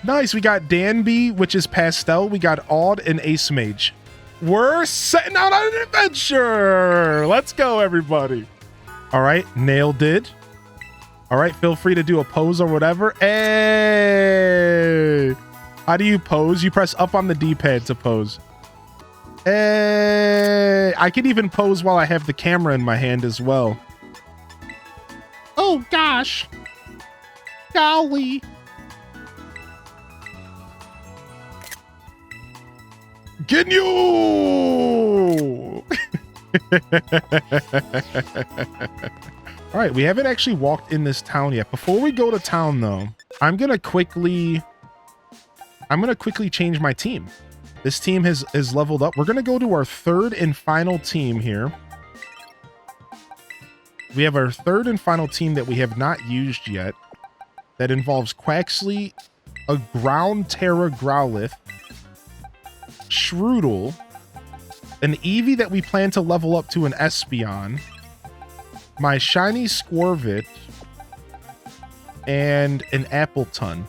Nice. We got Danby, which is Pastel. We got Odd and Ace Mage. We're setting out on an adventure. Let's go, everybody. All right. Nailed it. All right. Feel free to do a pose or whatever. Hey. How do you pose? You press up on the D-pad to pose. Hey. I can even pose while I have the camera in my hand as well. Oh, gosh. Golly. Get you! All right, we haven't actually walked in this town yet. Before we go to town, though, I'm gonna quickly change my team. This team is leveled up. We're gonna go to our third and final team here. We have our third and final team that we have not used yet. That involves Quaxley, a Ground Terra Growlithe, Shrootle, an Eevee that we plan to level up to an Espeon, my shiny Squirvit, and an Appleton.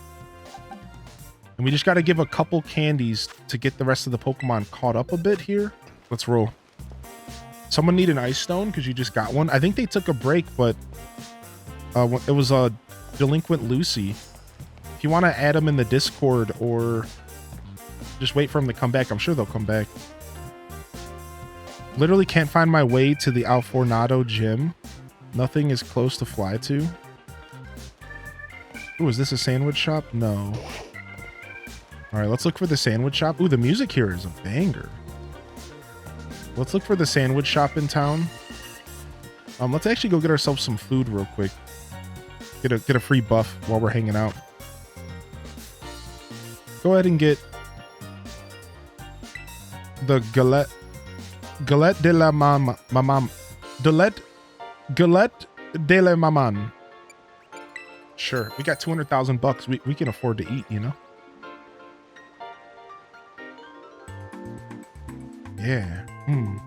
And we just got to give a couple candies to get the rest of the Pokemon caught up a bit here. Let's roll. Someone need an Ice Stone because you just got one. I think they took a break, but it was a Delinquent Lucy. If you want to add them in the Discord or just wait for them to come back, I'm sure they'll come back. Literally can't find my way to the Alfornado gym. Nothing is close to fly to. Ooh, is this a sandwich shop? No. All right, let's look for the sandwich shop. Ooh, the music here is a banger. Let's look for the sandwich shop in town. Let's actually go get ourselves some food real quick. Get a free buff while we're hanging out. Go ahead and get the galette de la maman. Galette de la maman. Sure, we got 200,000 bucks. We can afford to eat, you know. Yeah. You've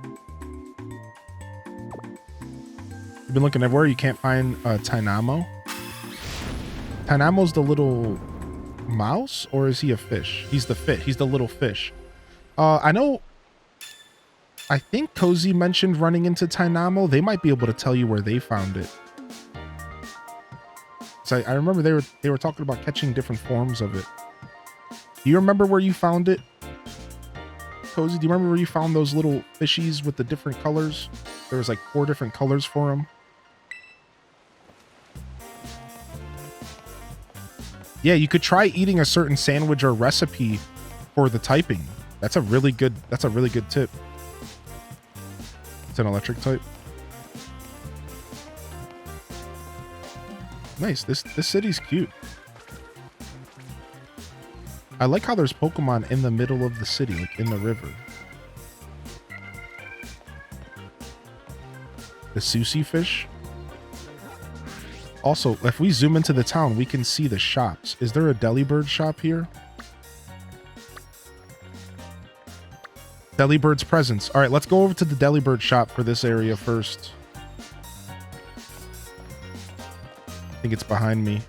been looking everywhere. You can't find Tynamo. Tynamo's the little mouse, or is he a fish? He's the fish. He's the little fish. I know. I think Cozy mentioned running into Tynamo. They might be able to tell you where they found it. So I remember they were talking about catching different forms of it. Do you remember where you found it, Cozy? Do you remember where you found those little fishies with the different colors? There was like 4 different colors for them. Yeah, you could try eating a certain sandwich or recipe for the typing. That's a really good tip. It's an electric type. Nice. This city's cute. I like how there's Pokemon in the middle of the city, like in the river. The Sushi fish. Also, if we zoom into the town, we can see the shops. Is there a Delibird shop here? Delibird's presence. All right, let's go over to the Delibird shop for this area first. I think it's behind me.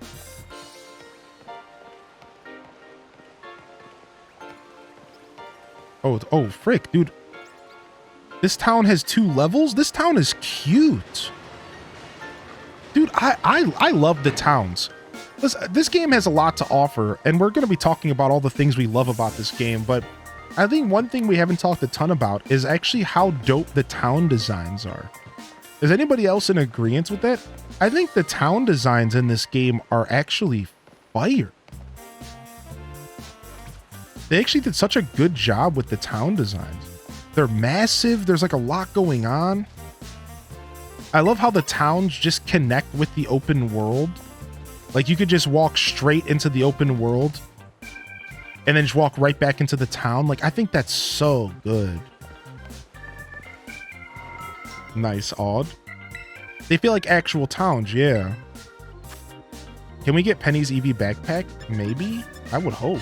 Oh, frick, dude. This town has 2 levels? This town is cute. Dude, I love the towns. This game has a lot to offer, and we're going to be talking about all the things we love about this game, but I think one thing we haven't talked a ton about is actually how dope the town designs are. Is anybody else in agreement with that? I think the town designs in this game are actually fire. They actually did such a good job with the town designs. They're massive. There's like a lot going on. I love how the towns just connect with the open world. Like you could just walk straight into the open world and then just walk right back into the town. Like, I think that's so good. Nice, Odd. They feel like actual towns, yeah. Can we get Penny's Eevee backpack? Maybe? I would hope.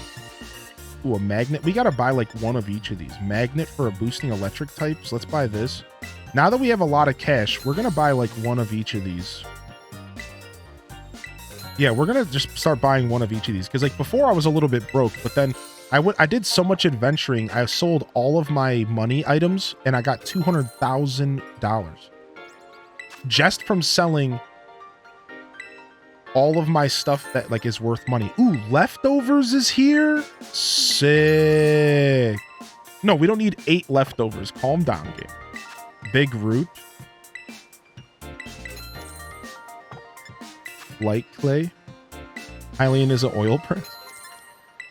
Ooh, a magnet. We gotta buy like one of each of these. Magnet for a boosting electric types. Let's buy this. Now that we have a lot of cash, we're gonna buy like one of each of these. Yeah, we're gonna just start buying one of each of these because like before I was a little bit broke, but then I did so much adventuring. I sold all of my money items and I got $200,000 just from selling all of my stuff that like is worth money. Ooh, leftovers is here. Sick. No, we don't need 8 leftovers. Calm down, game. Big root. Light clay. Hylian is an oil press.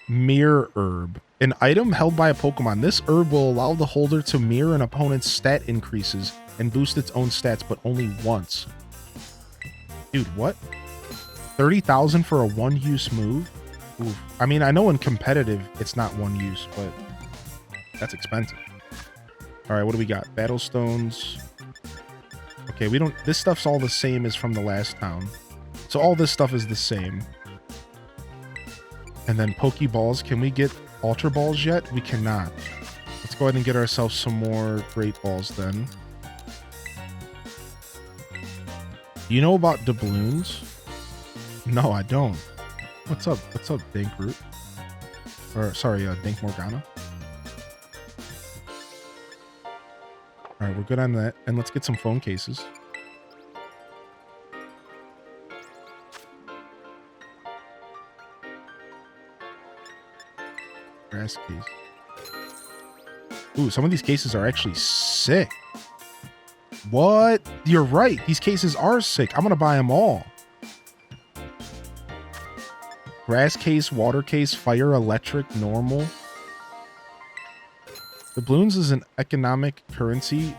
Mirror herb. An item held by a Pokemon. This herb will allow the holder to mirror an opponent's stat increases and boost its own stats, but only once. Dude, what? 30,000 for a one-use move? Oof. I mean, I know in competitive it's not one use, but that's expensive. All right, what do we got? Battle stones. Okay, we don't... This stuff's all the same as from the last town. So all this stuff is the same. And then Pokeballs. Can we get Ultra Balls yet? We cannot. Let's go ahead and get ourselves some more Great Balls then. You know about doubloons? No, I don't. What's up? What's up, Dankroot? Or, sorry, Dank Morgana. All right, we're good on that. And let's get some phone cases. Grass case. Ooh, some of these cases are actually sick. What? You're right. These cases are sick. I'm going to buy them all. Grass case, water case, fire, electric, normal. Doubloons is an economic currency.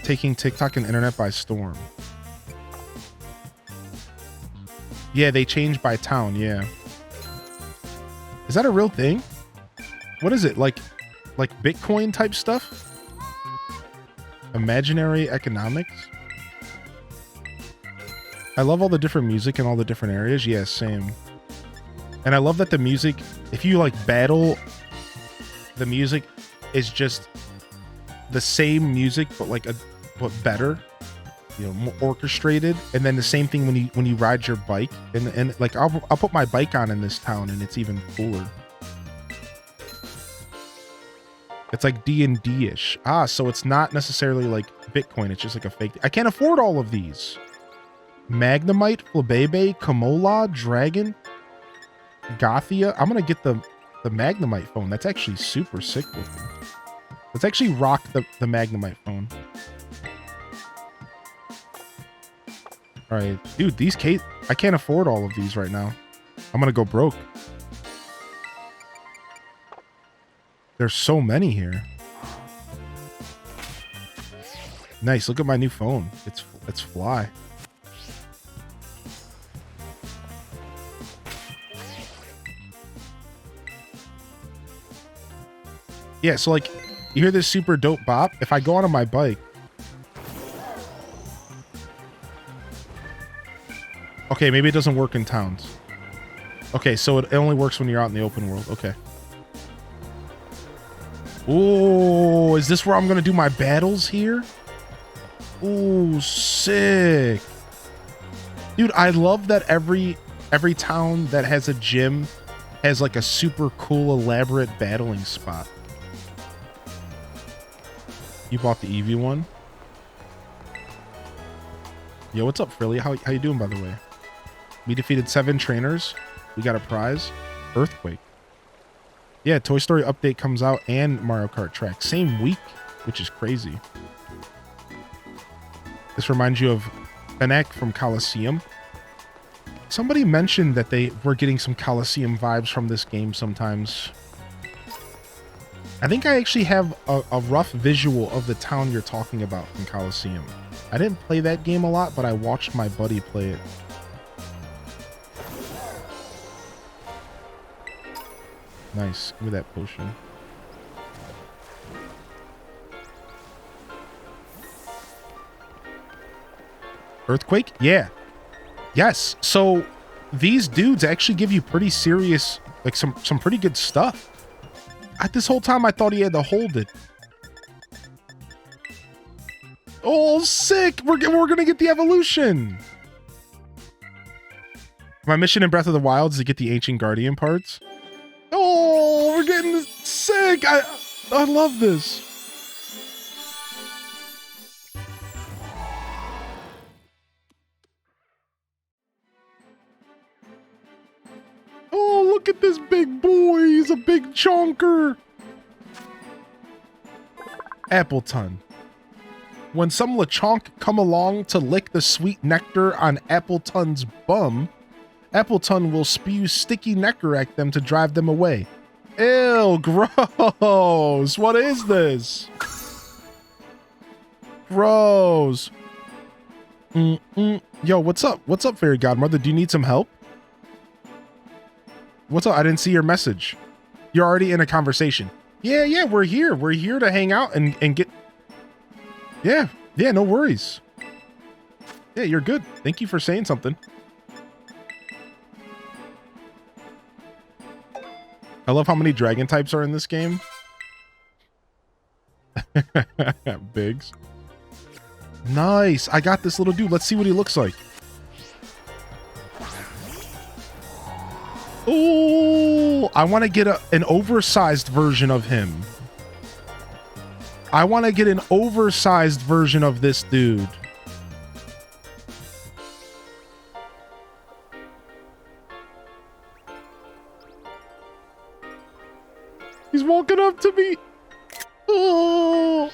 Taking TikTok and internet by storm. Yeah, they change by town, yeah. Is that a real thing? What is it? Like Bitcoin type stuff? Imaginary economics? I love all the different music in all the different areas. Yeah, same. And I love that the music, if you like battle, the music is just the same music, but like but better. You know, more orchestrated. And then the same thing when you ride your bike, and like I'll put my bike on in this town and it's even cooler. It's like D&D-ish. Ah, so it's not necessarily like Bitcoin, it's just like a fake. I can't afford all of these. Magnemite, Flabebe, Komola, Dragon, Gothia. I'm gonna get the Magnemite phone. That's actually super sick looking. Let's actually rock the Magnemite phone. All right, dude, these I can't afford all of these right now. I'm gonna go broke. There's so many here. Nice, look at my new phone. It's fly. Yeah, so like, you hear this super dope bop? If I go onto my bike. Okay, maybe it doesn't work in towns. Okay, so it only works when you're out in the open world. Okay. Oh, is this where I'm gonna do my battles here? Oh, sick. Dude, I love that every town that has a gym has like a super cool, elaborate battling spot. You bought the Eevee one? Yo, what's up, Frilly? How you doing, by the way? We defeated 7 trainers. We got a prize. Earthquake. Yeah, Toy Story update comes out and Mario Kart Track. Same week, which is crazy. This reminds you of Fennec from Coliseum. Somebody mentioned that they were getting some Coliseum vibes from this game sometimes. I think I actually have a rough visual of the town you're talking about from Coliseum. I didn't play that game a lot, but I watched my buddy play it. Nice. Give me that potion. Earthquake? Yeah. Yes. So these dudes actually give you pretty serious, like some pretty good stuff. This whole time I thought he had to hold it. Oh, sick! We're gonna get the evolution. My mission in Breath of the Wild is to get the Ancient Guardian parts. Oh, we're getting this sick! I love this. Oh, look at this big boy. He's a big chonker. Appleton. When some Lechonk come along to lick the sweet nectar on Appleton's bum, Appleton will spew sticky nectar at them to drive them away. Ew, gross. What is this? Gross. Yo, what's up? What's up, Fairy Godmother? Do you need some help? What's up? I didn't see your message. You're already in a conversation. Yeah, we're here. We're here to hang out and get... Yeah, no worries. Yeah, you're good. Thank you for saying something. I love how many dragon types are in this game. Biggs. Nice. I got this little dude. Let's see what he looks like. Oh, I want to get an oversized version of him. I want to get an oversized version of this dude. He's walking up to me. Oh.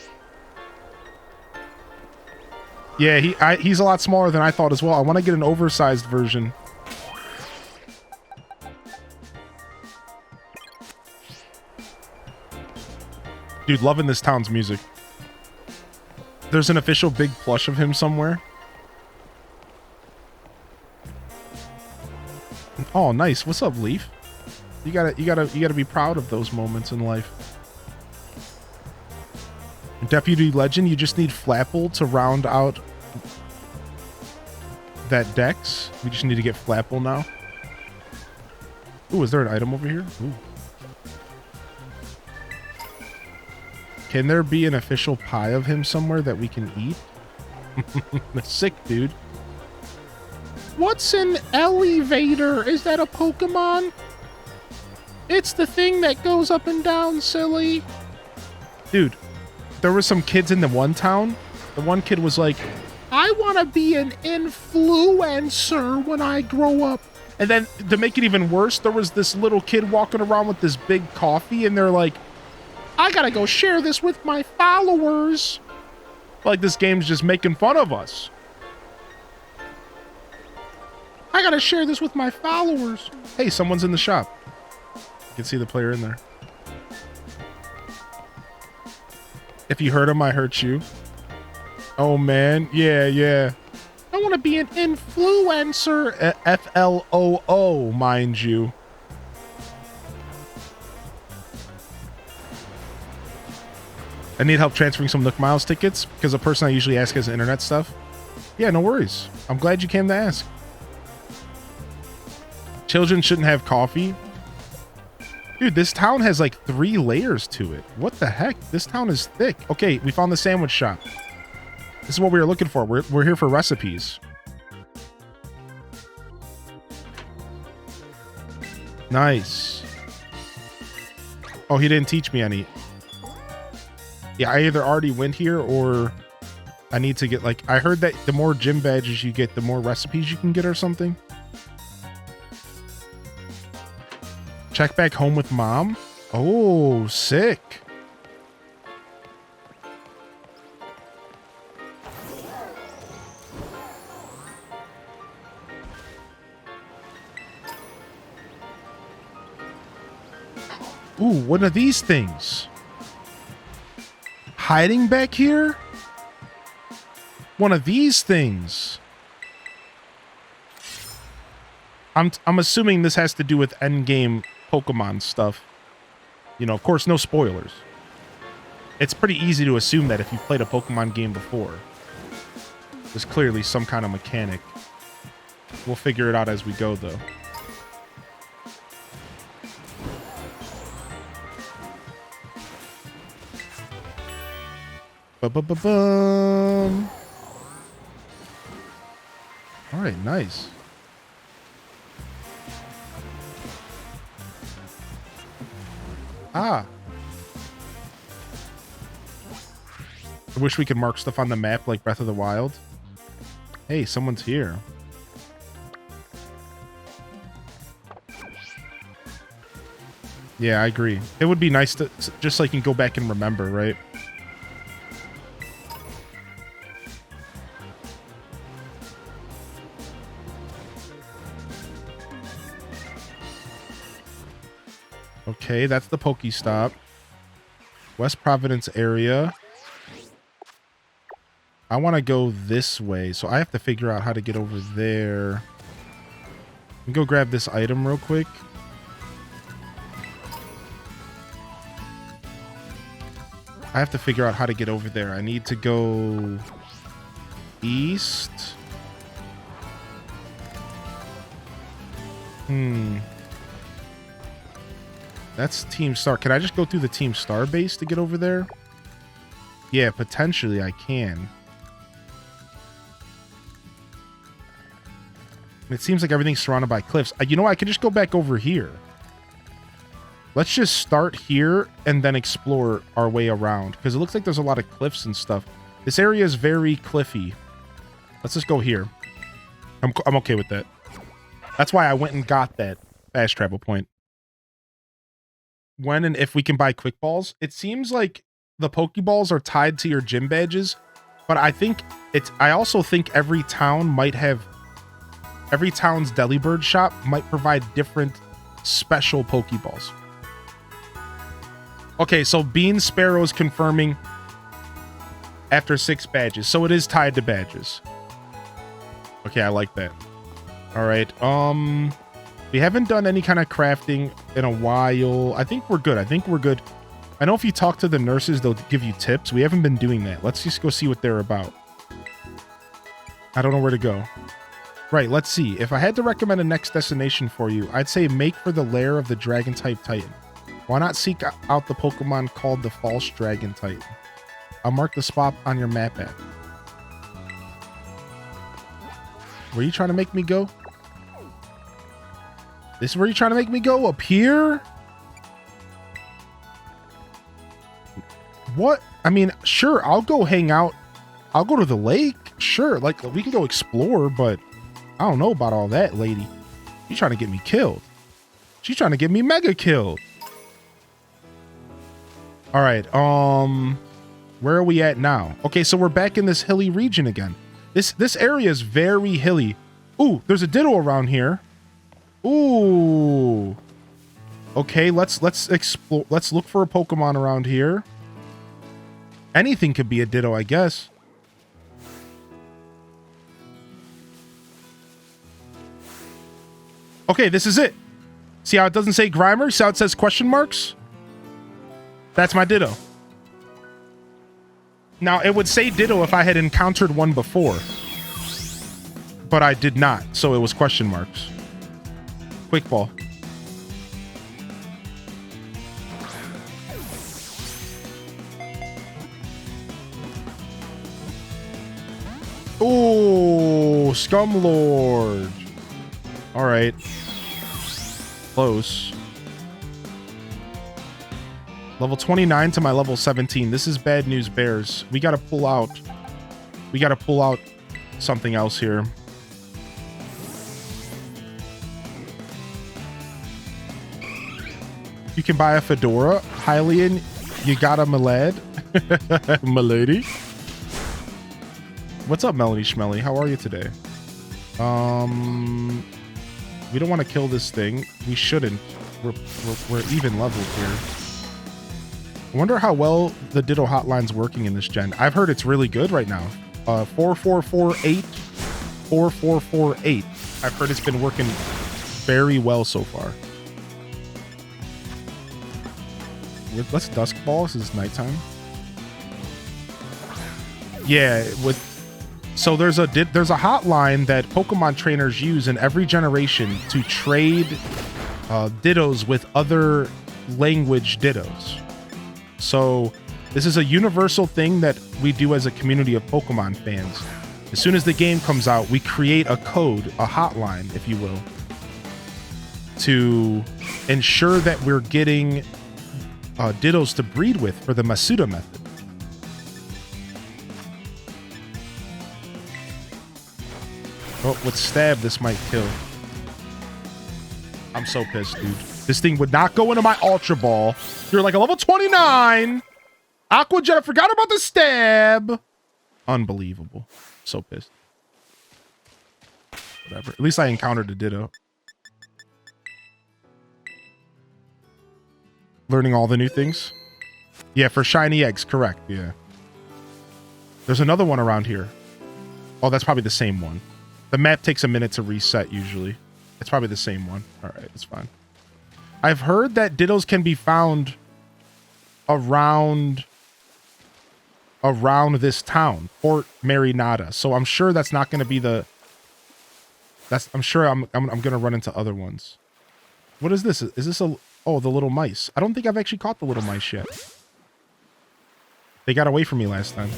Yeah, he's a lot smaller than I thought as well. I want to get an oversized version. Dude, loving this town's music. There's an official big plush of him somewhere. Oh, nice. What's up, Leaf? You gotta be proud of those moments in life. Deputy Legend, you just need Flapple to round out that dex. We just need to get Flapple now. Ooh, is there an item over here? Ooh. Can there be an official pie of him somewhere that we can eat? Sick, dude. What's an elevator? Is that a Pokemon? It's the thing that goes up and down, silly. Dude, there were some kids in the one town. The one kid was like, I want to be an influencer when I grow up. And then to make it even worse, there was this little kid walking around with this big coffee and they're like, I gotta go share this with my followers. Like this game's just making fun of us. I gotta share this with my followers. Hey, someone's in the shop. You can see the player in there. If you hurt him, I hurt you. Oh, man. Yeah. I want to be an influencer. F-L-O-O, mind you. I need help transferring some Nook Miles tickets because the person I usually ask has internet stuff. Yeah, no worries. I'm glad you came to ask. Children shouldn't have coffee. Dude, this town has like 3 layers to it. What the heck? This town is thick. Okay, we found the sandwich shop. This is what we were looking for. We're here for recipes. Nice. Oh, he didn't teach me any. Yeah, I either already went here or I need to get like... I heard that the more gym badges you get, the more recipes you can get or something. Check back home with mom. Oh, sick. Ooh, one of these things. Hiding back here? One of these things. I'm assuming this has to do with endgame Pokemon stuff. You know, of course, no spoilers. It's pretty easy to assume that if you played a Pokemon game before. There's clearly some kind of mechanic. We'll figure it out as we go, though. Ba-ba-ba-bum. All right, nice. Ah. I wish we could mark stuff on the map like Breath of the Wild. Hey, someone's here. Yeah, I agree. It would be nice to just so you can go back and remember, right? Okay, that's the Pokestop. West Providence area. I want to go this way, so I have to figure out how to get over there. Let me go grab this item real quick. I have to figure out how to get over there. I need to go east. That's Team Star. Can I just go through the Team Star base to get over there? Yeah, potentially I can. It seems like everything's surrounded by cliffs. You know what? I can just go back over here. Let's just start here and then explore our way around, because it looks like there's a lot of cliffs and stuff. This area is very cliffy. Let's just go here. I'm okay with that. That's why I went and got that fast travel point. When and if we can buy quick balls. It seems like the Pokeballs are tied to your gym badges, but I also think every town might have, every town's Delibird shop might provide different special Pokeballs. Okay, so Bean Sparrow's confirming after 6 badges. So it is tied to badges. Okay, I like that. All right. We haven't done any kind of crafting in a while. I think we're good. I know if you talk to the nurses, they'll give you tips. We haven't been doing that. Let's just go see what they're about. I don't know where to go. Right, let's see. If I had to recommend a next destination for you, I'd say make for the lair of the Dragon-type Titan. Why not seek out the Pokemon called the False Dragon Titan? I'll mark the spot on your map app. Where are you trying to make me go? This is where you're trying to make me go? Up here? What? I mean, sure, I'll go hang out. I'll go to the lake. Sure, like, we can go explore, but I don't know about all that, lady. She's trying to get me killed. She's trying to get me mega killed. All right, where are we at now? Okay, so we're back in this hilly region again. This area is very hilly. Ooh, there's a Ditto around here. Ooh. Okay, let's explore. Let's look for a Pokemon around here. Anything could be a Ditto, I guess. Okay, this is it. See how it doesn't say Grimer? See how it says question marks? That's my Ditto. Now, it would say Ditto if I had encountered one before. But I did not, so it was question marks. Quick ball. Ooh, Scumlord. All right. Close. Level 29 to my level 17. This is bad news, bears. We gotta pull out. We gotta pull out something else here. You can buy a fedora. Hylian, you got a Malad? Milady? What's up, Melody Schmelly? How are you today? We don't want to kill this thing. We shouldn't. We're even leveled here. I wonder how well the Ditto hotline's working in this gen. I've heard it's really good right now. 4448 4448. I've heard it's been working very well so far. Let's dusk ball. This is nighttime. Yeah, so there's a hotline that Pokemon trainers use in every generation to trade Dittos with other language Dittos. So this is a universal thing that we do as a community of Pokemon fans. As soon as the game comes out, we create a code, a hotline, if you will, to ensure that we're getting Dittos to breed with for the Masuda method. Oh, with Stab, this might kill. I'm so pissed, dude. This thing would not go into my Ultra Ball. You're like a level 29. Aqua Jet, I forgot about the Stab. Unbelievable. So pissed. Whatever. At least I encountered a Ditto. Learning all the new things. Yeah, for shiny eggs, correct. Yeah. There's another one around here. Oh, that's probably the same one. The map takes a minute to reset usually. It's probably the same one. All right, it's fine. I've heard that Dittos can be found around this town, Fort Marinata. So I'm sure that's not going to be the. I'm sure I'm going to run into other ones. What is this? Is this a? Oh, the little mice. I don't think I've actually caught the little mice yet. They got away from me last time.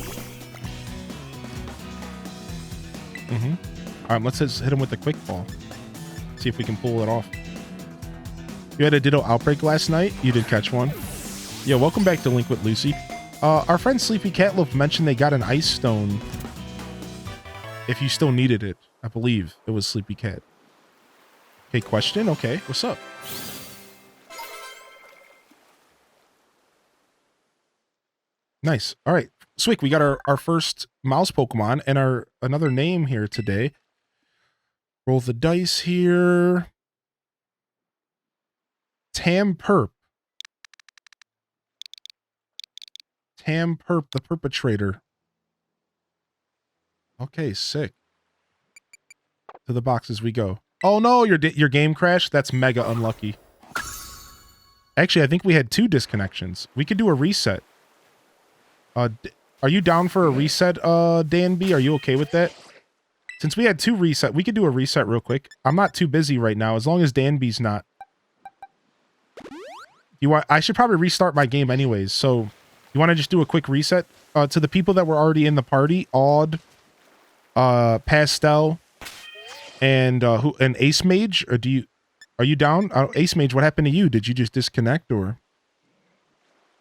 All right, let's just hit him with the quick ball. See if we can pull it off. You had a Ditto outbreak last night. You did catch one. Yeah, welcome back to Link with Lucy. Our friend Sleepy Catloaf mentioned they got an ice stone. If you still needed it, I believe it was Sleepy Cat. Okay, question. Okay, what's up? Nice. All right, Swick, we got our first mouse Pokemon and our another name here today. Roll the dice here. Tam Perp. Tam Perp, the perpetrator. Okay, sick. To the boxes we go. Oh no, your game crashed? That's mega unlucky. Actually, I think we had 2 disconnections. We could do a reset. Are you down for a reset, Dan B? Are you okay with that? Since we had 2 reset, we could do a reset real quick. I'm not too busy right now, as long as Dan B's not. I should probably restart my game anyways, so you want to just do a quick reset? To the people that were already in the party, Odd, Pastel, and Ace Mage, or are you down? Ace Mage, what happened to you? Did you just disconnect, or?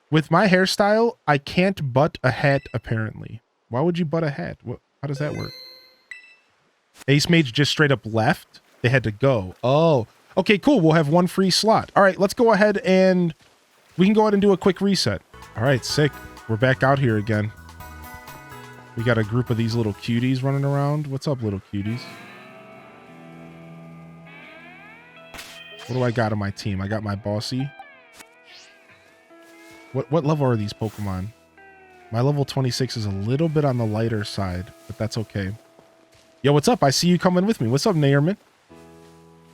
With my hairstyle, I can't butt a hat, apparently. Why would you butt a hat? How does that work? Ace Mage just straight up left. They had to go. Oh, okay, cool. We'll have 1 free slot. All right, let's go ahead and we can go ahead and do a quick reset. All right, sick. We're back out here again. We got a group of these little cuties running around. What's up, little cuties? What do I got on my team? I got my Bossy. What level are these Pokemon? My level 26 is a little bit on the lighter side, but that's okay. Yo, what's up? I see you coming with me. What's up, Nairman?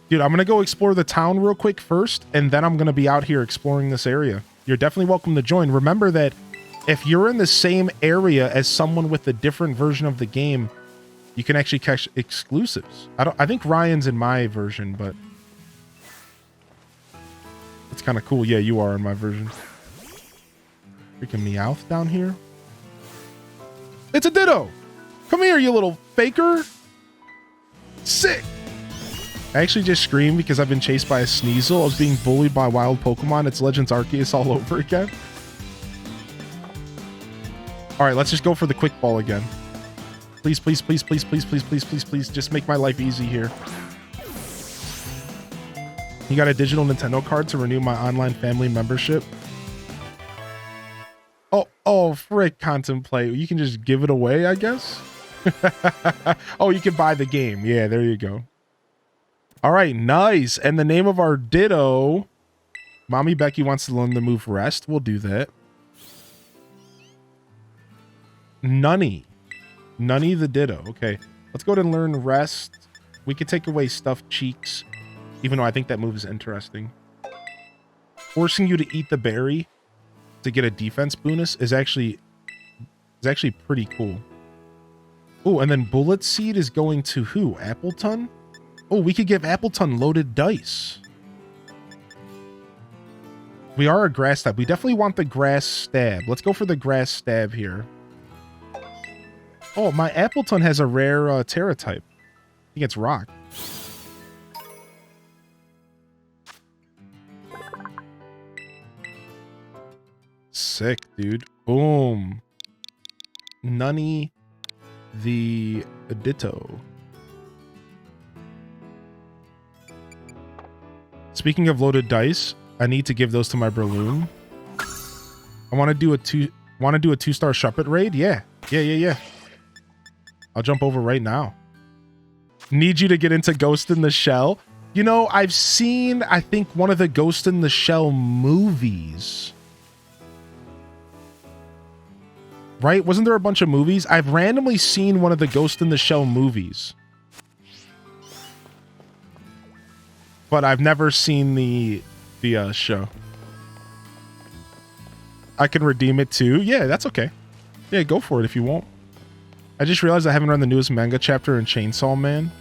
Dude, I'm going to go explore the town real quick first, and then I'm going to be out here exploring this area. You're definitely welcome to join. Remember that if you're in the same area as someone with a different version of the game, you can actually catch exclusives. I think Ryan's in my version, but it's kind of cool. Yeah, you are in my version. Freaking Meowth down here. It's a Ditto. Come here, you little faker. Sick. I actually just screamed because I've been chased by a Sneasel. I was being bullied by wild Pokemon. It's Legends Arceus all over again. All right, let's just go for the quick ball again. Please, please, please, please, please, please, please, please, please. Just make my life easy here. You got a digital Nintendo card to renew my online family membership? Oh, frick, Contemplate. You can just give it away, I guess? Oh, you can buy the game. Yeah, there you go. All right, nice. And the name of our Ditto, Mommy Becky wants to learn the move Rest. We'll do that. Nunny the Ditto. Okay, let's go ahead and learn Rest. We could take away Stuffed Cheeks, even though I think that move is interesting. Forcing you to eat the berry to get a defense bonus is actually pretty cool. Oh, and then Bullet Seed is going to who? Appleton? Oh, we could give Appleton loaded dice. We are a grass type. We definitely want the grass stab. Let's go for the grass stab here. Oh, my Appleton has a rare Terra type. I think it's rock. Sick, dude. Boom. Nunny the Ditto. Speaking of loaded dice, I need to give those to my Breloom. I want to do a 2-star Shuppet raid. Yeah. I'll jump over right now. Need you to get into Ghost in the Shell. You know, I've seen, I think, one of the Ghost in the Shell movies. Right? Wasn't there a bunch of movies? I've randomly seen one of the Ghost in the Shell movies. But I've never seen the show. I can redeem it too. Yeah, that's okay. Yeah, go for it if you won't. I just realized I haven't run the newest manga chapter in Chainsaw Man.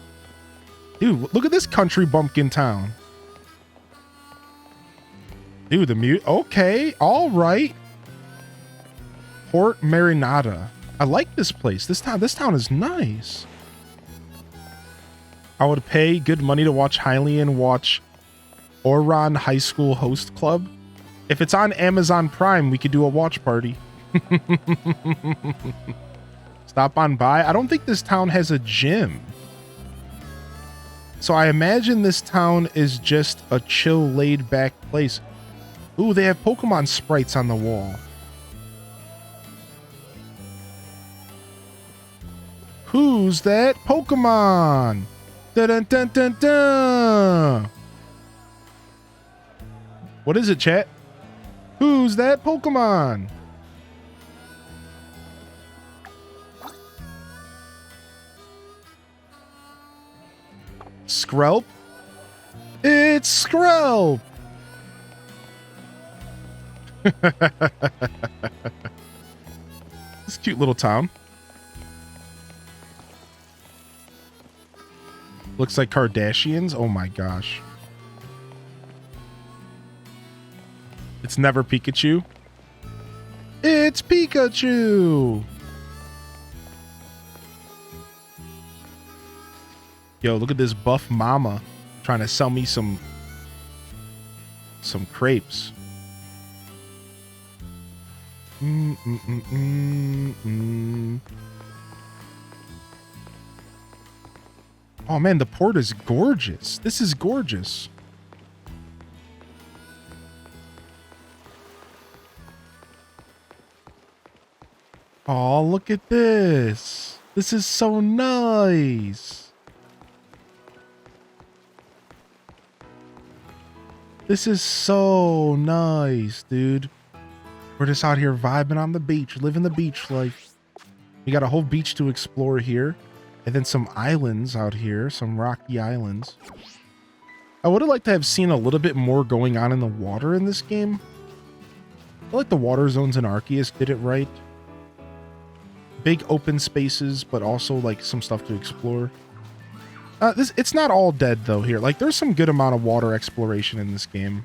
Dude, look at this country bumpkin town. Dude, the mute. Okay, all right. Port Marinada. I like this place. This town is nice. I would pay good money to watch Hylian watch Oran High School Host Club. If it's on Amazon Prime, we could do a watch party. Stop on by. I don't think this town has a gym. So I imagine this town is just a chill, laid-back place. Ooh, they have Pokemon sprites on the wall. Who's that Pokemon? Dun dun dun dun. What is it, chat? Who's that Pokemon? Skrelp? It's Skrelp! This cute little town. Looks like Kardashians. Oh my gosh. It's never Pikachu. It's Pikachu! Yo, look at this buff mama trying to sell me some crepes. Oh man, the port is gorgeous. This is gorgeous. Oh, look at this. This is so nice. This is so nice, dude. We're just out here vibing on the beach, living the beach life. We got a whole beach to explore here. And then some islands out here, some rocky islands. I would have liked to have seen a little bit more going on in the water in this game. I feel like the water zones in Arceus did it right. Big open spaces, but also like some stuff to explore. It's not all dead though here. Like there's some good amount of water exploration in this game.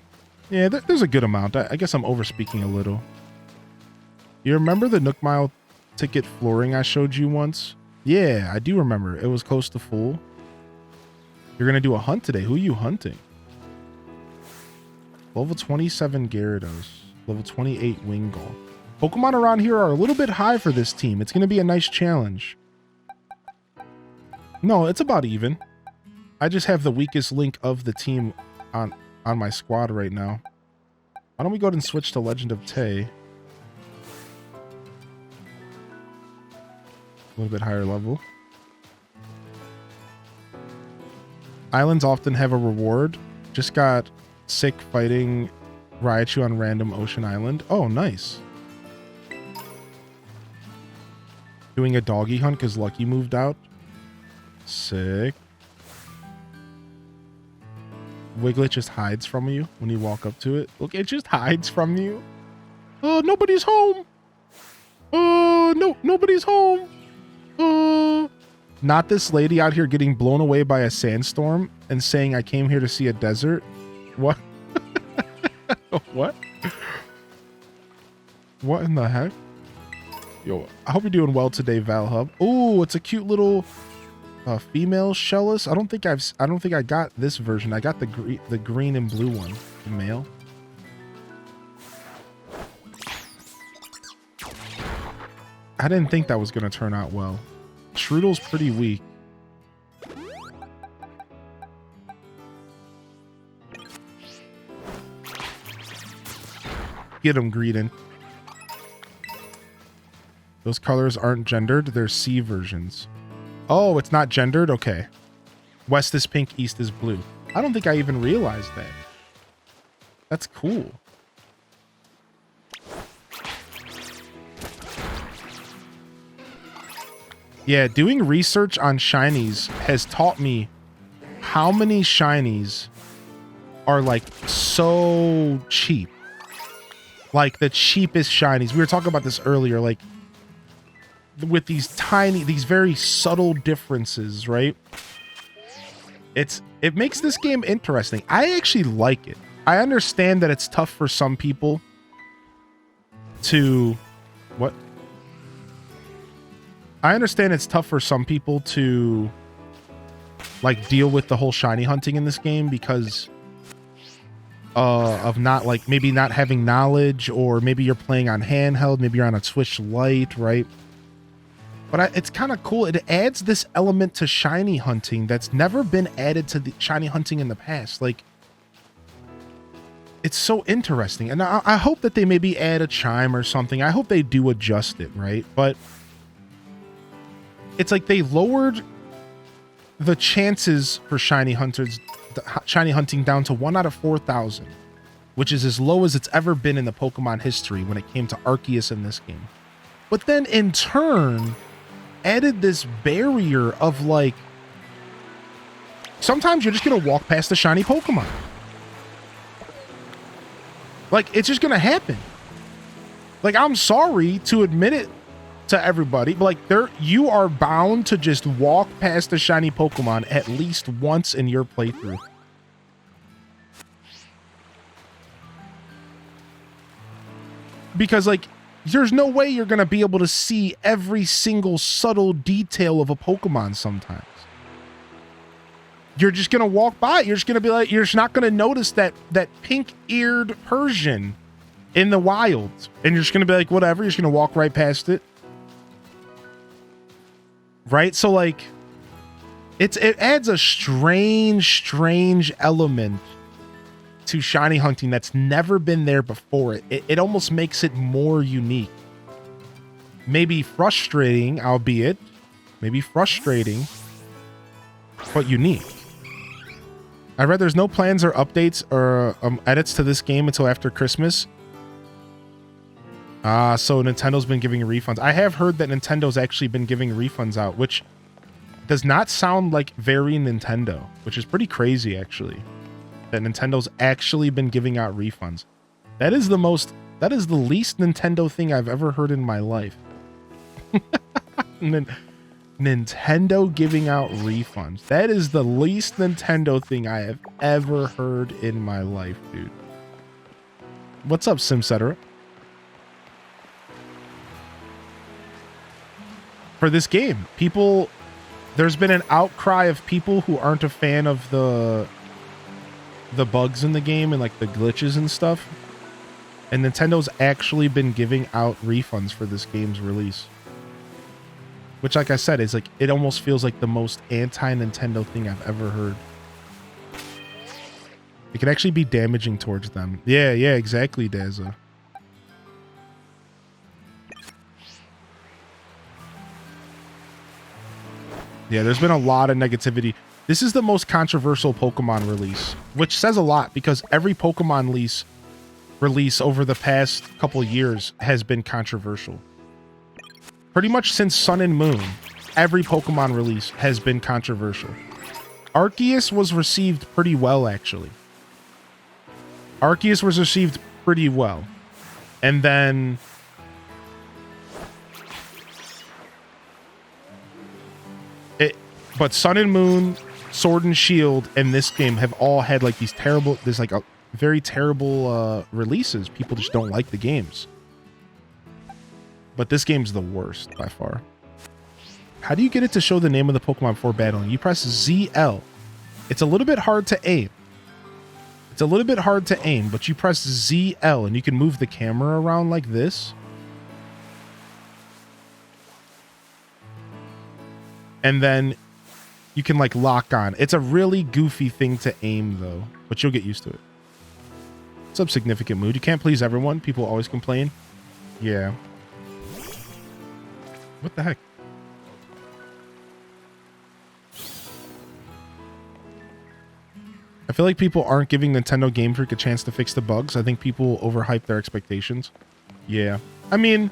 Yeah, there's a good amount. I guess I'm overspeaking a little. You remember the Nook Mile ticket flooring I showed you once? Yeah, I do remember. It was close to full. You're going to do a hunt today. Who are you hunting? Level 27 Gyarados. Level 28 Wingull. Pokemon around here are a little bit high for this team. It's going to be a nice challenge. No, it's about even. I just have the weakest link of the team on my squad right now. Why don't we go ahead and switch to Legend of Tay? A little bit higher level. Islands often have a reward. Just got sick fighting Raichu on random ocean island. Oh, nice. Doing a doggy hunt because Lucky moved out. Sick. Wiglet just hides from you when you walk up to it. Look, it just hides from you. Oh, nobody's home. Oh, no, nobody's home. Not this lady out here getting blown away by a sandstorm and saying I came here to see a desert. What? What? What in the heck? Yo, I hope you're doing well today, Valhub. Oh, it's a cute little female Shellis. I don't think I got this version. I got the green and blue one, the male. I didn't think that was gonna turn out well. Shroodle's pretty weak. Get him, Greedon. Those colors aren't gendered. They're C versions. Oh, it's not gendered? Okay. West is pink, east is blue. I don't think I even realized that. That's cool. Yeah, doing research on shinies has taught me how many shinies are like so cheap. Like the cheapest shinies. We were talking about this earlier, like with these very subtle differences, right? It makes this game interesting. I actually like it. I understand that it's tough for some people to I understand it's tough for some people to like deal with the whole shiny hunting in this game because of not like maybe not having knowledge, or maybe you're playing on handheld, maybe you're on a Switch Lite, right? But it's kind of cool. It adds this element to shiny hunting that's never been added to the shiny hunting in the past. Like, it's so interesting. And I hope that they maybe add a chime or something. I hope they do adjust it, right? But it's like they lowered the chances for shiny hunting down to 1 out of 4,000, which is as low as it's ever been in the Pokemon history when it came to Arceus in this game. But then in turn added this barrier of like, sometimes you're just gonna walk past the shiny Pokemon. Like, it's just gonna happen. Like, I'm sorry to admit it to everybody, but like, you are bound to just walk past the shiny Pokemon at least once in your playthrough. Because like, there's no way you're gonna be able to see every single subtle detail of a Pokemon sometimes. You're just gonna walk by. You're just gonna be like, you're just not gonna notice that pink-eared Persian in the wild, and you're just gonna be like, whatever. You're just gonna walk right past it, right? So like, it adds a strange element to shiny hunting that's never been there before. It almost makes it more unique. Maybe frustrating, albeit, maybe frustrating, but unique. I read there's no plans or updates or edits to this game until after Christmas. So Nintendo's been giving refunds. I have heard that Nintendo's actually been giving refunds out, which does not sound like very Nintendo, which is pretty crazy actually. That Nintendo's actually been giving out refunds. That is the least Nintendo thing I've ever heard in my life. Nintendo giving out refunds. That is the least Nintendo thing I have ever heard in my life, dude. What's up, Simcetera? For this game, there's been an outcry of people who aren't a fan of the bugs in the game and like the glitches and stuff, and Nintendo's actually been giving out refunds for this game's release, which, like I said, is like, it almost feels like the most anti-Nintendo thing I've ever heard. It can actually be damaging towards them. Yeah, exactly, Daza. Yeah, there's been a lot of negativity. This is the most controversial Pokemon release, which says a lot because every Pokemon release over the past couple years has been controversial. Pretty much since Sun and Moon, every Pokemon release has been controversial. Arceus was received pretty well, actually. Arceus was received pretty well. And then but Sun and Moon, Sword and Shield, and this game have all had like these terrible, there's like a very terrible releases. People just don't like the games. but this game's the worst by far. How do you get it to show the name of the Pokemon before battling? You press ZL. It's a little bit hard to aim. It's a little bit hard to aim, but you press ZL and you can move the camera around like this. And then you can like lock on. It's a really goofy thing to aim though, but you'll get used to it. What's up, Significant Mood? You can't please everyone. People always complain. Yeah. What the heck? I feel like people aren't giving Nintendo Game Freak a chance to fix the bugs. I think people overhype their expectations. Yeah. I mean,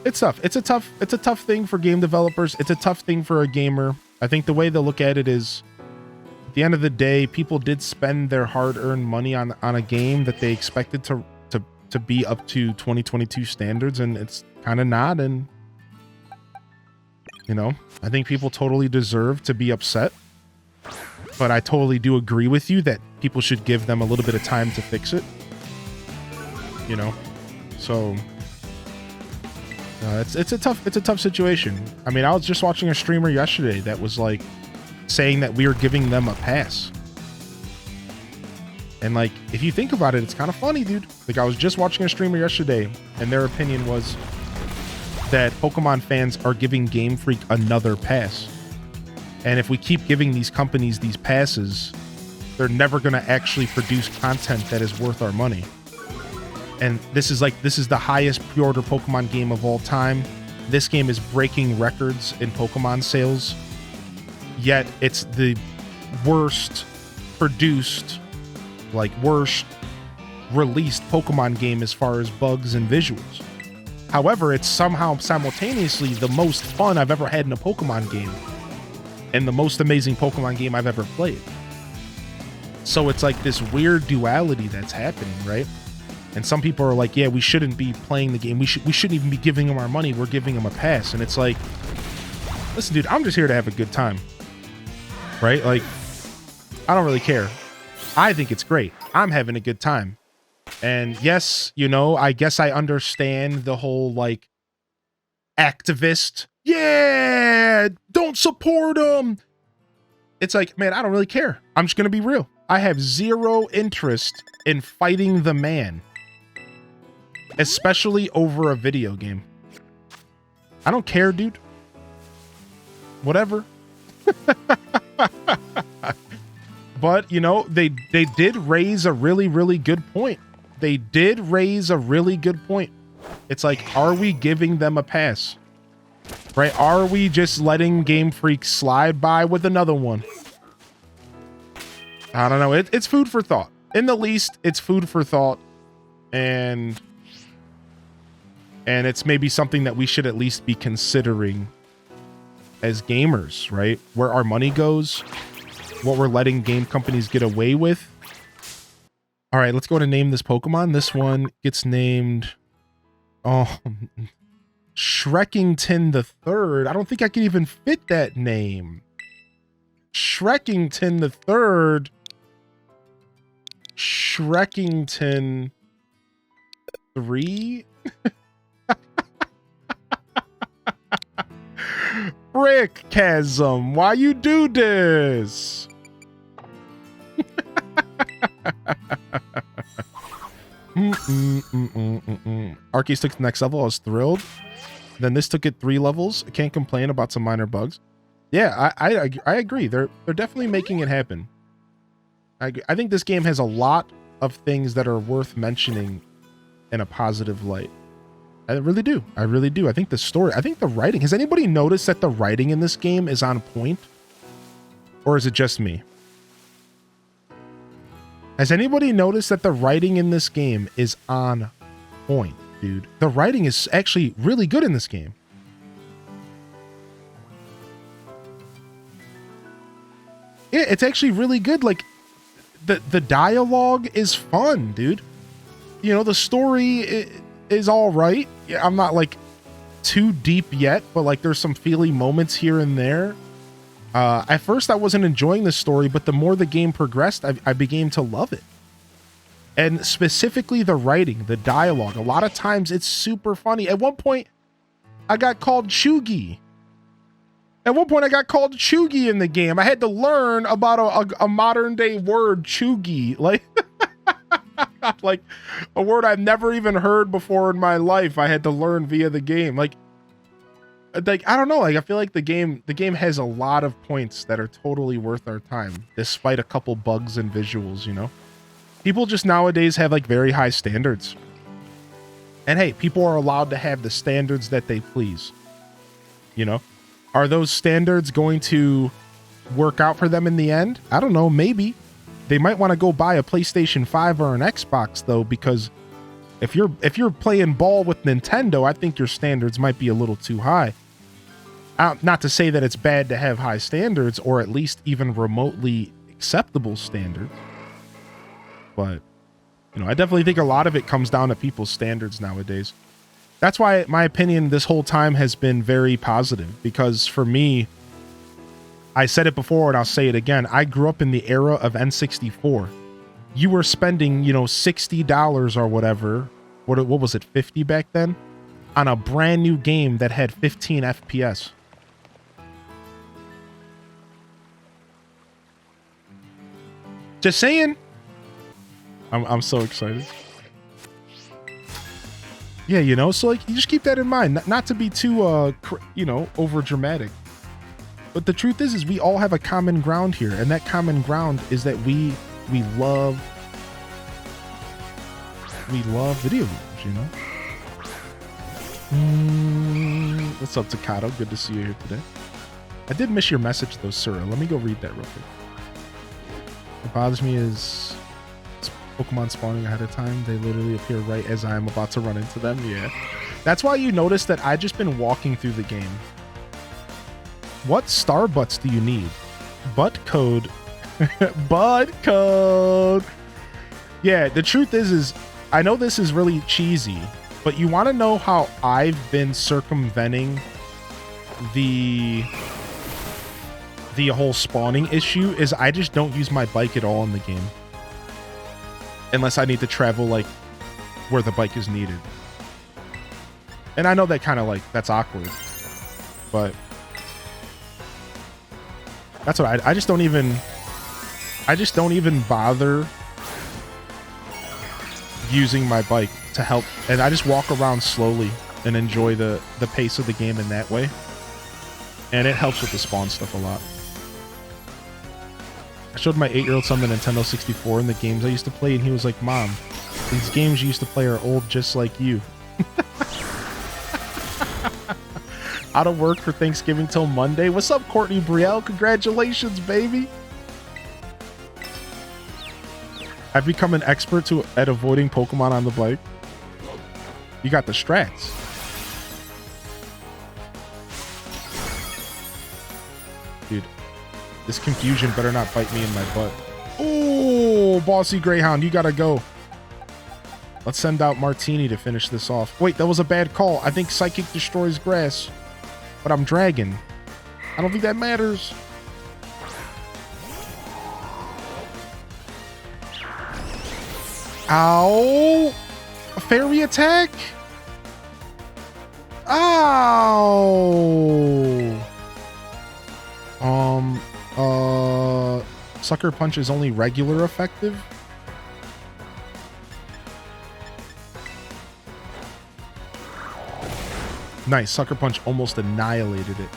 it's tough. It's a tough thing for game developers. It's a tough thing for a gamer. I think the way they'll look at it is, at the end of the day, people did spend their hard-earned money on a game that they expected to be up to 2022 standards, and it's kind of not. And you know, I think people totally deserve to be upset. But I totally do agree with you that people should give them a little bit of time to fix it. You know, so it's a tough situation. I mean, I was just watching a streamer yesterday that was like saying that we are giving them a pass. And like, if you think about it, it's kind of funny, dude. Like, I was just watching a streamer yesterday, and their opinion was that Pokemon fans are giving Game Freak another pass. And if we keep giving these companies these passes, they're never going to actually produce content that is worth our money. And this is the highest pre-order Pokemon game of all time. This game is breaking records in Pokemon sales. Yet it's the worst produced, like worst released Pokemon game as far as bugs and visuals. However, it's somehow simultaneously the most fun I've ever had in a Pokemon game. And the most amazing Pokemon game I've ever played. So it's like this weird duality that's happening, right? And some people are like, yeah, we shouldn't be playing the game. We shouldn't even be giving them our money. We're giving them a pass. And it's like, listen, dude, I'm just here to have a good time. Right? Like, I don't really care. I think it's great. I'm having a good time. And yes, you know, I guess I understand the whole like activist, yeah, don't support them. It's like, man, I don't really care. I'm just gonna be real. I have zero interest in fighting the man, especially over a video game. I don't care, dude. Whatever. But you know, they did raise a really good point. They did raise a really good point. It's like, are we giving them a pass? Right? Are we just letting Game Freak slide by with another one? I don't know. It's food for thought. In the least, it's food for thought. And it's maybe something that we should at least be considering as gamers, right? Where our money goes, what we're letting game companies get away with. All right, let's go to name this Pokemon. This one gets named... Oh... Shrekington the Third. I don't think I can even fit that name. Shrekington the Third. Shrekington 3. Brick Chasm, why you do this? Arceus took the next level. I was thrilled. Then this took it 3 levels. I can't complain about some minor bugs. Yeah, I agree. They're definitely making it happen. I think this game has a lot of things that are worth mentioning in a positive light. I really do. I really do. I think the story, I think the writing. Has anybody noticed that the writing in this game is on point? Or is it just me? Has anybody noticed that the writing in this game is on point? Dude, the writing is actually really good in this game. Yeah, it's actually really good. Like, the dialogue is fun, dude. You know, the story is all right. Yeah, I'm not like too deep yet, but like there's some feely moments here and there. At first I wasn't enjoying the story, but the more the game progressed, I began to love it. And specifically the writing, the dialogue. A lot of times it's super funny. At one point, I got called Chugi. At one point, I got called Chugi in the game. I had to learn about a modern day word, Chugi. Like, like a word I've never even heard before in my life. I had to learn via the game. Like I don't know. Like, I feel like the game has a lot of points that are totally worth our time, despite a couple bugs and visuals, you know? People just nowadays have like very high standards. And hey, people are allowed to have the standards that they please. You know? Are those standards going to work out for them in the end? I don't know, maybe. They might want to go buy a PlayStation 5 or an Xbox though, because if you're playing ball with Nintendo, I think your standards might be a little too high. Not to say that it's bad to have high standards, or at least even remotely acceptable standards. But, you know, I definitely think a lot of it comes down to people's standards nowadays. That's why my opinion this whole time has been very positive, because for me, I said it before and I'll say it again, I grew up in the era of N64. You were spending, you know, $60 or whatever, what was it, 50 back then, on a brand new game that had 15 FPS. Just saying. I'm so excited. Yeah, you know, so like you just keep that in mind, not to be too you know, over dramatic. But the truth is we all have a common ground here, and that common ground is that we love video games, you know? What's up, Takato? Good to see you here today. I did miss your message though, Sura. Let me go read that real quick. What bothers me is Pokemon spawning ahead of time. They literally appear right as I'm about to run into them. Yeah. That's why you notice that I've just been walking through the game. What star butts do you need? Butt code. Butt code. Yeah, the truth is I know this is really cheesy, but you want to know how I've been circumventing the whole spawning issue is I just don't use my bike at all in the game. Unless I need to travel like where the bike is needed. And I know that kind of like, that's awkward, but that's what I just don't even bother using my bike to help. And I just walk around slowly and enjoy the pace of the game in that way. And it helps with the spawn stuff a lot. I showed my 8-year-old son the Nintendo 64 and the games I used to play, and he was like, Mom, these games you used to play are old just like you. Out of work for Thanksgiving till Monday. What's up, Courtney Brielle? Congratulations, baby. I've become an expert at avoiding Pokemon on the bike. You got the strats. Dude. This confusion better not bite me in my butt. Oh, Bossy Greyhound, you gotta go. Let's send out Martini to finish this off. Wait, that was a bad call. I think Psychic destroys grass, but I'm Dragon. I don't think that matters. Ow! A fairy attack? Ow! Sucker Punch is only regular effective? Nice, Sucker Punch almost annihilated it.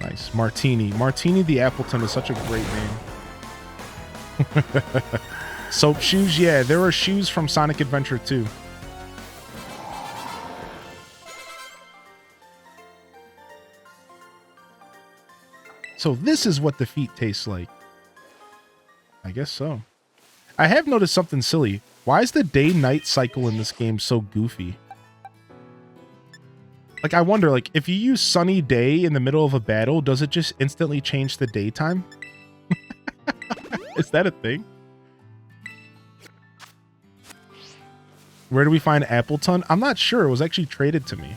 Nice, Martini. Martini the Appleton is such a great name. Soap shoes? Yeah, there are shoes from Sonic Adventure 2. So this is what defeat tastes like. I guess so. I have noticed something silly. Why is the day-night cycle in this game so goofy? Like, I wonder, like, if you use sunny day in the middle of a battle, does it just instantly change the daytime? Is that a thing? Where do we find Appleton? I'm not sure. It was actually traded to me.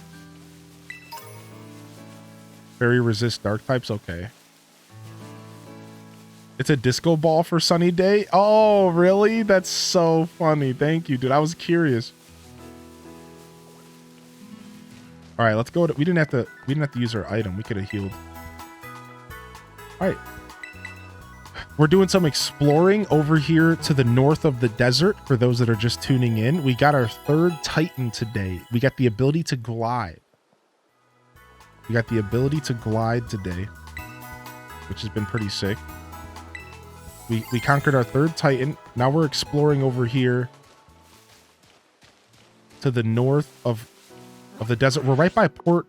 Fairy resist dark types? Okay. It's a disco ball for sunny day. Oh, really? That's so funny. Thank you, dude. I was curious. All right, let's go. We didn't have to use our item. We could have healed. All right. We're doing some exploring over here to the north of the desert. For those that are just tuning in, we got our third Titan today. We got the ability to glide. We got the ability to glide today, which has been pretty sick. We conquered our third Titan. Now we're exploring over here to the north of the desert. We're right by Port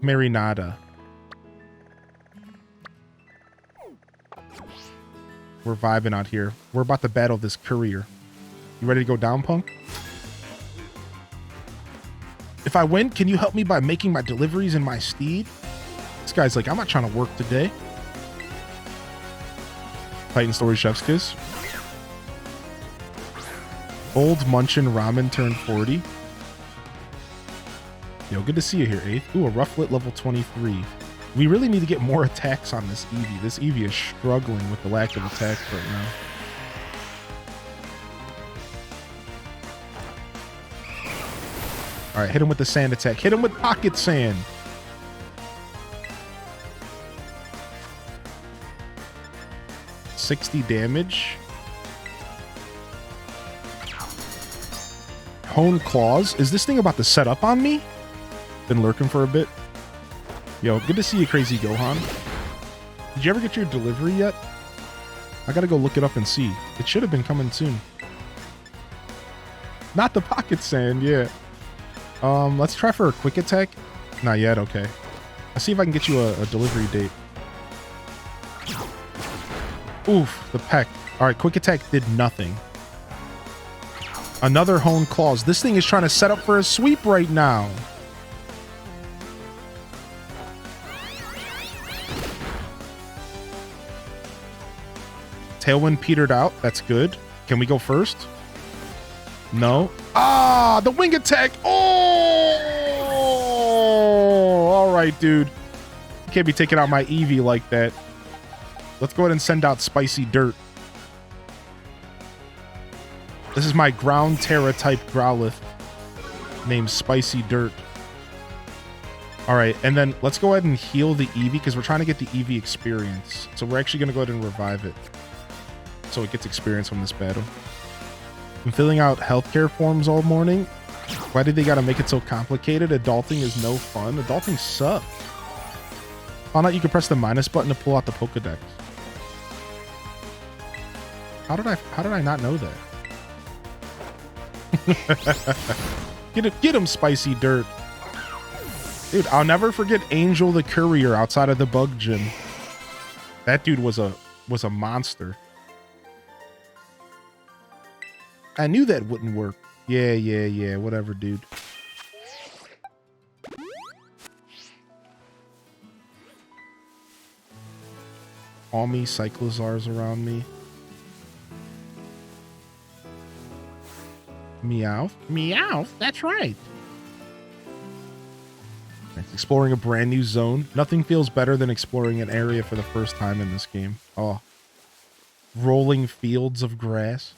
Marinada. We're vibing out here. We're about to battle this courier. You ready to go down, punk? If I win, can you help me by making my deliveries in my steed? This guy's like, I'm not trying to work today. Titan Story Chef's Kiss. Old Munchin Ramen turned 40. Yo, good to see you here, 8th. Ooh, a Rufflet level 23. We really need to get more attacks on this Eevee. This Eevee is struggling with the lack of attacks right now. All right, hit him with the sand attack. Hit him with pocket sand. $60 damage. Hone Claws. Is this thing about to set up on me? Been lurking for a bit. Yo, good to see you, Crazy Gohan. Did you ever get your delivery yet? I gotta go look it up and see. It should have been coming soon. Not the pocket sand, yeah. Let's try for a quick attack. Not yet, okay. Let's see if I can get you a delivery date. Oof, the peck. All right, quick attack did nothing. Another Hone Claws. This thing is trying to set up for a sweep right now. Tailwind petered out. That's good. Can we go first? No. Ah, the wing attack. Oh, all right, dude. You can't be taking out my Eevee like that. Let's go ahead and send out Spicy Dirt. This is my ground Terra type Growlithe named Spicy Dirt. All right, and then let's go ahead and heal the Eevee because we're trying to get the Eevee experience. So we're actually going to go ahead and revive it so it gets experience from this battle. I'm filling out healthcare forms all morning. Why did they got to make it so complicated? Adulting is no fun. Adulting sucks. Found out you can press the minus button to pull out the Pokedex. How did I not know that? Get him, Spicy Dirt. Dude, I'll never forget Angel the Courier outside of the Bug Gym. That dude was a monster. I knew that wouldn't work. Yeah, whatever, dude. All me Cyclozars around me. Meowth. Meowth, that's right. Exploring a brand new zone. Nothing feels better than exploring an area for the first time in this game. Oh. Rolling fields of grass.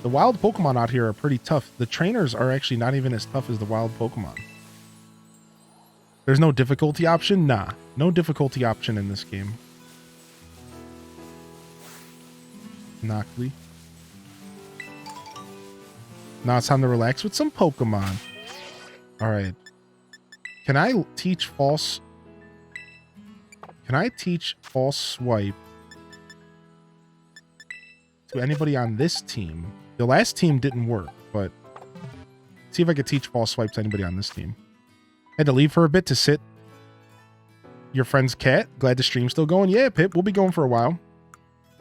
The wild Pokemon out here are pretty tough. The trainers are actually not even as tough as the wild Pokemon. There's no difficulty option? Nah. No difficulty option in this game. Knockley. Now it's time to relax with some Pokemon. Alright. Can I teach false swipe to anybody on this team? The last team didn't work, but see if I could teach false swipe to anybody on this team. Had to leave for a bit to sit. Your friend's cat. Glad the stream's still going. Yeah, Pip, we'll be going for a while.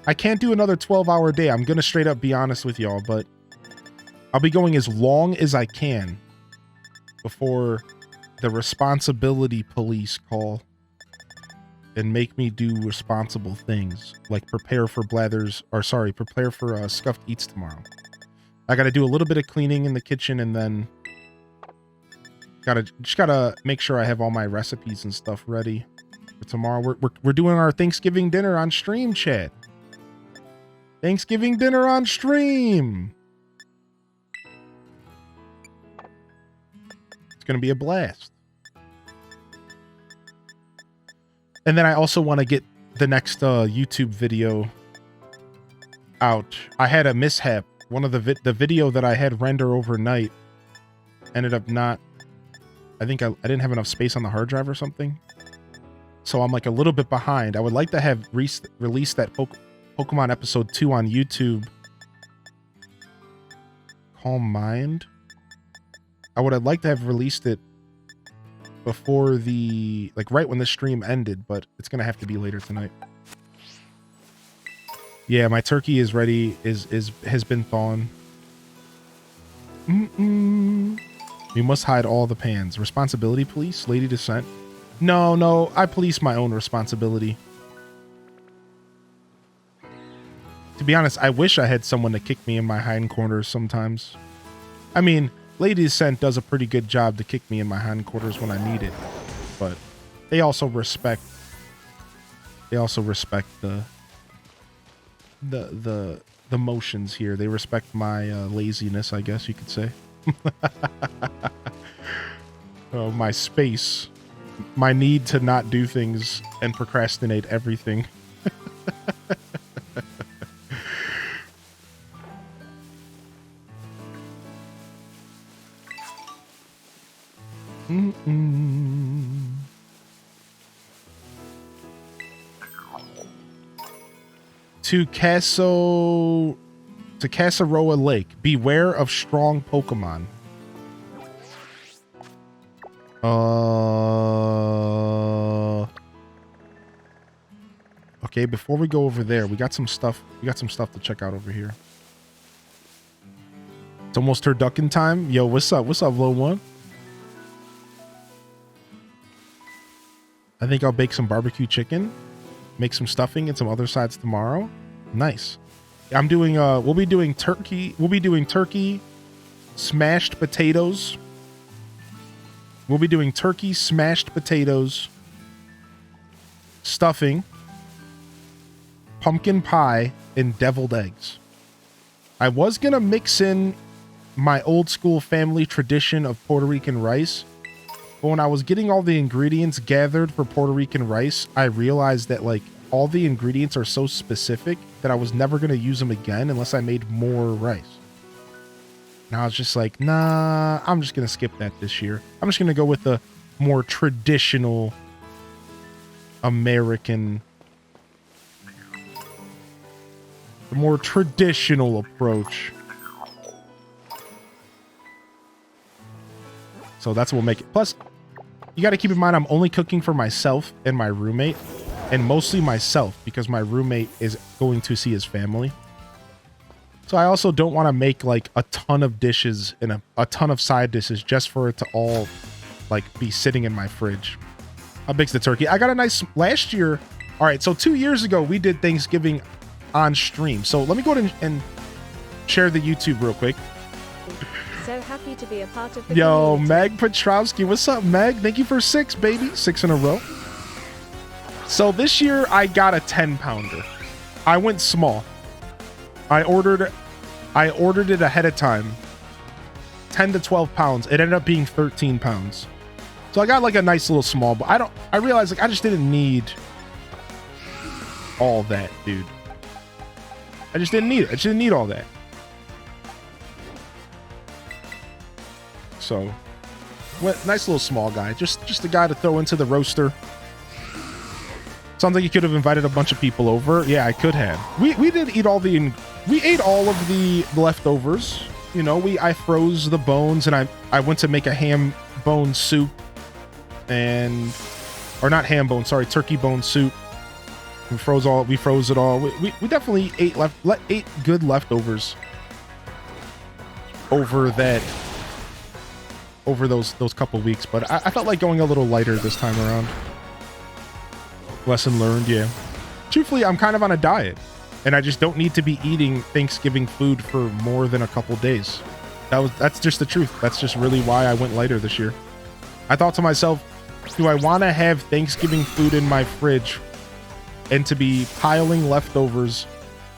I can't do another 12-hour day. I'm going to straight up be honest with y'all, but I'll be going as long as I can before the responsibility police call and make me do responsible things like prepare for Scuffed Eats tomorrow. I got to do a little bit of cleaning in the kitchen and then just gotta make sure I have all my recipes and stuff ready. For tomorrow, we're doing our Thanksgiving dinner on stream, chat. Thanksgiving dinner on stream. It's gonna be a blast. And then I also want to get the next YouTube video out. I had a mishap. One of the video that I had render overnight ended up not. I think I didn't have enough space on the hard drive or something. So I'm like a little bit behind. I would like to have released that Pokemon episode 2 on YouTube. Calm Mind. I would have liked to have released it before the, like right when the stream ended, but it's gonna have to be later tonight. Yeah, my turkey is ready, has been thawed. You must hide all the pans. Responsibility police, Lady Descent. No, I police my own responsibility. To be honest, I wish I had someone to kick me in my hindquarters sometimes. I mean, Lady Descent does a pretty good job to kick me in my hindquarters when I need it, but they also respect the motions here. They respect my laziness, I guess you could say. Oh, my space, my need to not do things and procrastinate everything. To Casaroa Lake. Beware of strong Pokemon. Okay, before we go over there, we got some stuff to check out over here. It's almost turducken time. Yo, what's up? What's up, little one? I think I'll bake some barbecue chicken, make some stuffing and some other sides tomorrow. Nice. I'm doing we'll be doing turkey, smashed potatoes. We'll be doing turkey, smashed potatoes, stuffing, pumpkin pie, and deviled eggs. I was gonna mix in my old school family tradition of Puerto Rican rice, but when I was getting all the ingredients gathered for Puerto Rican rice, I realized that like all the ingredients are so specific that I was never gonna use them again unless I made more rice. And I was just like, nah, I'm just gonna skip that this year. I'm just gonna go with the more traditional American, the more traditional approach. So that's what we'll make it. Plus, you got to keep in mind, I'm only cooking for myself and my roommate, and mostly myself because my roommate is going to see his family. So I also don't want to make like a ton of dishes and a ton of side dishes just for it to all like be sitting in my fridge. How big's the turkey? I got a nice last year. All right, so 2 years ago we did Thanksgiving on stream. So let me go ahead and share the YouTube real quick. So happy to be a part of the Yo, community. Meg Petrowski. What's up, Meg? Thank you for 6, baby. 6 in a row. So this year I got a 10-pounder. I went small. I ordered it ahead of time. 10 to 12 pounds. It ended up being 13 pounds. So I got like a nice little small, but I realized like I just didn't need all that, dude. I just didn't need it. I just didn't need all that. So, nice little small guy. Just a guy to throw into the roaster. Sounds like you could have invited a bunch of people over. Yeah, I could have. We did eat we ate all of the leftovers. You know, I froze the bones and I went to make a ham bone soup or not ham bone, sorry, turkey bone soup. We froze it all. We definitely ate good leftovers over those couple weeks, but I felt like going a little lighter this time around. Lesson learned, yeah. Truthfully, I'm kind of on a diet, and I just don't need to be eating Thanksgiving food for more than a couple days. That's just the truth. That's just really why I went lighter this year. I thought to myself, do I want to have Thanksgiving food in my fridge and to be piling leftovers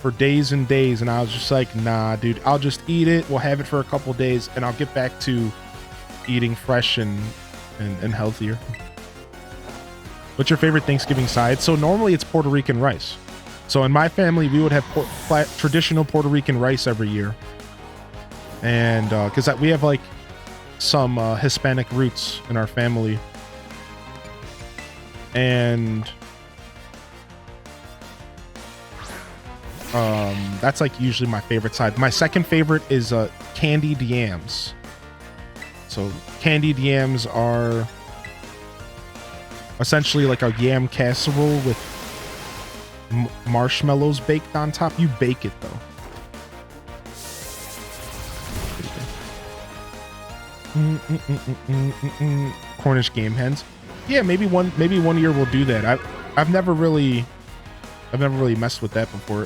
for days and days? And I was just like, nah, dude, I'll just eat it. We'll have it for a couple days and I'll get back to eating fresh and healthier. What's your favorite Thanksgiving side? So normally it's Puerto Rican rice. So in my family, we would have traditional Puerto Rican rice every year. And because we have like some Hispanic roots in our family. And that's like usually my favorite side. My second favorite is candied yams. So candied yams are essentially like a yam casserole with marshmallows baked on top. You bake it though. Cornish game hens. Yeah, maybe one year we'll do that. I've never really messed with that before.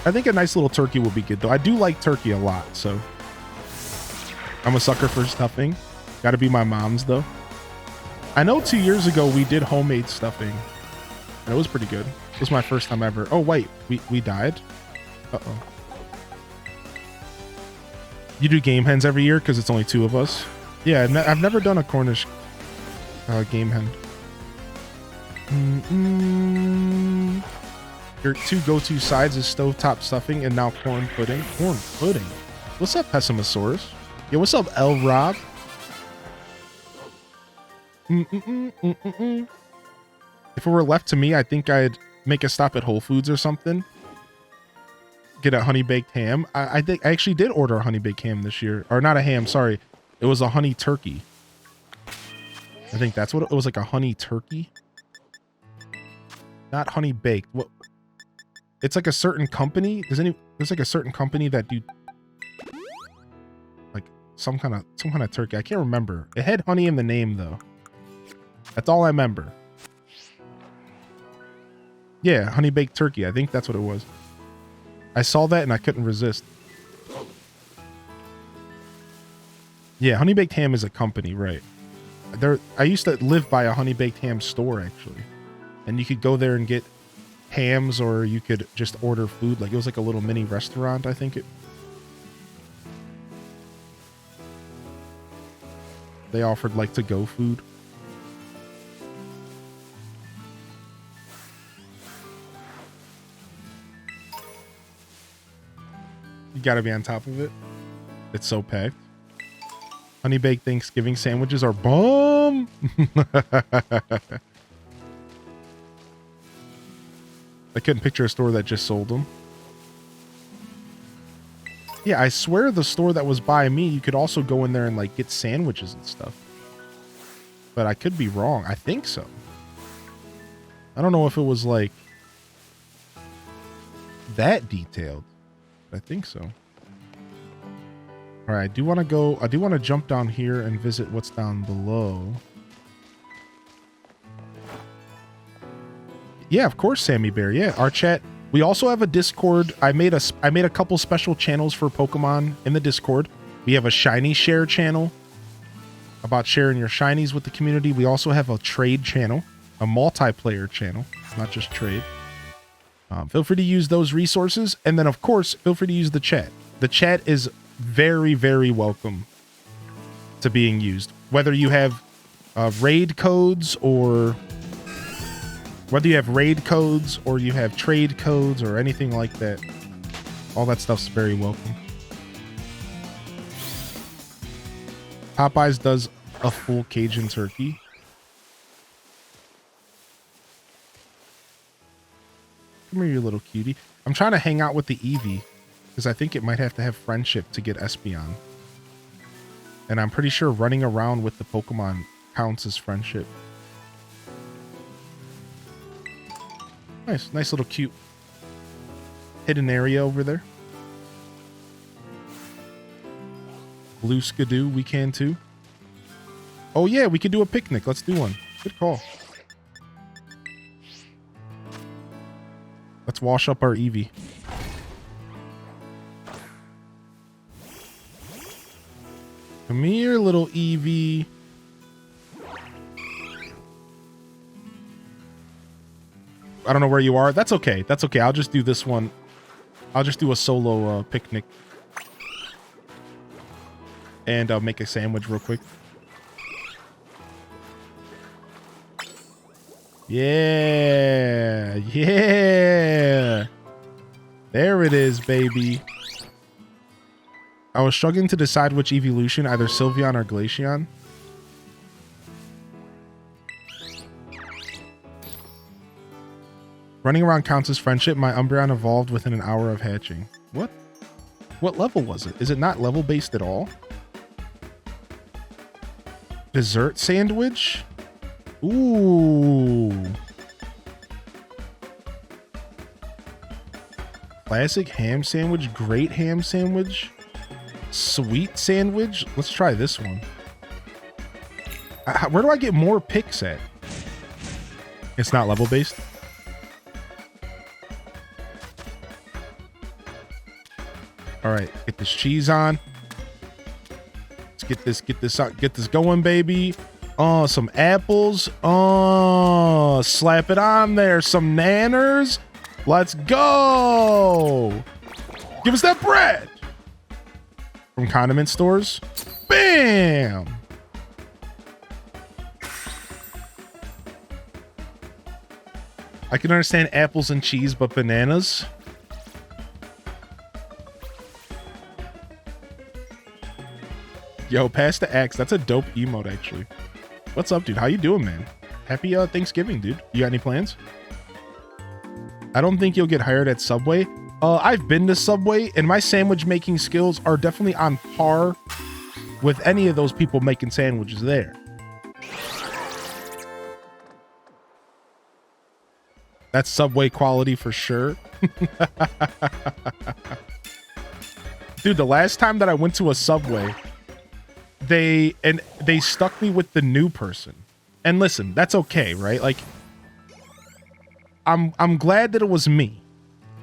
I think a nice little turkey would be good though. I do like turkey a lot, so I'm a sucker for stuffing. Gotta be my mom's though. I know 2 years ago we did homemade stuffing. And it was pretty good. It was my first time ever. Oh wait, we died? Uh-oh. You do game hens every year because it's only 2 of us? Yeah, I've never done a Cornish game hen. Your 2 go-to sides is stovetop stuffing and now corn pudding. Corn pudding? What's up, Pessimosaurus? Yo, what's up, L. Rob? If it were left to me, I think I'd make a stop at Whole Foods or something. Get a honey baked ham. I think I actually did order a honey baked ham this year. Or not a ham, sorry. It was a honey turkey. I think that's what it was, like a honey turkey. Not honey baked. What? It's like a certain company. There's like a certain company that do like some kind of turkey. I can't remember. It had honey in the name though. That's all I remember. Yeah, honey baked turkey. I think that's what it was. I saw that and I couldn't resist. Yeah, honey baked ham is a company, right? I used to live by a honey baked ham store actually, and you could go there and get hams, or you could just order food. Like it was like a little mini restaurant, I think. They offered like to-go food. You gotta be on top of it. It's so packed. Honey baked Thanksgiving sandwiches are bomb. I couldn't picture a store that just sold them. Yeah, I swear the store that was by me, you could also go in there and like get sandwiches and stuff. But I could be wrong. I think so. I don't know if it was like that detailed. I think so. All right, I do want to jump down here and visit what's down below. Yeah, of course, Sammy Bear. Yeah, our chat. We also have a Discord. I made a couple special channels for Pokemon in the Discord. We have a shiny share channel about sharing your shinies with the community. We also have a trade channel, a multiplayer channel, not just trade. Feel free to use those resources. And then, of course, feel free to use the chat. The chat is very, very welcome to being used. Whether you have raid codes or you have trade codes or anything like that, all that stuff's very welcome. Popeyes does a full Cajun turkey. Come here, you little cutie. I'm trying to hang out with the Eevee because I think it might have to have friendship to get Espeon. And I'm pretty sure running around with the Pokemon counts as friendship. Nice little cute hidden area over there. Blue Skidoo, we can too. Oh yeah, we could do a picnic. Let's do one. Good call. Let's wash up our Eevee. Come here, little Eevee. I don't know where you are. That's okay. That's okay. I'll just do this one. I'll just do a solo picnic. And I'll make a sandwich real quick. Yeah. Yeah. There it is, baby. I was struggling to decide which evolution, either Sylveon or Glaceon. Running around counts as friendship. My Umbreon evolved within an hour of hatching. What? What level was it? Is it not level based at all? Dessert sandwich? Ooh. Classic ham sandwich, great ham sandwich, sweet sandwich. Let's try this one. Where do I get more picks at? It's not level based. All right, get this cheese on. Let's get this going, baby. Oh, some apples. Oh, slap it on there. Some nanners. Let's go. Give us that bread. From condiment stores. Bam. I can understand apples and cheese, but bananas. Yo, pass the axe. That's a dope emote, actually. What's up, dude? How you doing, man? Happy Thanksgiving, dude. You got any plans? I don't think you'll get hired at Subway. I've been to Subway, and my sandwich making skills are definitely on par with any of those people making sandwiches there. That's Subway quality for sure. Dude, the last time that I went to a Subway, they stuck me with the new person. And listen, that's okay, right? Like, I'm glad that it was me,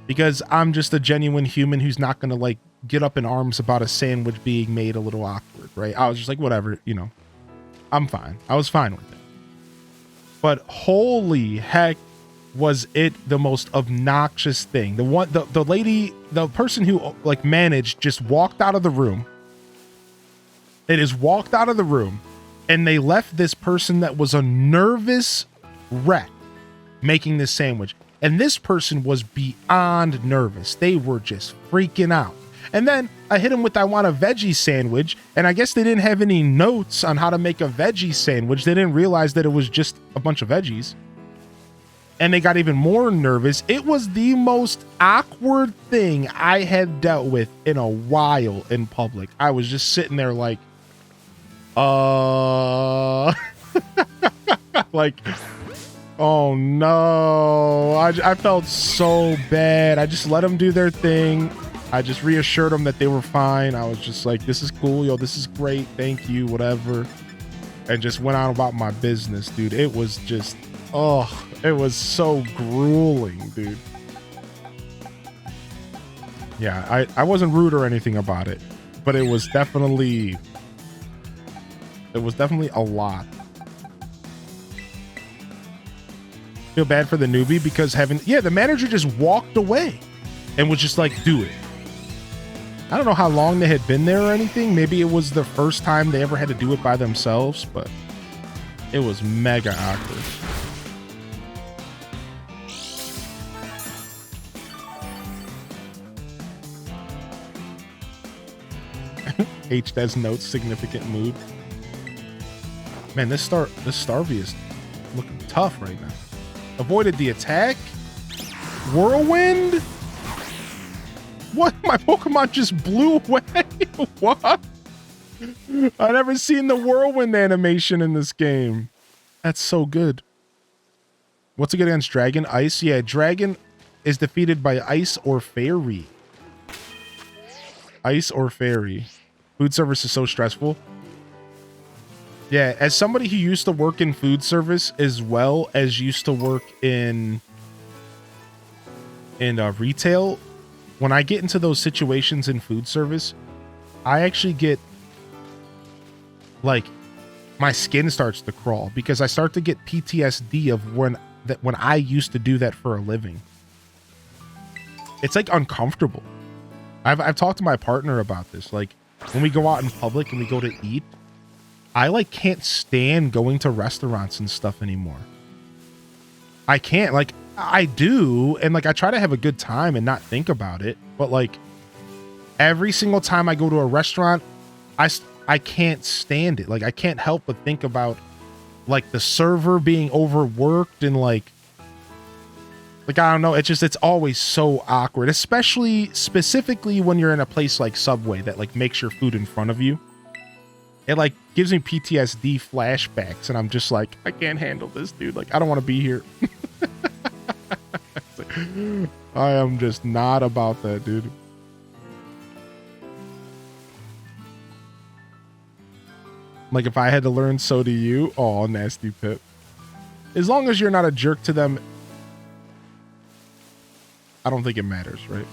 because I'm just a genuine human who's not gonna like get up in arms about a sandwich being made a little awkward, right? I was just like, whatever, you know, I'm fine. I was fine with it. But holy heck, was it the most obnoxious thing. The lady, the person who like managed, just walked out of the room. It is walked out of the room, and they left this person that was a nervous wreck making this sandwich. And this person was beyond nervous. They were just freaking out. And then I hit him with, I want a veggie sandwich. And I guess they didn't have any notes on how to make a veggie sandwich. They didn't realize that it was just a bunch of veggies. And they got even more nervous. It was the most awkward thing I had dealt with in a while in public. I was just sitting there like, like, oh no. I felt so bad. I just let them do their thing. I just reassured them that they were fine. I was just like, this is cool, yo, this is great, thank you, whatever. And just went on about my business, dude. It was just, oh, it was so grueling, dude. Yeah, I wasn't rude or anything about it, but it was definitely a lot. Feel bad for the newbie because the manager just walked away and was just like, do it. I don't know how long they had been there or anything. Maybe it was the first time they ever had to do it by themselves, but it was mega awkward. H does note significant mood. Man, this Starvey is looking tough right now. Avoided the attack. Whirlwind? What? My Pokemon just blew away? What? I've never seen the whirlwind animation in this game. That's so good. What's it get against Dragon? Ice? Yeah, Dragon is defeated by Ice or Fairy. Ice or Fairy. Food service is so stressful. Yeah, as somebody who used to work in food service as well as used to work in retail, when I get into those situations in food service, I actually get, like, my skin starts to crawl because I start to get PTSD of when when I used to do that for a living. It's like uncomfortable. I've talked to my partner about this. Like when we go out in public and we go to eat, I like can't stand going to restaurants and stuff anymore. I can't. Like I do, and like I try to have a good time and not think about it, but like every single time I go to a restaurant, I can't stand it. Like I can't help but think about like the server being overworked and like I don't know, it's always so awkward, especially specifically when you're in a place like Subway that like makes your food in front of you. It like gives me PTSD flashbacks and I'm just like, I can't handle this, dude. Like I don't want to be here. I am just not about that, dude. Like if I had to learn, so do you. Oh, nasty Pip. As long as you're not a jerk to them, I don't think it matters, right?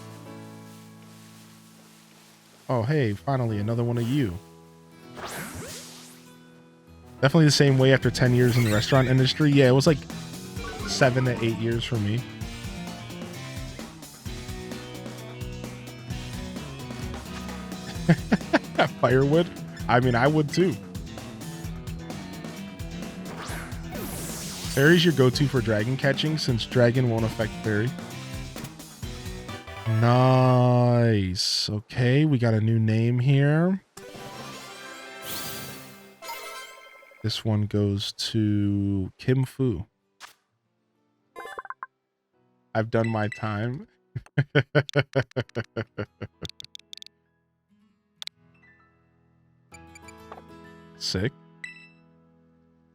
Oh, hey, finally, another one of you. Definitely the same way after 10 years in the restaurant industry. Yeah, it was like 7 to 8 years for me. Firewood? I mean, I would too. Fairy's your go-to for dragon catching since dragon won't affect fairy. Nice. Okay, we got a new name here. This one goes to Kim Fu. I've done my time. Sick.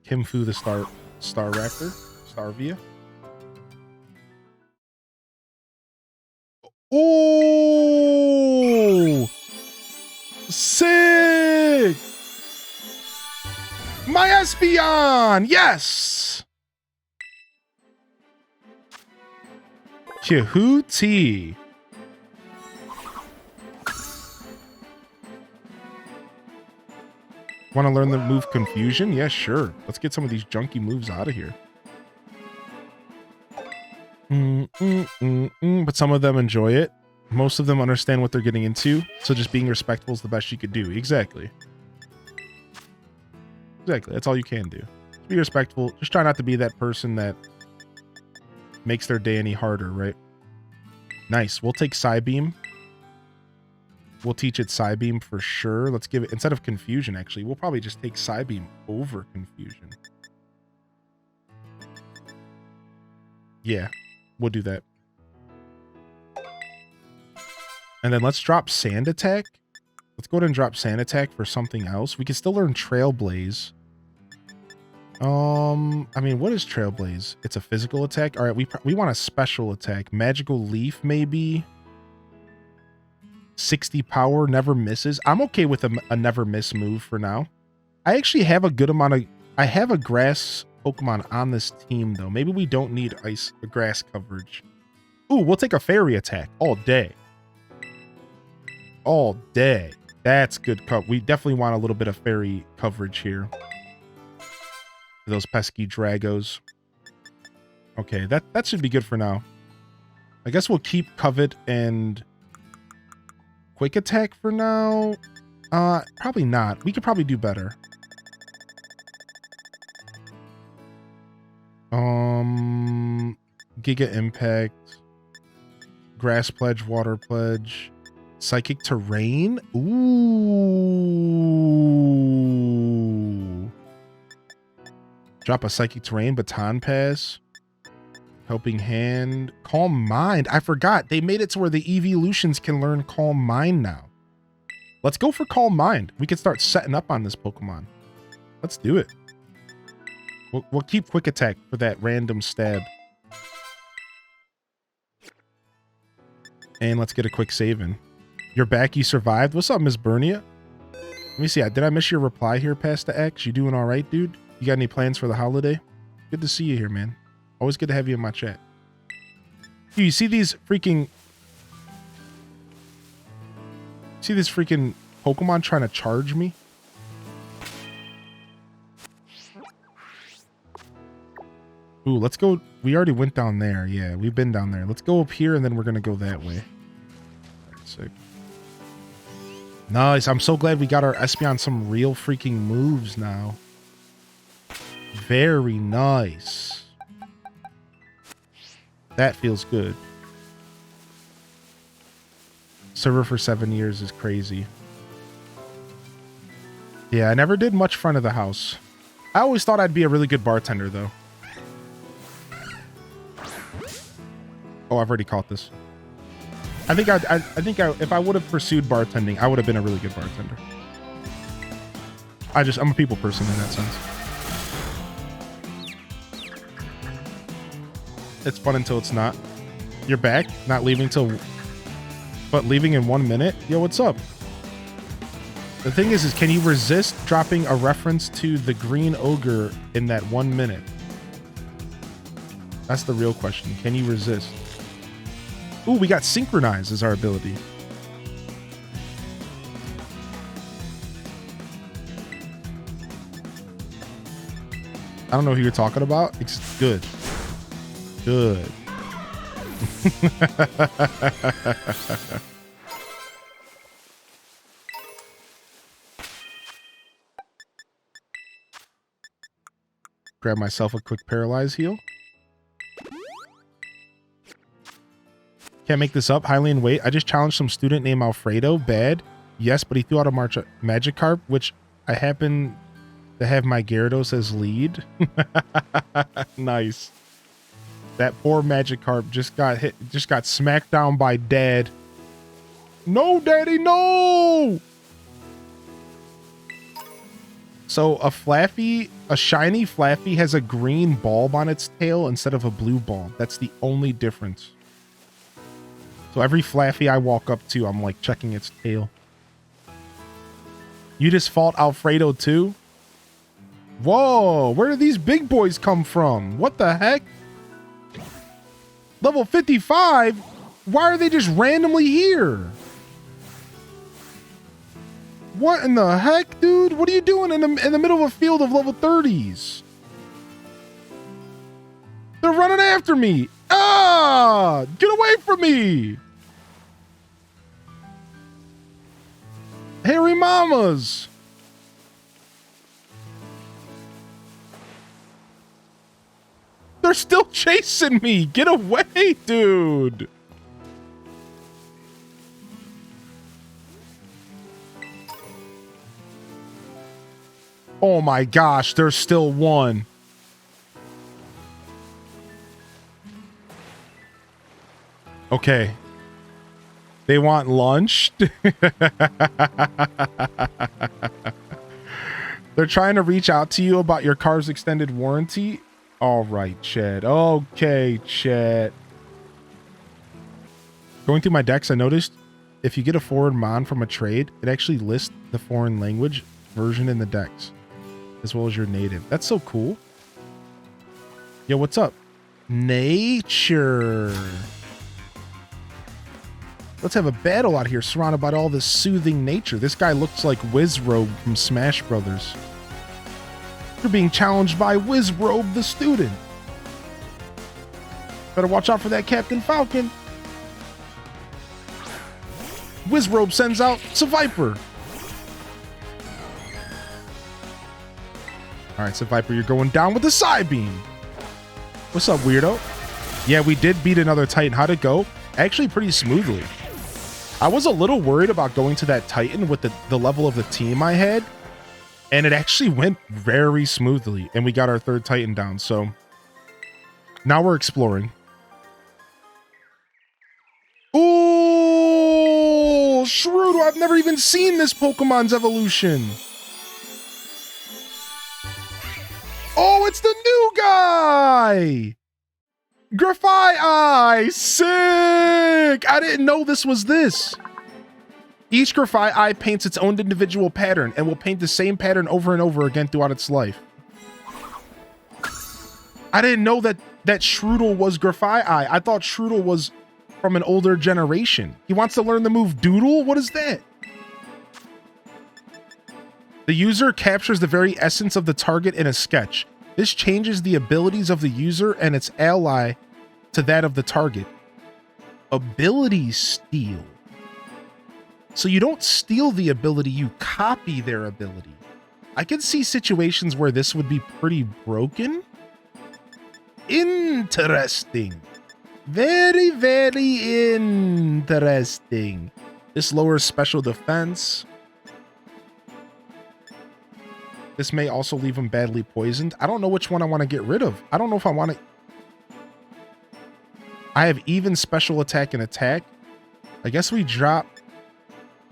Kim Fu the Star Raptor. Starvia. Oh! Sick! My Espeon! Yes! Kahooti. Want to learn the move Confusion? Yeah, sure. Let's get some of these junky moves out of here. But some of them enjoy it. Most of them understand what they're getting into. So just being respectful is the best you could do. Exactly. Exactly. That's all you can do. Just be respectful. Just try not to be that person that makes their day any harder, right? Nice. We'll take Psybeam. We'll teach it Psybeam for sure. Let's give it, instead of Confusion, actually, we'll probably just take Psybeam over Confusion. Yeah, we'll do that. And then let's drop Sand Attack. Let's go ahead and drop Sand Attack for something else. We can still learn Trailblaze. I mean, what is Trailblaze? It's a physical attack. All right, we want a special attack. Magical Leaf, maybe. 60 power, never misses. I'm okay with a never miss move for now. I actually have a good amount of... I have a grass Pokemon on this team, though. Maybe we don't need grass coverage. Ooh, we'll take a fairy attack all day. All day. That's good cover. We definitely want a little bit of fairy coverage here. Those pesky Dragos. Okay, that should be good for now. I guess we'll keep Covet and Quick Attack for now. Probably not. We could probably do better. Giga Impact. Grass Pledge, Water Pledge. Psychic Terrain? Ooh. Drop a Psychic Terrain, Baton Pass. Helping Hand. Calm Mind. I forgot. They made it to where the evolutions can learn Calm Mind now. Let's go for Calm Mind. We can start setting up on this Pokemon. Let's do it. We'll keep Quick Attack for that random stab. And let's get a quick save in. You're back. You survived. What's up, Miss Bernia? Let me see. Did I miss your reply here, Pasta X? You doing all right, dude? You got any plans for the holiday? Good to see you here, man. Always good to have you in my chat. Dude, you see these freaking... See this freaking Pokemon trying to charge me? Ooh, let's go. We already went down there. Yeah, we've been down there. Let's go up here and then we're going to go that way. Sick. Nice. I'm so glad we got our Espeon on some real freaking moves now. Very nice. That feels good. Server for 7 years is crazy. Yeah, I never did much front of the house. I always thought I'd be a really good bartender, though. Oh, I've already caught this. I think if I would have pursued bartending, I would have been a really good bartender. I'm a people person in that sense. It's fun until it's not. You're back, not leaving but leaving in 1 minute? Yo, what's up? The thing is can you resist dropping a reference to the green ogre in that 1 minute? That's the real question. Can you resist? Ooh, we got synchronize as our ability. I don't know who you're talking about. It's good. Good. Grab myself a quick paralyze heal. Can't make this up. Highly in weight. I just challenged some student named Alfredo. Bad. Yes, but he threw out a Magikarp, which I happen to have my Gyarados as lead. Nice. That poor Magikarp just got smacked down by Dad. No, Daddy, no! So a shiny Flaffy has a green bulb on its tail instead of a blue bulb. That's the only difference. So every Flaffy I walk up to, I'm like checking its tail. You just fought Alfredo too? Whoa, where did these big boys come from? What the heck? Level 55? Why are they just randomly here? What in the heck, dude? What are you doing in the middle of a field of level 30s? They're running after me. Ah! Get away from me! Hairy mamas! They're still chasing me! Get away, dude! Oh my gosh, there's still one. Okay. They want lunch? They're trying to reach out to you about your car's extended warranty? All right, Chad. Okay, Chad. Going through my decks, I noticed if you get a foreign mon from a trade, it actually lists the foreign language version in the decks, as well as your native. That's so cool. Yo, what's up? Nature. Let's have a battle out here surrounded by all this soothing nature. This guy looks like Wizrobe from Smash Brothers. You're being challenged by Wizrobe the student. Better watch out for that Captain Falcon. Wizrobe sends out Seviper. Alright, Seviper, you're going down with the Psybeam. What's up, weirdo? Yeah, we did beat another Titan. How'd it go? Actually, pretty smoothly. I was a little worried about going to that Titan with the level of the team I had, and it actually went very smoothly, and we got our third Titan down, so now we're exploring. Ooh, Shrewd, I've never even seen this Pokemon's evolution. Oh, it's the new guy! Grafai-Eye! Sick! I didn't know this was this. Each Grafai-Eye paints its own individual pattern and will paint the same pattern over and over again throughout its life. I didn't know that Shrewdle was Grafai-Eye. I thought Shrewdle was from an older generation. He wants to learn the move Doodle? What is that? The user captures the very essence of the target in a sketch. This changes the abilities of the user and its ally to that of the target. Ability steal. So you don't steal the ability, you copy their ability. I can see situations where this would be pretty broken. Interesting. Very, very interesting. This lowers special defense. This may also leave him badly poisoned. I don't know which one I want to get rid of. I don't know if I want to... I have even special attack and attack. I guess we drop...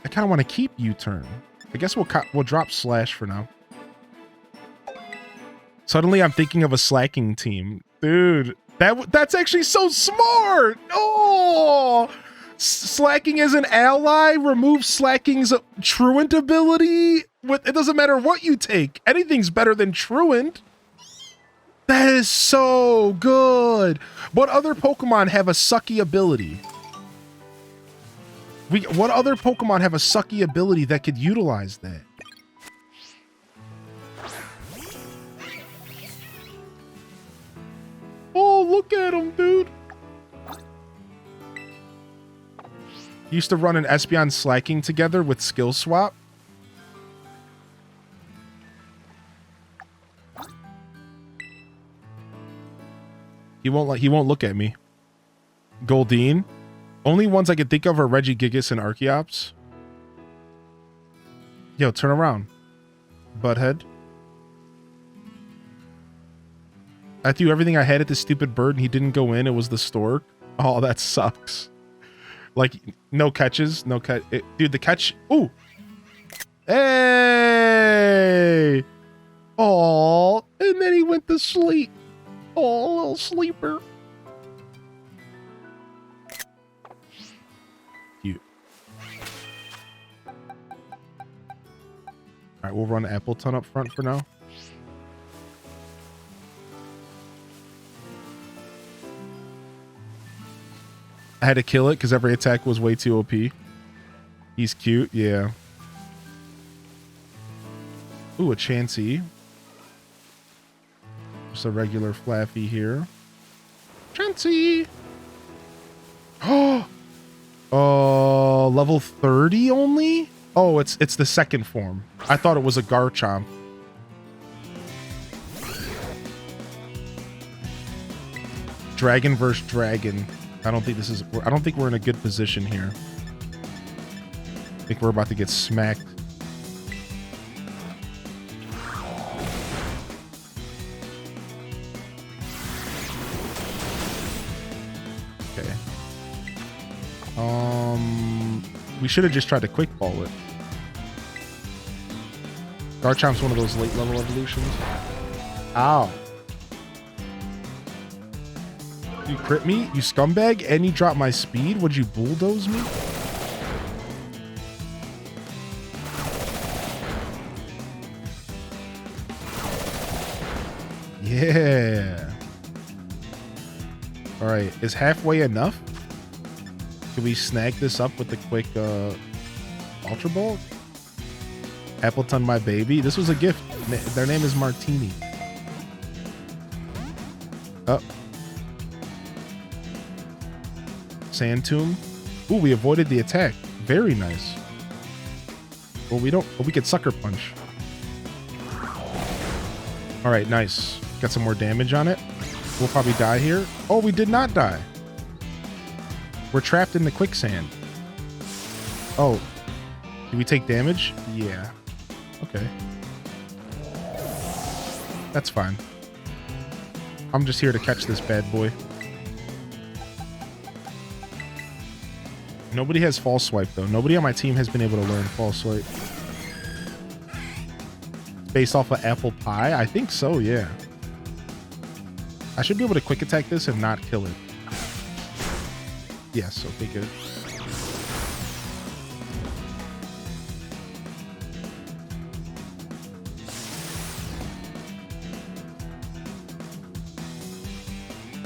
I kind of want to keep U-turn. I guess we'll drop slash for now. Suddenly I'm thinking of a slacking team. Dude, that's actually so smart! Oh! Slacking as an ally removes Slacking's truant ability. It doesn't matter what you take. Anything's better than truant. That is so good. What other Pokemon have a sucky ability? What other Pokemon have a sucky ability that could utilize that? Oh, look at him, dude. Used to run an Espeon Slacking together with skill swap. He won't look at me. Goldeen. Only ones I can think of are Regigigas and Archeops. Yo, turn around. Butthead. I threw everything I had at this stupid bird and he didn't go in. It was the stork. Oh, that sucks. Like, no catches. No catch. Dude, the catch. Ooh. Hey. Oh, and then he went to sleep. Oh, little sleeper. Cute. All right, we'll run Appleton up front for now. I had to kill it because every attack was way too OP. He's cute, yeah. Ooh, a Chansey. Just a regular Flaffy here. Chansey! Oh! Level 30 only? Oh, it's the second form. I thought it was a Garchomp. Dragon versus dragon. I don't think we're in a good position here. I think we're about to get smacked. Okay. We should have just tried to quick ball it. Garchomp's one of those late level evolutions. Ow. You crit me, you scumbag, and you drop my speed? Would you bulldoze me? Yeah. All right, is halfway enough? Can we snag this up with the quick Ultra Ball? Appleton, my baby. This was a gift. Their name is Martini. Oh. Sand Tomb. Ooh, we avoided the attack. Very nice. Well, we could Sucker Punch. All right, nice. Got some more damage on it. We'll probably die here. Oh, we did not die. We're trapped in the quicksand. Oh, do we take damage? Yeah. Okay. That's fine. I'm just here to catch this bad boy. Nobody has False Swipe, though. Nobody on my team has been able to learn False Swipe. Based off of Apple Pie? I think so, yeah. I should be able to quick attack this and not kill it. Yes, okay, good.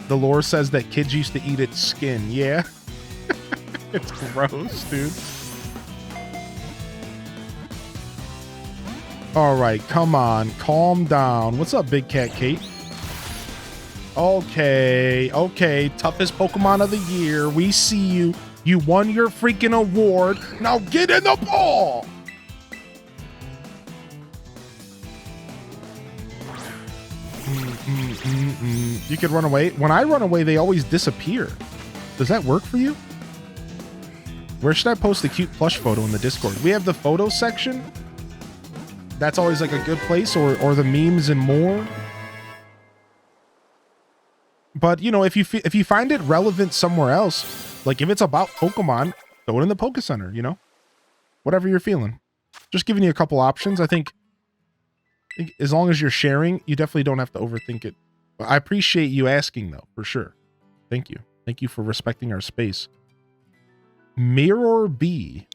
The lore says that kids used to eat its skin. Yeah. It's gross, dude. All right, come on. Calm down. What's up, Big Cat Kate? Okay, okay. Toughest Pokemon of the year. We see you. You won your freaking award. Now get in the ball. You could run away. When I run away, they always disappear. Does that work for you? Where should I post the cute plush photo in the Discord? We have the photo section. That's always like a good place, or the memes and more. But you know, if you find it relevant somewhere else, like if it's about Pokemon, throw it in the Poke Center. You know, whatever you're feeling. Just giving you a couple options. I think as long as you're sharing, you definitely don't have to overthink it. I appreciate you asking, though, for sure. Thank you. Thank you for respecting our space. Mirror B.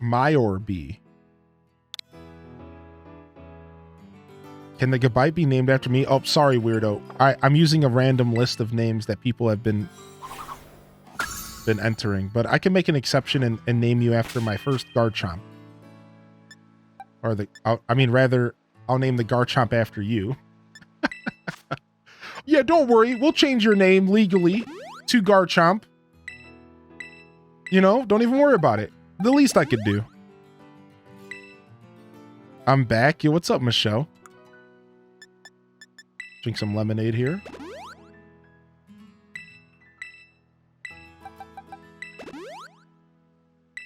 Mayor B. Can the goodbye be named after me? Oh, sorry, weirdo. I'm using a random list of names that people have been entering, but I can make an exception and name you after my first Garchomp. Or I'll name the Garchomp after you. Yeah, don't worry. We'll change your name legally to Garchomp. You know, don't even worry about it. The least I could do. I'm back. Yo, what's up, Michelle? Drink some lemonade here.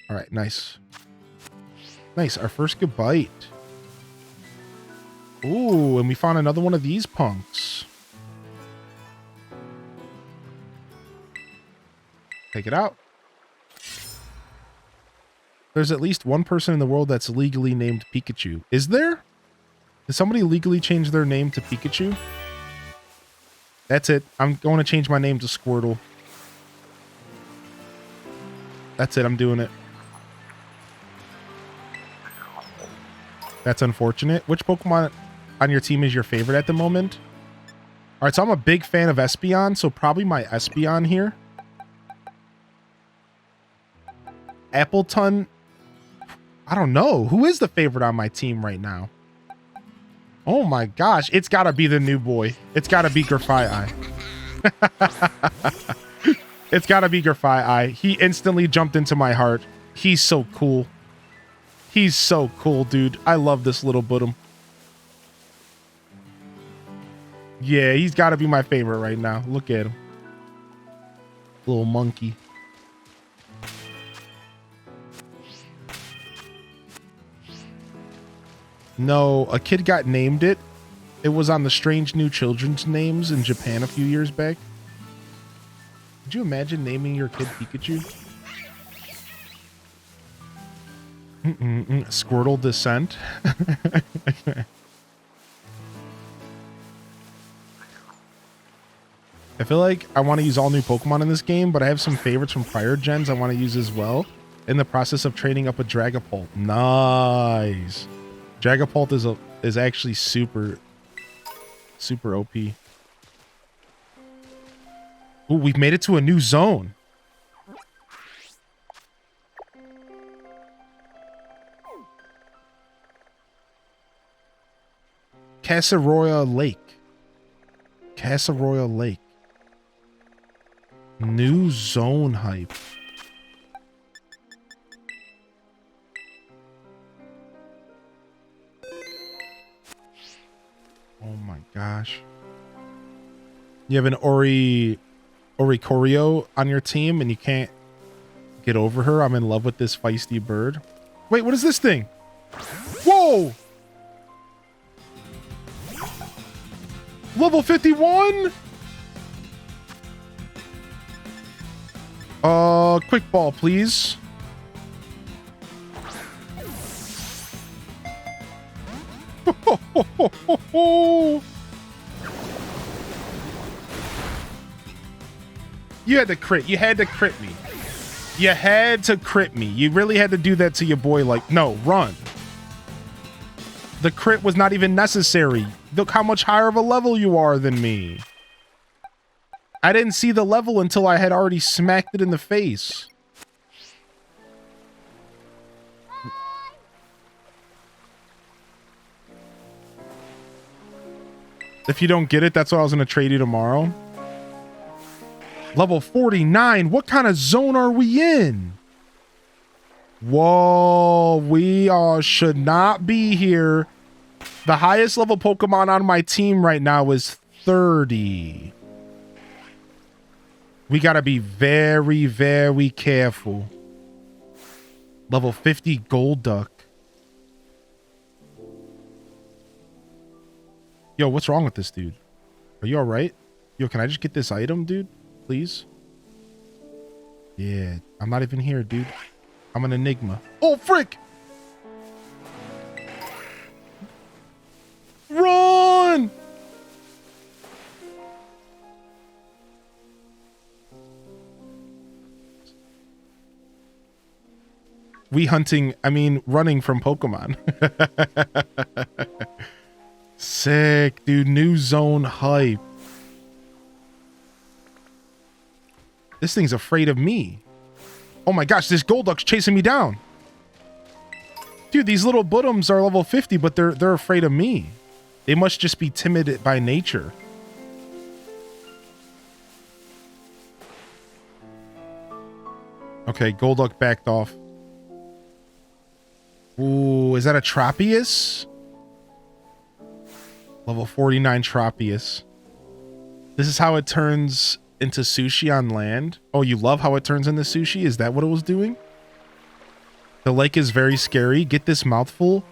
All right, nice. Nice, our first good bite. Ooh, and we found another one of these punks. Take it out. There's at least one person in the world that's legally named Pikachu. Is there? Did somebody legally change their name to Pikachu? That's it. I'm going to change my name to Squirtle. That's it. I'm doing it. That's unfortunate. Which Pokemon on your team is your favorite at the moment? All right, so I'm a big fan of Espeon, so probably my Espeon here. Appleton. I don't know. Who is the favorite on my team right now? Oh my gosh. It's got to be the new boy. It's got to be Grafaiai. It's got to be Grafaiai. He instantly jumped into my heart. He's so cool. He's so cool, dude. I love this little Budum. Yeah, he's got to be my favorite right now. Look at him. Little monkey. No, a kid got named it. It was on the Strange New Children's Names in Japan a few years back. Could you imagine naming your kid Pikachu? Squirtle Descent. I feel like I want to use all new Pokemon in this game, but I have some favorites from prior gens I want to use as well in the process of training up a Dragapult. Nice. Dragapult is actually super OP. Ooh, we've made it to a new zone. Casseroya Lake. Casseroya Lake. New zone hype. Oh my gosh. You have an Oricorio on your team and you can't get over her. I'm in love with this feisty bird. Wait, what is this thing? Whoa! Level 51? Quick ball, please. You had to crit. You had to crit me. You had to crit me. You really had to do that to your boy. Like, no, run. The crit was not even necessary. Look how much higher of a level you are than me. I didn't see the level until I had already smacked it in the face. If you don't get it, that's what I was going to trade you tomorrow. Level 49. What kind of zone are we in? Whoa, we all should not be here. The highest level Pokemon on my team right now is 30. We got to be very, very careful. Level 50 Golduck. Yo, what's wrong with this dude? Are you all right? Yo, can I just get this item, dude? Please? Yeah, I'm not even here, dude. I'm an enigma. Oh, frick! Run! Running from Pokemon. Sick, dude. New zone hype. This thing's afraid of me. Oh my gosh, this Golduck's chasing me down. Dude, these little Buttums are level 50, but they're afraid of me. They must just be timid by nature. Okay, Golduck backed off. Ooh, is that a Tropius? Level 49 Tropius. This is how it turns into sushi on land. Oh, you love how it turns into sushi? Is that what it was doing? The lake is very scary. Get this mouthful.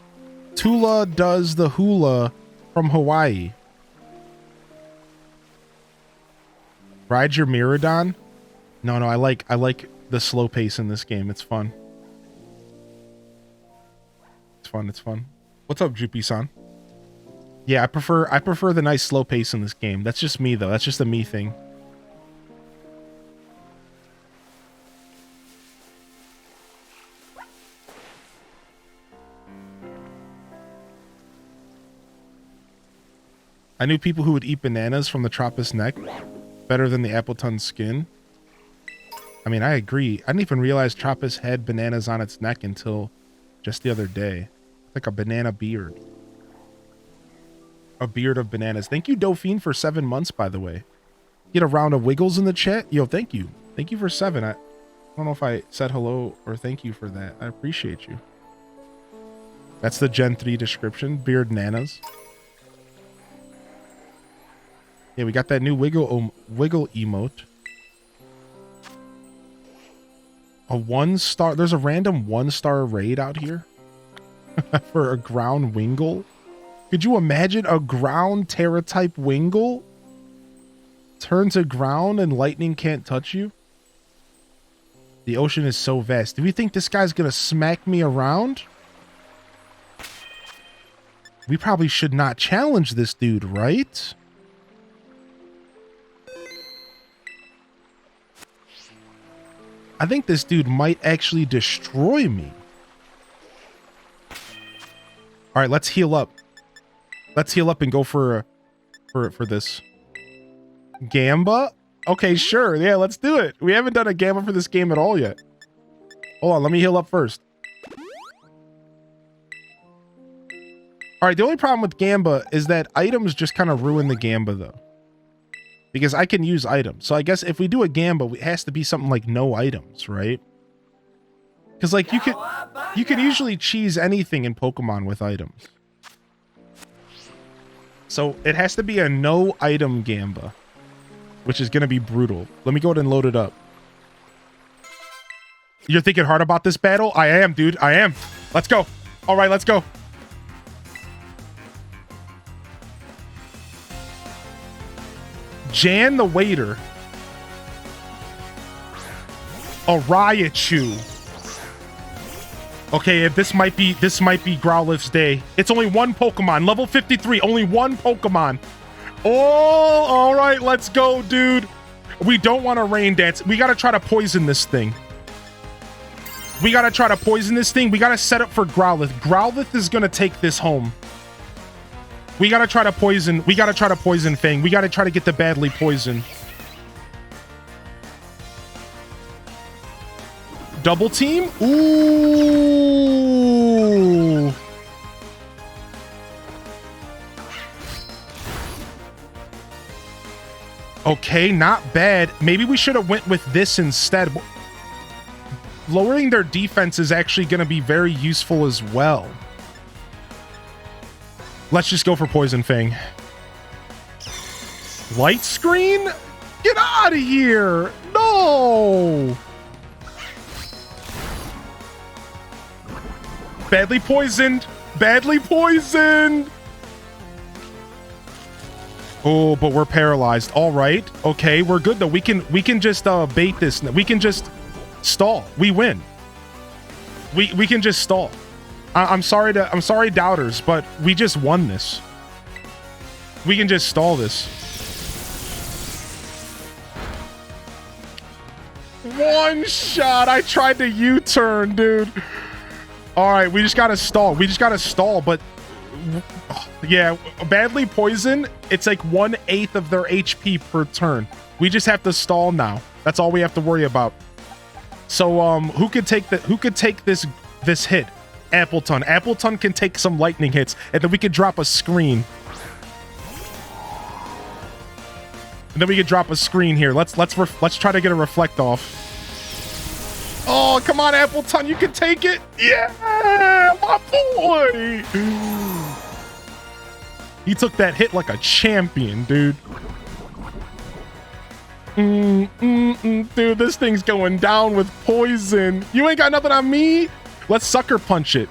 Tula does the hula from Hawaii. Ride your Miradon? No, I like the slow pace in this game. It's fun. It's fun. What's up, Jupi-san? Yeah, I prefer the nice slow pace in this game. That's just me though. That's just a me thing. I knew people who would eat bananas from the Tropius neck better than the Appleton skin. I mean, I agree. I didn't even realize Tropius had bananas on its neck until just the other day. Like a banana beard. A beard of bananas. Thank you, Dauphine, for 7 months, by the way. Get a round of wiggles in the chat. Yo, thank you. Thank you for 7. I don't know if I said hello or thank you for that. I appreciate you. That's the Gen 3 description. Beard nanas. Yeah, we got that new wiggle emote. A 1-star. There's a random 1-star raid out here for a ground Wingull. Could you imagine a ground Terra type Wingull? Turn to ground and lightning can't touch you? The ocean is so vast. Do we think this guy's gonna smack me around? We probably should not challenge this dude, right? I think this dude might actually destroy me. All right, let's heal up. Let's heal up and go for this. Gamba? Okay, sure. Yeah, let's do it. We haven't done a Gamba for this game at all yet. Hold on, let me heal up first. All right, the only problem with Gamba is that items just kind of ruin the Gamba, though. Because I can use items. So I guess if we do a Gamba, it has to be something like no items, right? Because like you can usually cheese anything in Pokemon with items. So it has to be a no item Gamba, which is going to be brutal. Let me go ahead and load it up. You're thinking hard about this battle? I am, dude. I am. Let's go. All right, let's go. Jan the waiter. A Raichu. Okay, this might be Growlithe's day. It's only one Pokemon, level 53, only one Pokemon. Oh, all right, let's go, dude. We don't want to rain dance. We got to try to poison this thing. We got to try to poison this thing. We got to set up for Growlithe. Growlithe is going to take this home. We got to try to poison. We got to try to poison Fang. We got to try to get the badly poison. Double team? Ooh. Okay, not bad. Maybe we should have went with this instead. Lowering their defense is actually going to be very useful as well. Let's just go for Poison Fang. Light Screen? Get out of here! No! Badly poisoned! Badly poisoned! Oh, but we're paralyzed. All right. Okay, we're good though. We can just bait this. We can just stall. We win. We can just stall. I'm sorry, doubters, but we just won this. We can just stall this. One shot. I tried to U-turn, dude. All right, we just gotta stall. We just gotta stall, but yeah, badly poisoned. It's like 1/8 of their HP per turn. We just have to stall now. That's all we have to worry about. So who could take this hit? Appleton. Appleton can take some lightning hits, and then we could drop a screen. And then we could drop a screen here. Let's try to get a reflect off. Oh, come on, Appleton, you can take it. Yeah, my boy. He took that hit like a champion, dude. Dude, this thing's going down with poison. You ain't got nothing on me? Let's sucker punch it.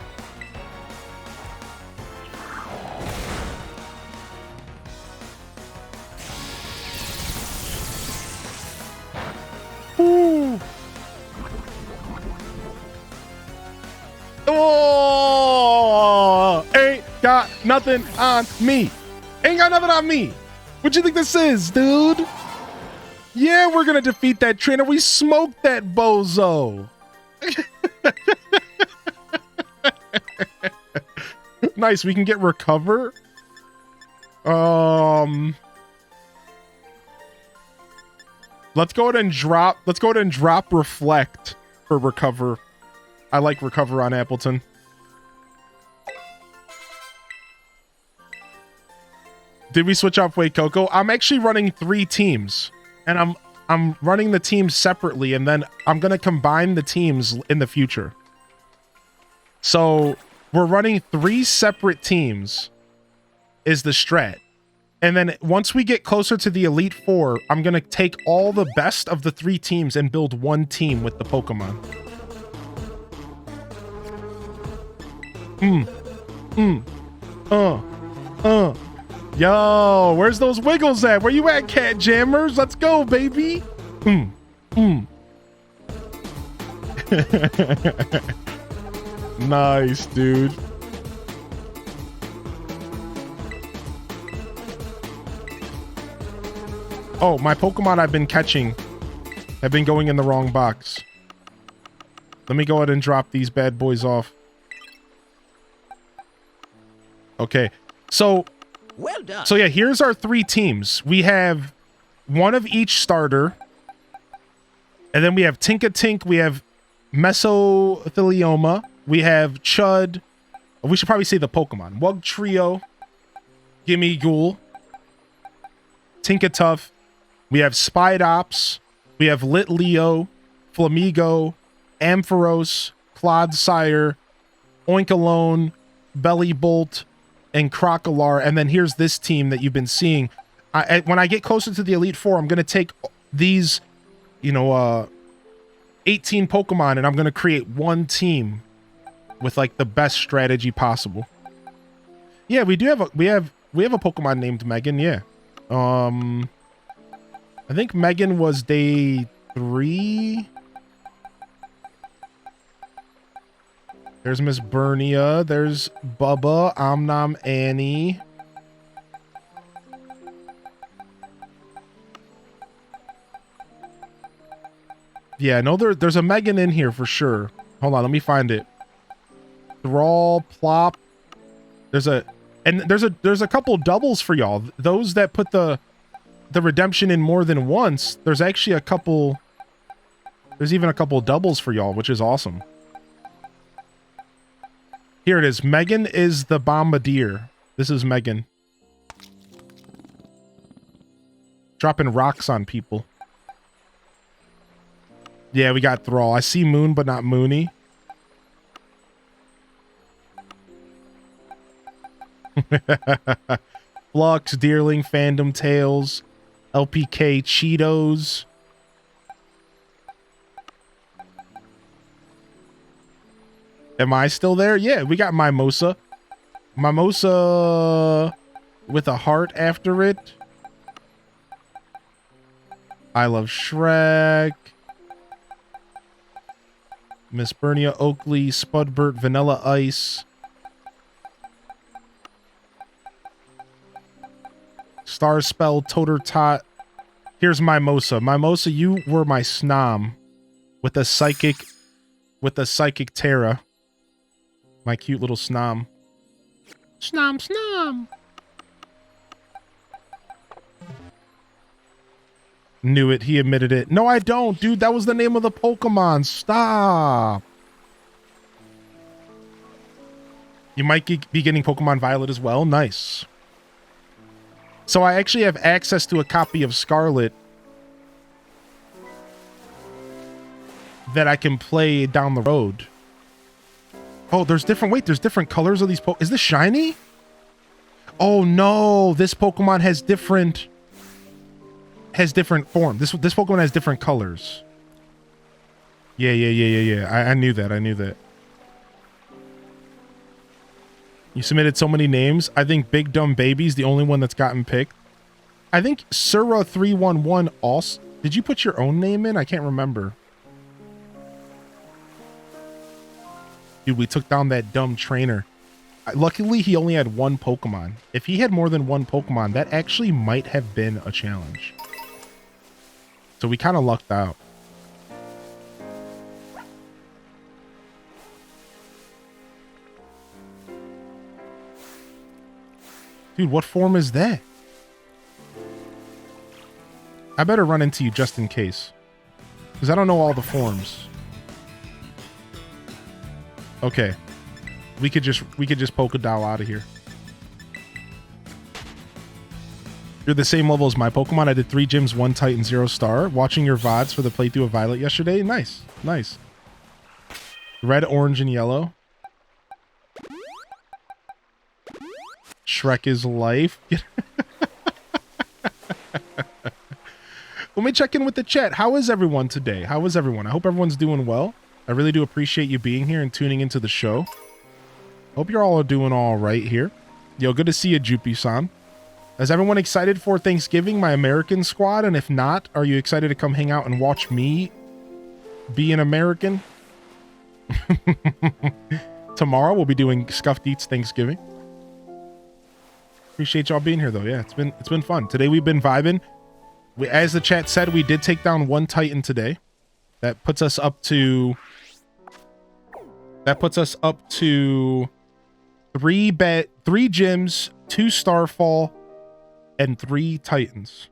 Ooh. Oh, ain't got nothing on me. Ain't got nothing on me. What you think this is, dude? Yeah, we're gonna defeat that trainer. We smoked that bozo. Nice, we can get recover. Let's go ahead and drop reflect for recover. I like recover on Appleton. Did we switch off Wait Coco? I'm actually running 3 teams, and I'm running the teams separately, and then I'm gonna combine the teams in the future. So we're running 3 separate teams is the strat. And then once we get closer to the Elite Four, I'm gonna take all the best of the 3 teams and build one team with the Pokemon. Yo, where's those wiggles at? Where you at, Cat Jammers? Let's go, baby. Nice, dude. Oh, my Pokemon I've been catching have been going in the wrong box. Let me go ahead and drop these bad boys off. Okay, so well done. So yeah, here's our 3 teams. We have one of each starter, and then we have Tinkatink, we have Mesothelioma, we have Chud. We should probably say the Pokemon. Wugtrio, Gimmighoul, Tinkatuff. We have Spidops. We have Litleo, Flamigo, Ampharos, Clodsire, Oinkalone, Bellybolt, and Crocolar. And then here's this team that you've been seeing. When I get closer to the Elite Four, I'm going to take these, 18 Pokemon, and I'm going to create one team with like the best strategy possible. Yeah, we have a Pokemon named Megan. Yeah. I think Megan was day 3. There's Miss Bernia. There's Bubba, Omnom, Annie. Yeah, no, there's a Megan in here for sure. Hold on, let me find it. Thrall, Plop. There's a couple doubles for y'all. Those that put the redemption in more than once, there's actually a couple. There's even a couple doubles for y'all, which is awesome. Here it is. Megan is the Bombardier. This is Megan. Dropping rocks on people. Yeah, we got Thrall. I see Moon, but not Moony. Flux, Deerling, Fandom Tales, LPK, Cheetos. Am I still there? Yeah, we got Mimosa. Mimosa with a heart after it. I love Shrek. Miss Bernia Oakley, Spudbert, Vanilla Ice. Star Spell, Toter Tot. Here's Mimosa. Mimosa, you were my snom with a psychic Terra. My cute little snom. Snom, snom. Knew it. He admitted it. No, I don't, dude. That was the name of the Pokemon. Stop. You might be getting Pokemon Violet as well. Nice. So I actually have access to a copy of Scarlet that I can play down the road. Oh, there's different... Wait, there's different colors of these Is this shiny? Oh, no. This Pokemon has different form. This Pokemon has different colors. Yeah. I knew that. I knew that. You submitted so many names. I think Big Dumb Baby's the only one that's gotten picked. I think Sura311 also... Did you put your own name in? I can't remember. Dude, we took down that dumb trainer. Luckily, he only had one Pokemon. If he had more than one Pokemon, that actually might have been a challenge. So we kind of lucked out. Dude, what form is that? I better run into you just in case. Because I don't know all the forms. Okay. We could just Pokedol out of here. You're the same level as my Pokemon. I did 3 gyms, 1 Titan, 0 Star. Watching your VODs for the playthrough of Violet yesterday. Nice. Nice. Red, orange, and yellow. Shrek is life. Let me check in with the chat. How is everyone today? How is everyone? I hope everyone's doing well. I really do appreciate you being here and tuning into the show. Hope you're all doing all right here. Yo, good to see you, Jupi-san. Is everyone excited for Thanksgiving, my American squad? And if not, are you excited to come hang out and watch me be an American? Tomorrow we'll be doing Scuffed Eats Thanksgiving. Appreciate y'all being here though. Yeah, it's been fun. Today we've been vibing. As the chat said, we did take down 1 Titan today. That puts us up to 3 gyms, 2 Starfall, and 3 Titans.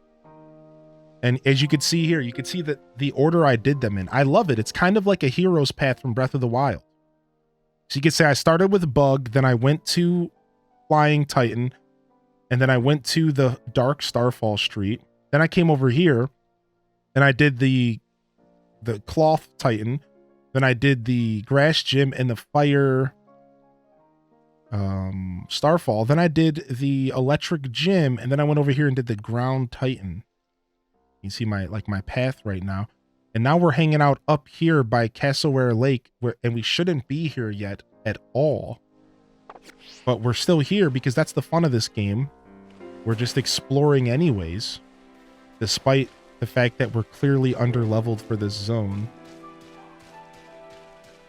And as you can see here, you can see that the order I did them in. I love it. It's kind of like a hero's path from Breath of the Wild. So you could say I started with Bug, then I went to Flying Titan, and then I went to the Dark Starfall Street. Then I came over here and I did the Cloth Titan. Then I did the Grass Gym and the Fire Starfall. Then I did the Electric Gym, and then I went over here and did the Ground Titan. You see my path right now. And now we're hanging out up here by Castleware Lake, and we shouldn't be here yet at all. But we're still here because that's the fun of this game. We're just exploring anyways, despite the fact that we're clearly under-leveled for this zone.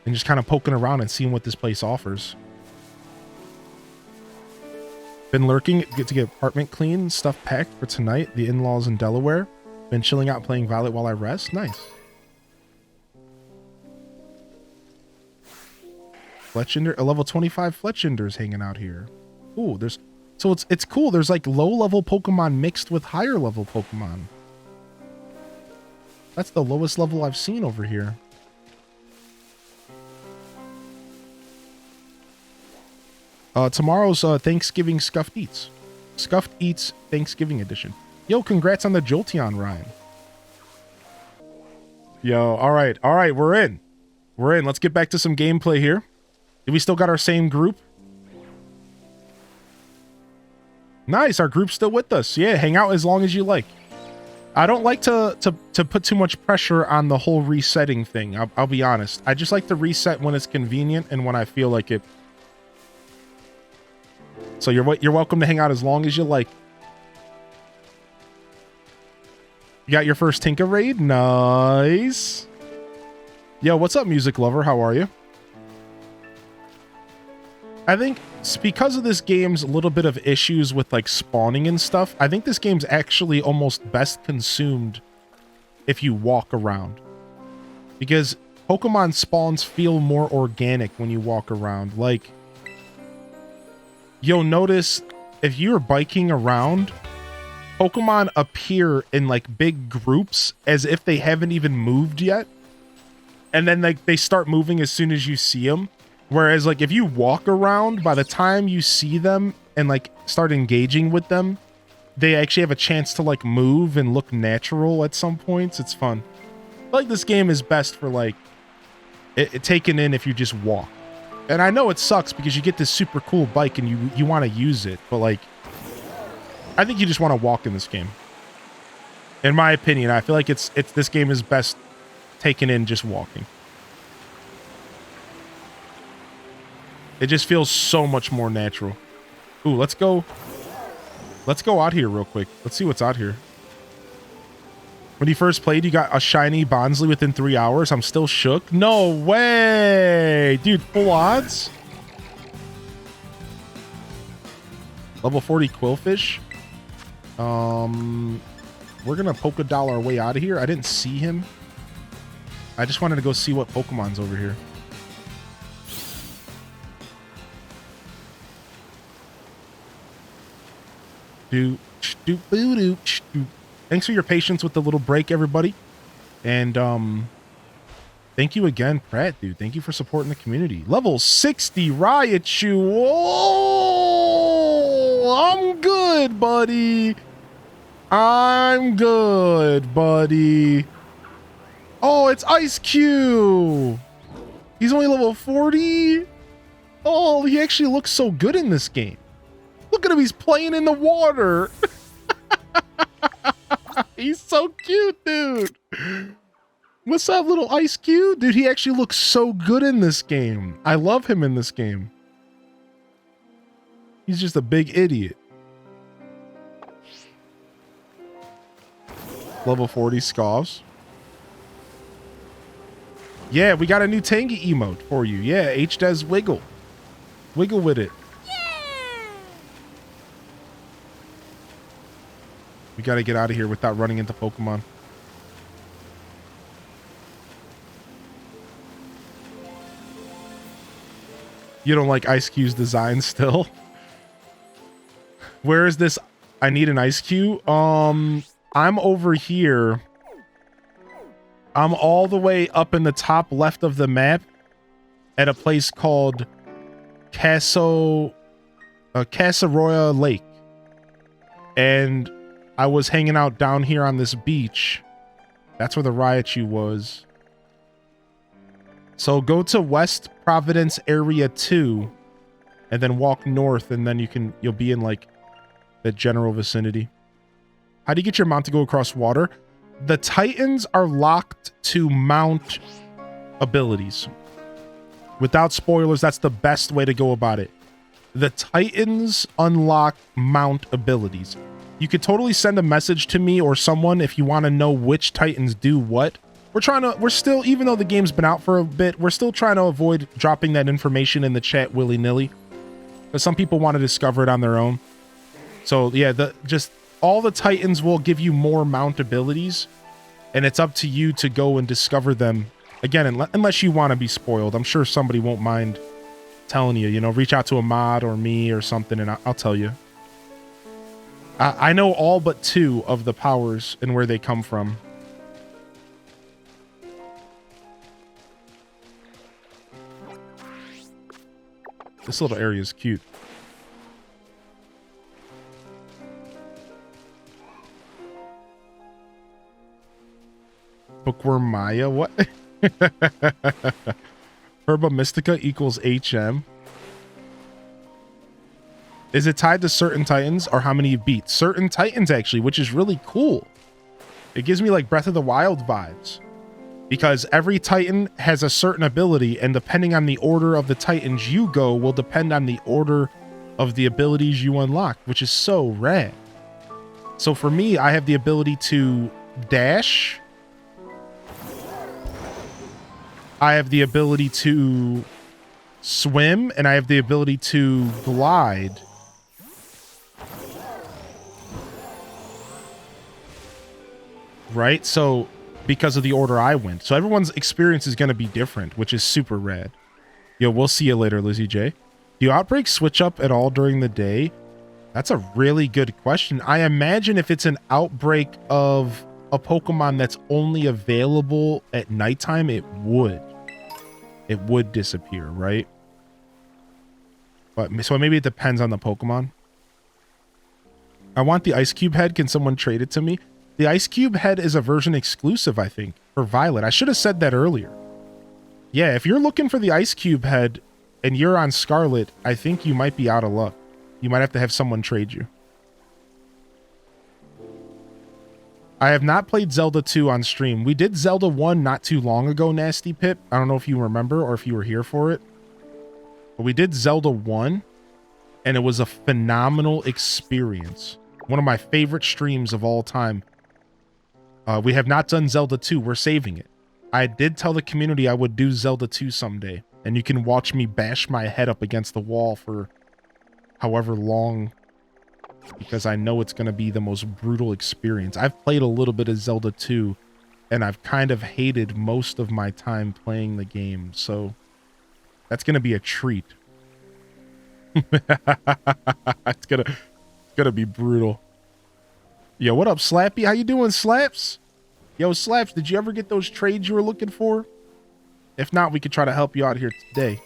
And just kind of poking around and seeing what this place offers. Been lurking, get to get apartment clean, stuff packed for tonight, the in-laws in Delaware. Been chilling out playing Violet while I rest. Nice. Fletchinder, a level 25 Fletchinder's hanging out here. Ooh, it's cool. There's like low-level Pokemon mixed with higher-level Pokemon. That's the lowest level I've seen over here. Tomorrow's Thanksgiving Scuffed Eats. Scuffed Eats Thanksgiving edition. Yo, congrats on the Jolteon, Ryan. Yo, all right, we're in. We're in. Let's get back to some gameplay here. Do we still got our same group? Nice, our group's still with us. Yeah, hang out as long as you like. I don't like to put too much pressure on the whole resetting thing. I'll be honest. I just like to reset when it's convenient and when I feel like it. So you're welcome to hang out as long as you like. You got your first Tinker raid? Nice. Yo, what's up, music lover? How are you? I think it's because of this game's little bit of issues with like spawning and stuff. I think this game's actually almost best consumed if you walk around. Because Pokemon spawns feel more organic when you walk around. Like, you'll notice if you're biking around, Pokemon appear in like big groups as if they haven't even moved yet. And then like they start moving as soon as you see them. Whereas like if you walk around, by the time you see them and like start engaging with them, they actually have a chance to like move and look natural at some points. It's fun. I feel like this game is best for like it taken in if you just walk. And I know it sucks because you get this super cool bike and you want to use it, but like I think you just want to walk in this game. In my opinion, I feel like it's this game is best taken in just walking. It just feels so much more natural. Ooh, let's go out here real quick. Let's see what's out here. When you first played, you got a shiny Bonsley within 3 hours. I'm still shook. No way! Dude, full odds? Level 40 Quillfish. We're gonna polka doll our way out of here. I didn't see him. I just wanted to go see what Pokemon's over here. Thanks for your patience with the little break, everybody. And thank you again, Pratt, dude. Thank you for supporting the community. Level 60 Raichu. Oh, I'm good, buddy. I'm good, buddy. Oh, it's Ice Cube. He's only level 40. Oh, he actually looks so good in this game. Look at him, he's playing in the water. He's so cute, dude. What's up, little Ice Cube? Dude, he actually looks so good in this game. I love him in this game. He's just a big idiot. Level 40 Scoffs. Yeah, we got a new Tangy emote for you. Yeah, H-Des Wiggle. Wiggle with it. We got to get out of here without running into Pokemon. You don't like Ice Cube's design still? Where is this? I need an Ice Cube. I'm over here. I'm all the way up in the top left of the map at a place called Casaroya Lake. And I was hanging out down here on this beach. That's where the Raichu was. So go to West Providence Area 2 and then walk north, and then you'll be in like the general vicinity. How do you get your mount to go across water? The Titans are locked to mount abilities. Without spoilers, that's the best way to go about it. The Titans unlock mount abilities. You could totally send a message to me or someone if you want to know which Titans do what. We're still, even though the game's been out for a bit, we're still trying to avoid dropping that information in the chat willy-nilly. Because some people want to discover it on their own. So yeah, just all the Titans will give you more mount abilities. And it's up to you to go and discover them. Again, unless you want to be spoiled. I'm sure somebody won't mind telling you, reach out to a mod or me or something and I'll tell you. I know all but 2 of the powers and where they come from. This little area is cute. Bookworm Maya, what? Herba Mystica equals HM. Is it tied to certain titans or how many you beat? Certain titans, actually, which is really cool. It gives me like Breath of the Wild vibes. Because every titan has a certain ability, and depending on the order of the titans you go will depend on the order of the abilities you unlock, which is so rad. So for me, I have the ability to dash. I have the ability to swim, and I have the ability to glide. Right? So because of the order I went. So everyone's experience is going to be different, which is super rad. Yo, we'll see you later, Lizzie J. Do outbreaks switch up at all during the day? That's a really good question. I imagine if it's an outbreak of a Pokemon that's only available at nighttime, it would. It would disappear, right? But so maybe it depends on the Pokemon. I want the Ice Cube head. Can someone trade it to me? The Ice Cube head is a version exclusive, I think, for Violet. I should have said that earlier. Yeah, if you're looking for the Ice Cube head and you're on Scarlet, I think you might be out of luck. You might have to have someone trade you. I have not played Zelda 2 on stream. We did Zelda 1 not too long ago, Nasty Pip. I don't know if you remember or if you were here for it. But we did Zelda 1, and it was a phenomenal experience. One of my favorite streams of all time. We have not done Zelda 2. We're saving it. I did tell the community I would do Zelda 2 someday, and you can watch me bash my head up against the wall for however long, because I know it's going to be the most brutal experience. I've played a little bit of Zelda 2, and I've kind of hated most of my time playing the game, so that's going to be a treat. It's gonna be brutal. Yo, what up, Slappy? How you doing, Slaps? Yo, Slaps, did you ever get those trades you were looking for? If not, we could try to help you out here today.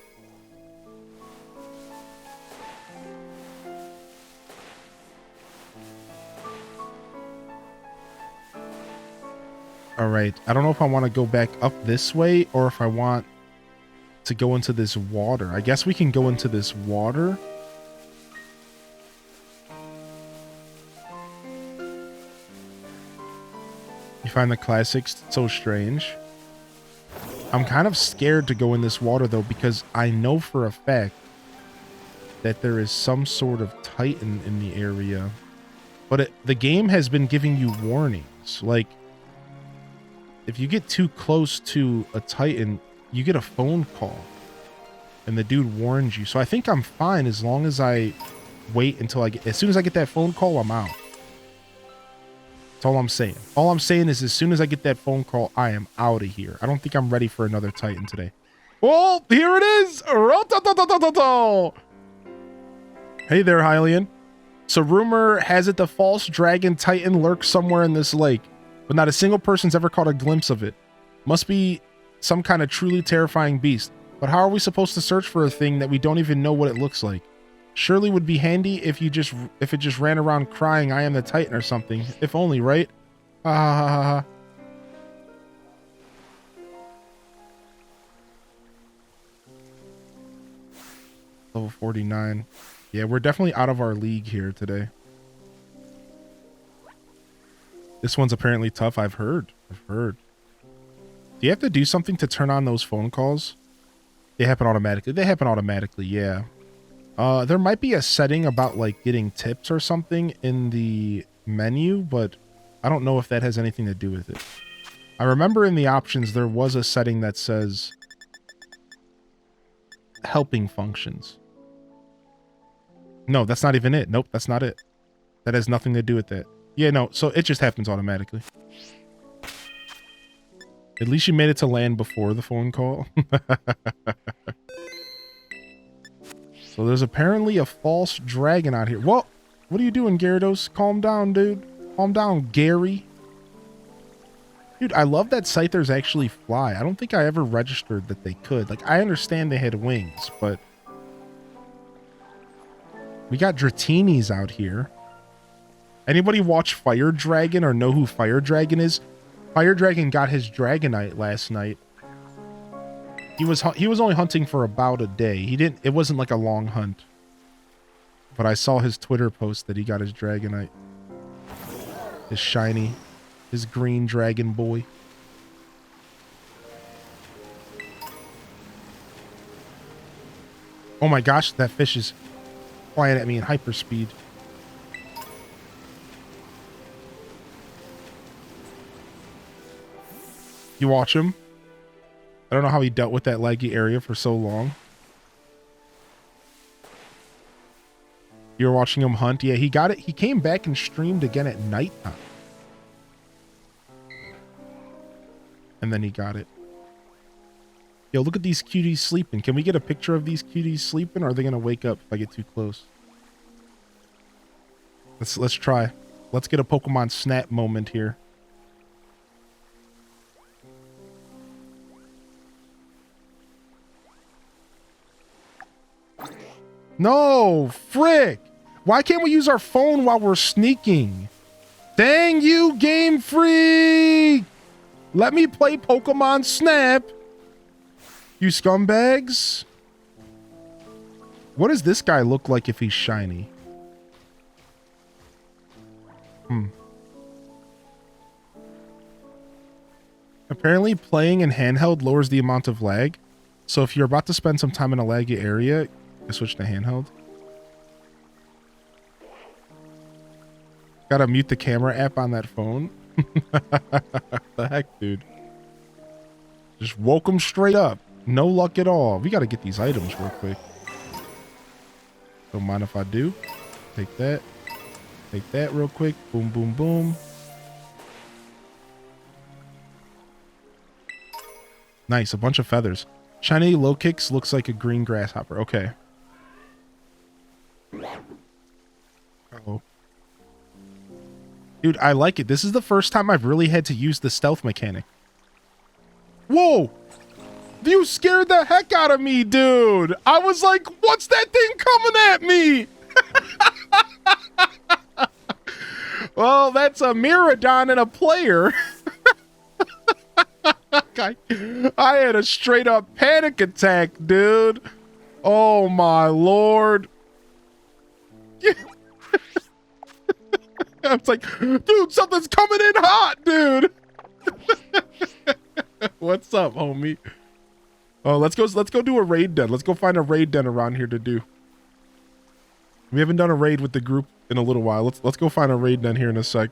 All right. I don't know if I want to go back up this way or if I want to go into this water. I guess we can go into this water. You find the classics so strange. I'm kind of scared to go in this water though, because I know for a fact that there is some sort of Titan in the area, but the game has been giving you warnings. Like, if you get too close to a Titan, you get a phone call and the dude warns you. So I think I'm fine as long as I wait until as soon as I get that phone call, I'm out. That's all I'm saying. All I'm saying is as soon as I get that phone call, I am out of here. I don't think I'm ready for another Titan today. Well, here it is. Hey there, Hylian. So rumor has it the false dragon Titan lurks somewhere in this lake, but not a single person's ever caught a glimpse of it. Must be some kind of truly terrifying beast. But how are we supposed to search for a thing that we don't even know what it looks like? Surely would be handy if it just ran around crying, "I am the Titan" or something. If only, right? Ha ha ha ha. Level 49. Yeah, we're definitely out of our league here today. This one's apparently tough. I've heard. Do you have to do something to turn on those phone calls? They happen automatically. Yeah. There might be a setting about like getting tips or something in the menu, but I don't know if that has anything to do with it. I remember in the options there was a setting that says helping functions. No, that's not even it. Nope, that's not it. That has nothing to do with that. Yeah, no, so it just happens automatically. At least you made it to land before the phone call. So there's apparently a false dragon out here. Whoa! What are you doing, Gyarados? Calm down, dude. Calm down, Gary. Dude, I love that Scythers actually fly. I don't think I ever registered that they could. Like, I understand they had wings, but... we got Dratinis out here. Anybody watch Fire Dragon or know who Fire Dragon is? Fire Dragon got his Dragonite last night. He was only hunting for about a day. It wasn't like a long hunt. But I saw his Twitter post that he got his Dragonite. His shiny, his green dragon boy. Oh my gosh, that fish is flying at me in hyperspeed. You watch him? I don't know how he dealt with that laggy area for so long. You were watching him hunt? Yeah, he got it. He came back and streamed again at nighttime. And then he got it. Yo, look at these cuties sleeping. Can we get a picture of these cuties sleeping, or are they going to wake up if I get too close? Let's try. Let's get a Pokemon Snap moment here. No, frick. Why can't we use our phone while we're sneaking? Dang you, Game Freak. Let me play Pokemon Snap. You scumbags. What does this guy look like if he's shiny? Apparently playing in handheld lowers the amount of lag. So if you're about to spend some time in a laggy area, I switch to handheld. Gotta mute the camera app on that phone. The heck, dude. Just woke him straight up. No luck at all. We gotta get these items real quick. Don't mind if I do. Take that. Take that real quick. Boom, boom, boom. Nice, a bunch of feathers. Shiny low kicks looks like a green grasshopper. Okay. Uh-oh. Dude, I like it. This is the first time I've really had to use the stealth mechanic. Whoa! You scared the heck out of me, dude! I was like, what's that thing coming at me? Well, that's a Miraidon and a player. I had a straight up panic attack, dude. Oh my lord. I was like, dude, something's coming in hot, dude. What's up, homie? Oh, let's go do a raid den. Let's go find a raid den around here to do. We haven't done a raid with the group in a little while. Let's go find a raid den here in a sec.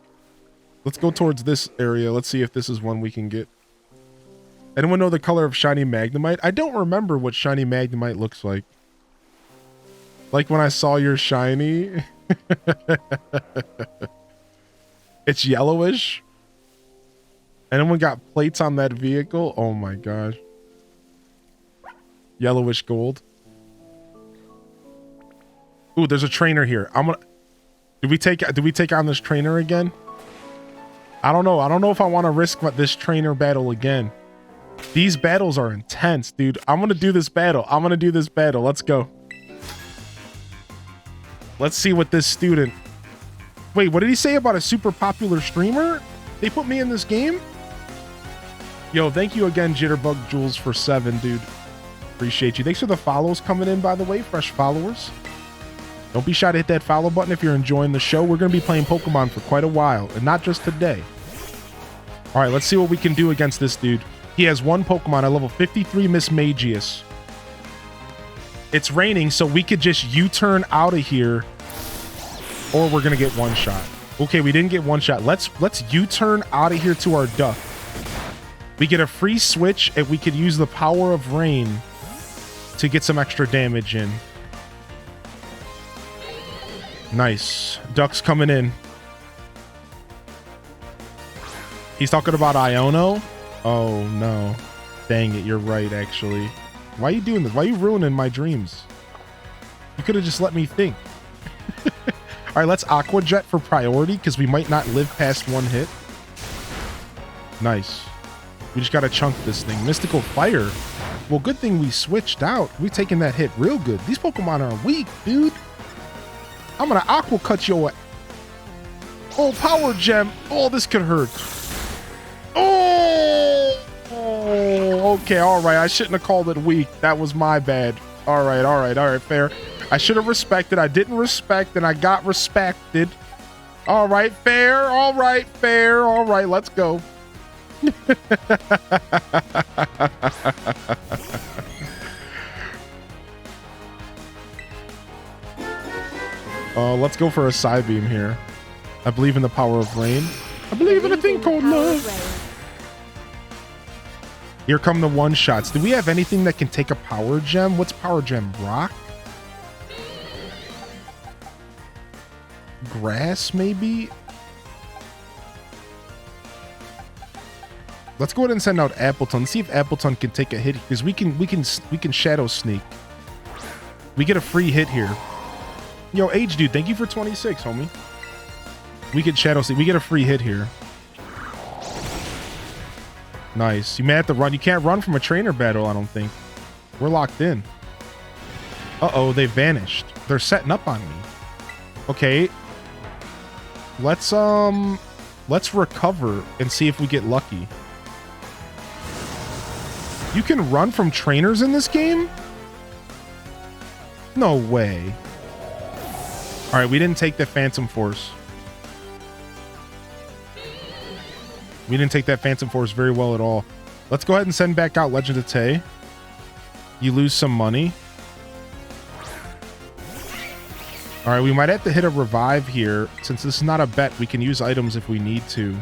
Let's go towards this area. Let's see if this is one we can get. Anyone know the color of shiny Magnemite? I don't remember what shiny Magnemite looks like. Like when I saw your shiny. It's yellowish. Anyone got plates on that vehicle? Oh my gosh. Yellowish gold. Ooh, there's a trainer here. Do we take on this trainer again? I don't know. I don't know if I want to risk this trainer battle again. These battles are intense, dude. I'm gonna do this battle. Let's go. Let's see what this student... Wait, what did he say about a super popular streamer? They put me in this game? Yo, thank you again, Jitterbug Jules, for 7, dude. Appreciate you. Thanks for the follows coming in, by the way. Fresh followers. Don't be shy to hit that follow button if you're enjoying the show. We're going to be playing Pokemon for quite a while, and not just today. All right, let's see what we can do against this dude. He has one Pokemon at level 53, Miss Magius. It's raining, so we could just U-turn out of here, or we're gonna get one shot. Okay, we didn't get one shot. Let's U-turn out of here to our duck. We get a free switch, and we could use the power of rain to get some extra damage in. Nice. Duck's coming in. He's talking about Iono. Oh no. Dang it, you're right, actually. Why are you doing this? Why are you ruining my dreams? You could have just let me think. All right, let's Aqua Jet for priority, because we might not live past one hit. Nice. We just got to chunk this thing. Mystical Fire. Well, good thing we switched out. We taking that hit real good. These Pokemon are weak, dude. I'm going to Aqua Cut your... Oh, Power Gem. Oh, this could hurt. Oh! Okay, all right. I shouldn't have called it weak. That was my bad. All right, fair. I should have respected. I didn't respect, and I got respected. All right, fair. All right, fair. All right, let's go. Let's go for a side beam here. I believe in the power of rain. I believe in a thing called love. Here come the one-shots. Do we have anything that can take a power gem? What's power gem? Rock? Grass, maybe? Let's go ahead and send out Appleton. Let's see if Appleton can take a hit, because we can shadow sneak. We get a free hit here. Yo, H dude, thank you for 26, homie. We get shadow sneak. We get a free hit here. Nice. You may have to run. You can't run from a trainer battle, I don't think. We're locked in. Uh-oh, they vanished. They're setting up on me. Okay. Let's recover and see if we get lucky. You can run from trainers in this game? No way. All right, we didn't take the Phantom Force. We didn't take that Phantom Force very well at all. Let's go ahead and send back out Legend of Tay. You lose some money. All right, we might have to hit a revive here. Since this is not a bet, we can use items if we need to.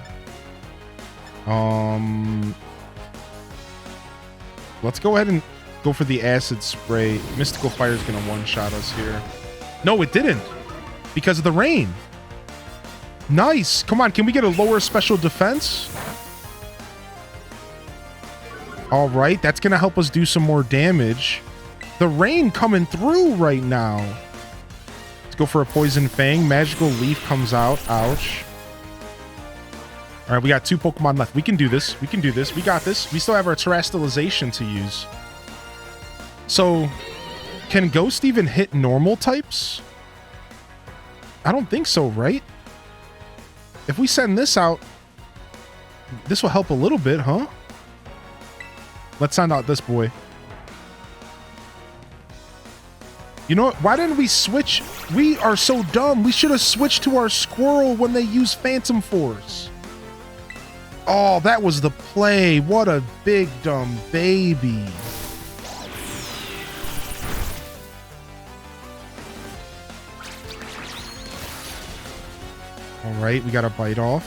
Let's go ahead and go for the acid spray. Mystical Fire is going to one-shot us here. No, it didn't. Because of the rain. Nice. Come on, can we get a lower special defense? All right, that's going to help us do some more damage. The rain coming through right now. Let's go for a Poison Fang. Magical Leaf comes out. Ouch. All right, we got 2 Pokemon left. We can do this. We can do this. We got this. We still have our Terastallization to use. So, can Ghost even hit normal types? I don't think so, right? If we send this out, this will help a little bit, huh? Let's send out this boy. You know what? Why didn't we switch? We are so dumb. We should have switched to our Squirrel when they use Phantom Force. Oh, that was the play. What a big dumb baby. All right, we got a bite off.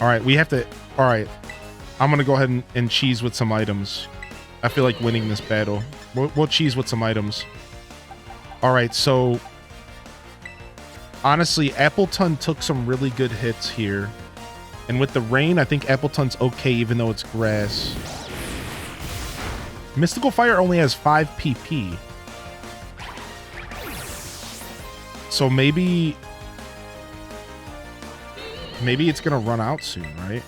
All right, we have to... All right, I'm going to go ahead and cheese with some items. I feel like winning this battle. We'll cheese with some items. All right, so... Honestly, Appleton took some really good hits here. And with the rain, I think Appleton's okay, even though it's grass. Mystical Fire only has 5 PP. So maybe it's gonna run out soon, right?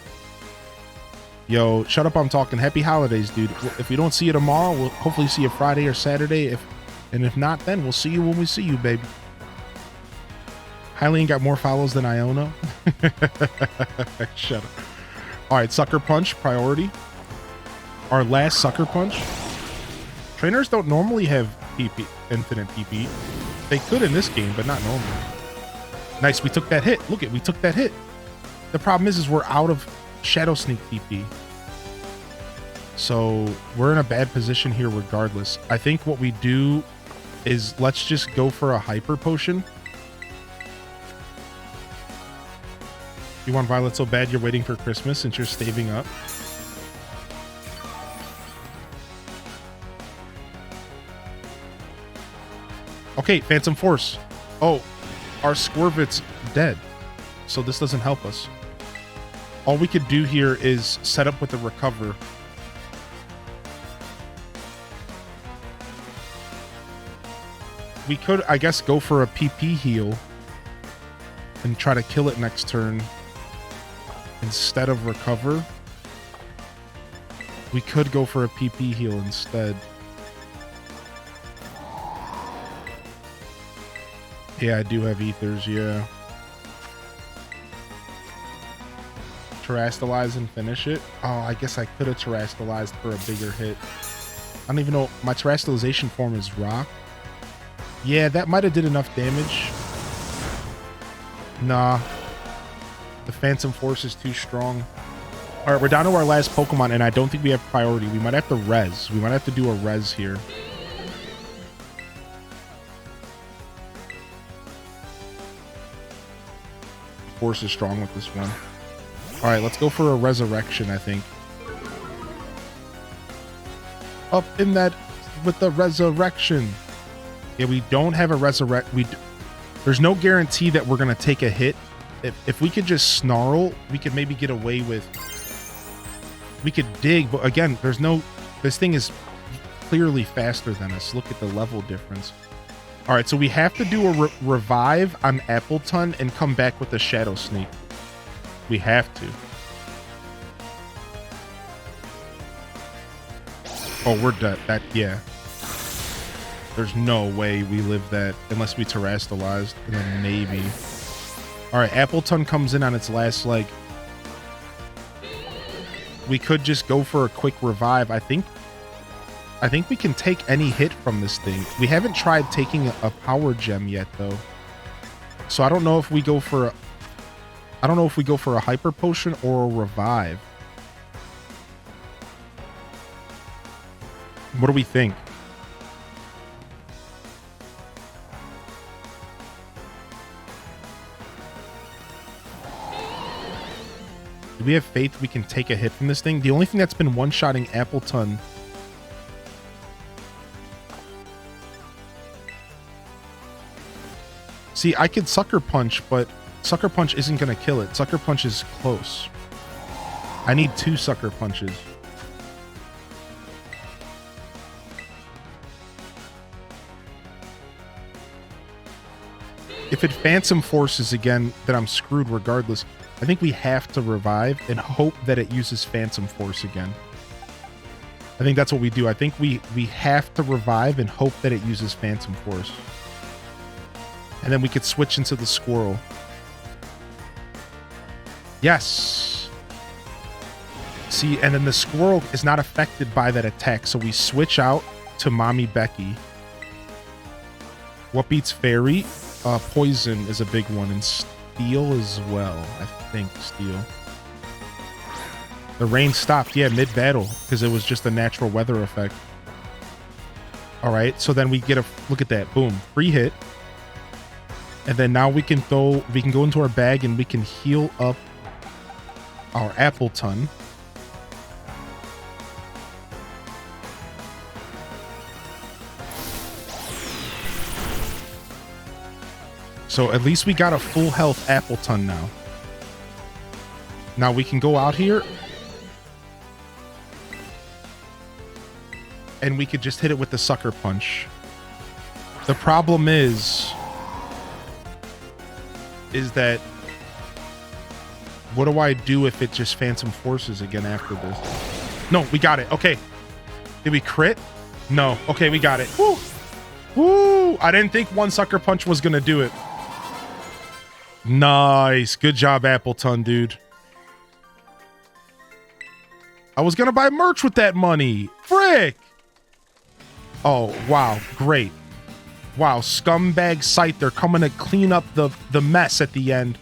Yo, shut up, I'm talking. Happy holidays, dude. If we don't see you tomorrow, we'll hopefully see you Friday or Saturday. If not, then we'll see you when we see you, baby. Hylian got more follows than Iono. Shut up. All right, Sucker Punch, priority. Our last Sucker Punch. Trainers don't normally have PP, infinite PP. They could in this game, but not normally. Nice, we took that hit. Look we took that hit. The problem is we're out of Shadow Sneak PP. So we're in a bad position here regardless. I think what we do is let's just go for a Hyper Potion. You want Violet so bad you're waiting for Christmas since you're staving up? Okay, Phantom Force. Oh, our Squirvit's dead. So this doesn't help us. All we could do here is set up with the Recover. We could, I guess, go for a PP heal and try to kill it next turn. Instead of Recover, we could go for a PP heal instead. Yeah, I do have ethers, yeah. Terrastalize and finish it. Oh, I guess I could have terrastalized for a bigger hit. I don't even know. My terrastalization form is rock. Yeah, that might have did enough damage. Nah. The Phantom Force is too strong. All right, we're down to our last Pokemon, and I don't think we have priority. We might have to res. We might have to do a res here. Force is strong with this one. All right, let's go for a resurrection, I think. Up in that with the resurrection. Yeah, we don't have a resurrect. There's no guarantee that we're going to take a hit. If we could just snarl, we could maybe get away with... We could dig, but again, there's no... This thing is clearly faster than us. Look at the level difference. All right, so we have to do a revive on Appleton and come back with a Shadow Sneak. We have to. Oh, we're dead. Yeah. There's no way we live that unless we terrastalized, and then maybe. All right, Appleton comes in on its last leg. We could just go for a quick revive. I think we can take any hit from this thing. We haven't tried taking a power gem yet, though. So I don't know if we go for a hyper potion or a revive. What do we think? Do we have faith we can take a hit from this thing? The only thing that's been one-shotting Appleton... See, I could Sucker Punch, but Sucker Punch isn't going to kill it. Sucker Punch is close. I need 2 Sucker Punches. If it Phantom Forces again, then I'm screwed regardless. I think we have to revive and hope that it uses Phantom Force again. I think that's what we do. I think we have to revive and hope that it uses Phantom Force. And then we could switch into the Squirrel. Yes. See, and then the Squirrel is not affected by that attack, so we switch out to Mommy Becky. What beats Fairy? Poison is a big one, and Steel as well. I think Steel. The rain stopped, yeah, mid-battle, because it was just a natural weather effect. All right, so then we get a look at that. Boom, free hit. And then now we can go into our bag and we can heal up our Appleton. So at least we got a full health Appleton now. Now we can go out here and we could just hit it with the Sucker Punch. The problem is that what do I do if it just Phantom Forces again after this? No, we got it. Okay. Did we crit? No. Okay, we got it. Woo! Woo! I didn't think 1 Sucker Punch was gonna do it. Nice. Good job, Appleton, dude. I was gonna buy merch with that money. Frick! Oh, wow. Great. Wow, scumbag site. They're coming to clean up the mess at the end.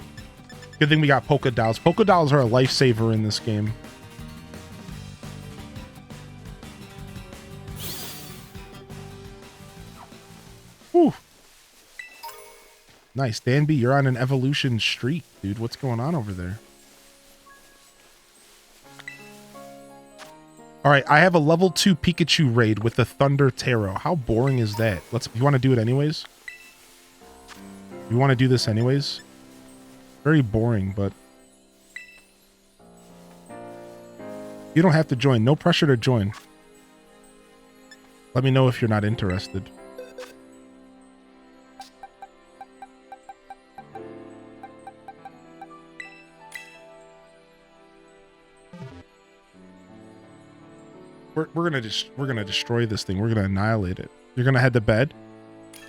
Good thing we got Polka Dolls. Polka Dolls are a lifesaver in this game. Whew. Nice. Danby, you're on an evolution streak, dude. What's going on over there? All right, I have a level 2 Pikachu raid with the Thunder Tarot. How boring is that? You want to do it anyways? You want to do this anyways? Very boring, but you don't have to join. No pressure to join. Let me know if you're not interested. We're gonna destroy this thing. We're gonna annihilate it. You're gonna head to bed.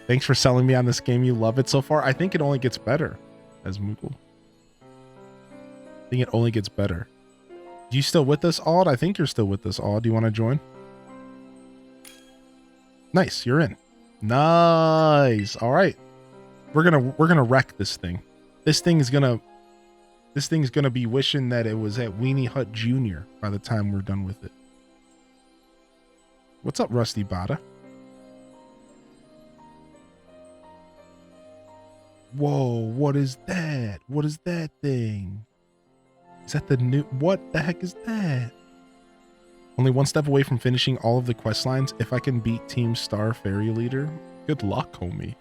Thanks for selling me on this game. You love it so far. I think it only gets better as Moogle. I think it only gets better. You still with us, Aud? I think you're still with us, Aud. Do you want to join? Nice, you're in. Nice. All right. We're gonna wreck this thing. This thing's gonna be wishing that it was at Weenie Hut Jr. by the time we're done with it. What's up, Rusty Bada? Whoa, what is that? What is that thing? Is that the new... What the heck is that? Only one step away from finishing all of the quest lines. If I can beat Team Star Fairy Leader. Good luck, homie.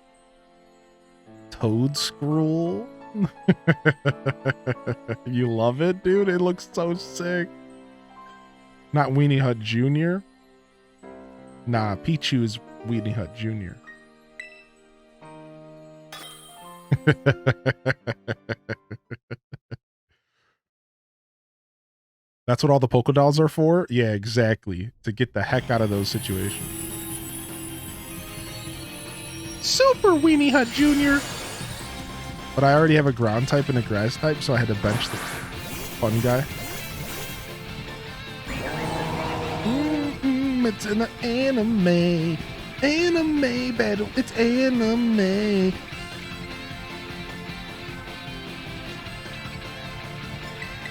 Toad Scroll? You love it, dude? It looks so sick. Not Weenie Hut Jr.? Nah, Pichu's Weenie Hut Jr. That's what all the Poké Dolls are for? Yeah, exactly. To get the heck out of those situations. Super Weenie Hut Jr. But I already have a ground type and a grass type, so I had to bench the fun guy. It's an anime. Anime battle. It's anime.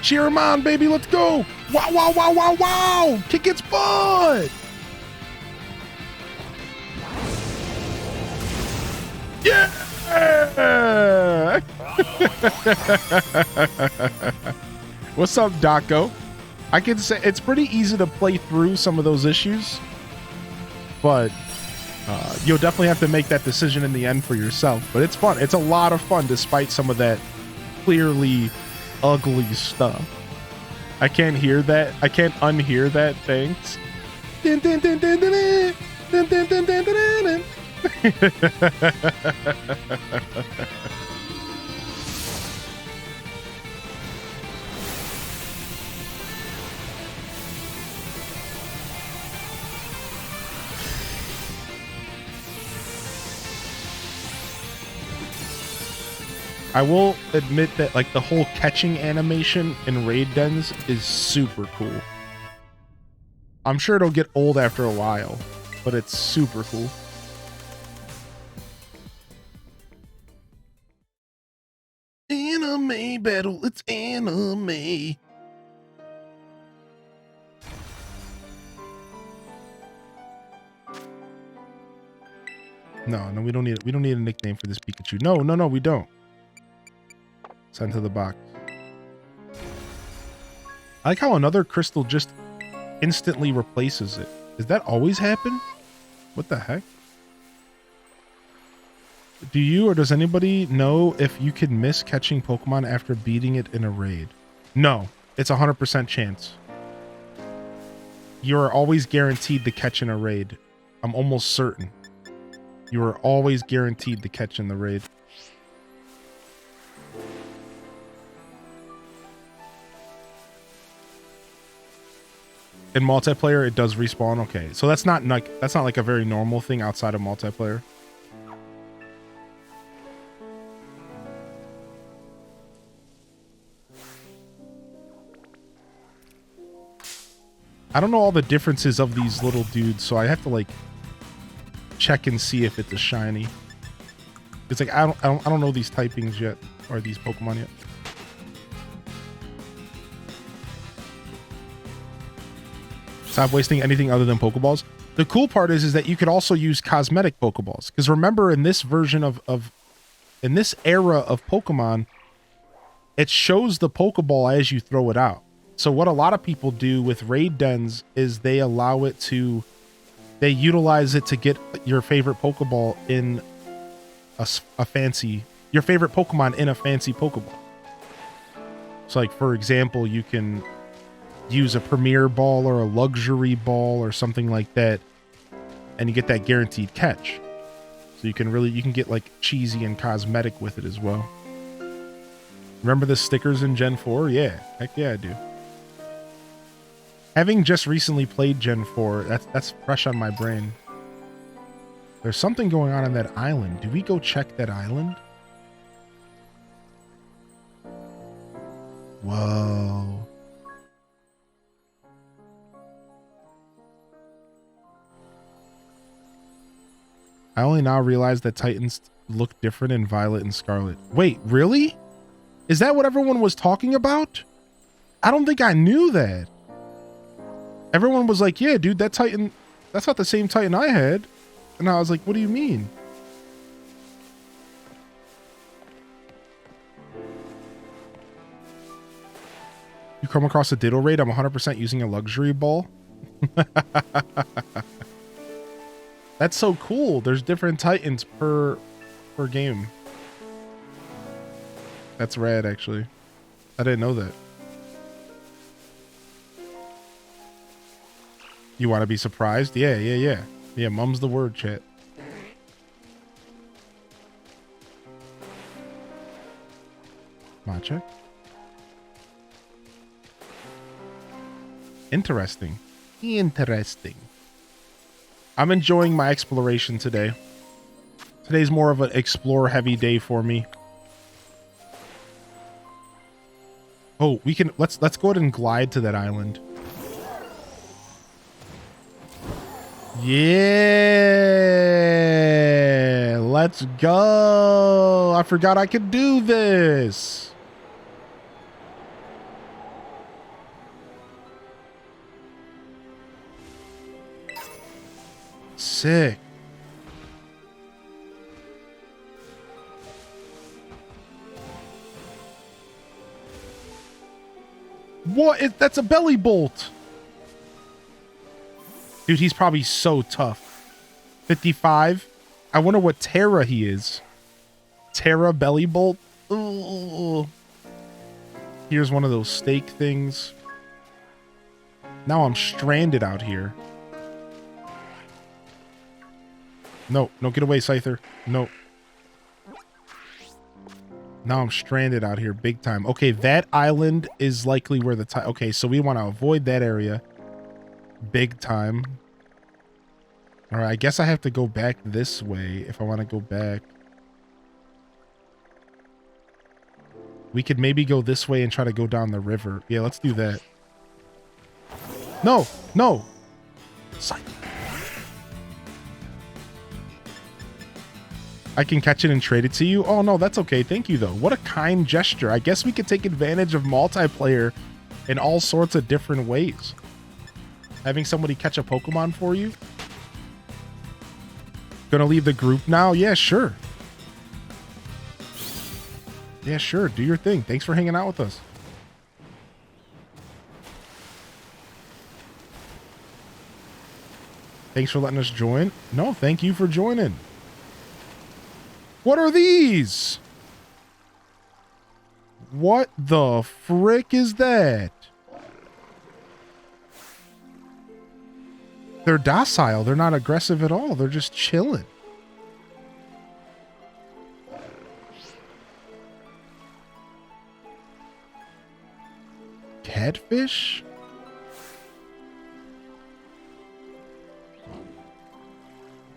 Cheer him on, baby. Let's go. Wow, wow, wow, wow, wow. Kick its butt. Yeah. What's up, Daco? I can say it's pretty easy to play through some of those issues, but you'll definitely have to make that decision in the end for yourself. But it's fun. It's a lot of fun despite some of that clearly ugly stuff. I can't hear that. I can't unhear that. Thanks. I will admit that like the whole catching animation in raid dens is super cool. I'm sure it'll get old after a while, but it's super cool. Anime battle, it's anime. No, we don't need a nickname for this Pikachu. No, we don't. Send to the box. I like how another crystal just instantly replaces it. Does that always happen? What the heck? Do you or does anybody know if you can miss catching Pokemon after beating it in a raid? No, it's 100% chance. You are always guaranteed to catch in a raid. I'm almost certain. You are always guaranteed to catch in the raid. In multiplayer, it does respawn. Okay, so that's not like a very normal thing outside of multiplayer. I don't know all the differences of these little dudes, so I have to like check and see if it's a shiny. It's like I don't know these typings yet, or these Pokemon yet. Stop wasting anything other than Pokeballs. The cool part is that you could also use cosmetic Pokeballs. Because remember, in this version in this era of Pokemon, it shows the Pokeball as you throw it out. So what a lot of people do with raid dens is they utilize it to get your favorite Pokeball in your favorite Pokemon in a fancy Pokeball. So like, for example, you can use a premier ball or a luxury ball or something like that, and you get that guaranteed catch. So you can get like cheesy and cosmetic with it as well. Remember the stickers in Gen 4? Yeah, heck yeah, I do. Having just recently played Gen 4, that's fresh on my brain. There's something going on that island. Do we go check that island? Whoa. I only now realize that Titans look different in Violet and Scarlet. Wait, really? Is that what everyone was talking about? I don't think I knew that. Everyone was like, yeah, dude, that Titan, that's not the same Titan I had. And I was like, what do you mean? You come across a Ditto raid, I'm 100% using a luxury ball. That's so cool. There's different Titans per game. That's rad, actually. I didn't know that. You want to be surprised? Yeah. Yeah, mum's the word, chat. Matcha. Interesting. I'm enjoying my exploration today. Today's more of an explore heavy day for me. Oh, we can let's go ahead and glide to that island. Yeah, let's go. I forgot I could do this. Sick. What? That's a belly bolt. Dude, he's probably so tough. 55. I wonder what Terra he is. Terra belly bolt. Ooh. Here's one of those stake things. Now I'm stranded out here. No, get away, Scyther. No. Now I'm stranded out here big time. Okay, that island is likely where the okay, so we want to avoid that area big time. All right, I guess I have to go back this way if I want to go back. We could maybe go this way and try to go down the river. Yeah, let's do that. No. I can catch it and trade it to you? Oh, no, that's okay. Thank you, though. What a kind gesture. I guess we could take advantage of multiplayer in all sorts of different ways. Having somebody catch a Pokemon for you? Gonna leave the group now? Yeah, sure. Yeah, sure. Do your thing. Thanks for hanging out with us. Thanks for letting us join. No, thank you for joining. What are these? What the frick is that? They're docile. They're not aggressive at all. They're just chilling. Catfish?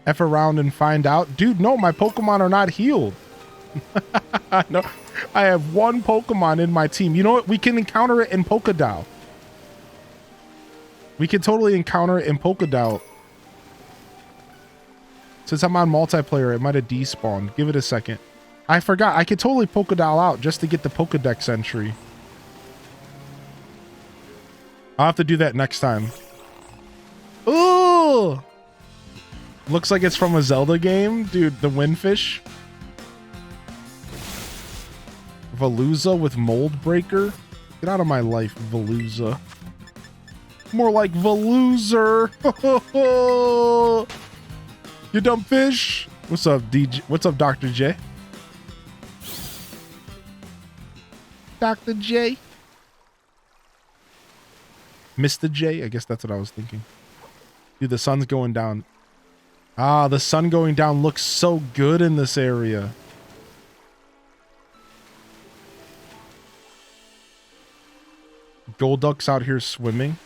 F around and find out. Dude, no, my Pokemon are not healed. No, I have one Pokemon in my team. You know what? We can encounter it in Pokédow. We can totally encounter it in Pokédow. Since I'm on multiplayer, it might have despawned. Give it a second. I forgot. I could totally Pokédow out just to get the Pokédex entry. I'll have to do that next time. Ooh! Looks like it's from a Zelda game. Dude, the Windfish. Veluza with Mold Breaker. Get out of my life, Veluza. More like Veluzer. You dumb fish. What's up, DJ? What's up, Dr. J? Dr. J? Mr. J? I guess that's what I was thinking. Dude, the sun's going down. Ah, the sun going down looks so good in this area. Golduck's out here swimming.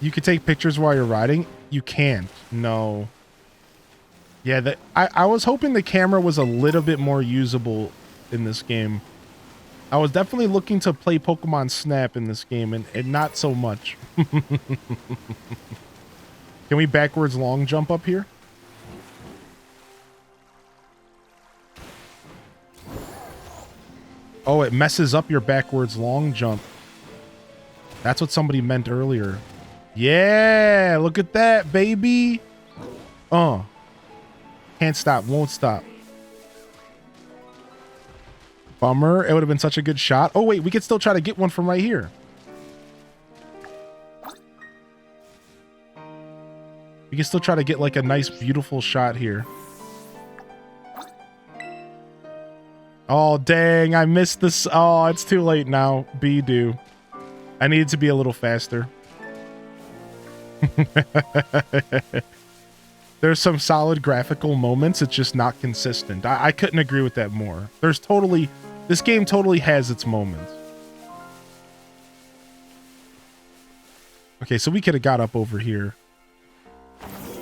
You can take pictures while you're riding. You can't. No. Yeah, I was hoping the camera was a little bit more usable in this game. I was definitely looking to play Pokemon Snap in this game, and not so much. Can we backwards long jump up here? Oh, it messes up your backwards long jump. That's what somebody meant earlier. Yeah, look at that, baby. Can't stop, won't stop. Bummer. It would have been such a good shot. Oh, wait, we could still try to get one from right here. We can still try to get like a nice, beautiful shot here. Oh, dang. I missed this. Oh, it's too late now. Be-do. I needed to be a little faster. There's some solid graphical moments. It's just not consistent. I couldn't agree with that more. This game totally has its moments. Okay, so we could have got up over here.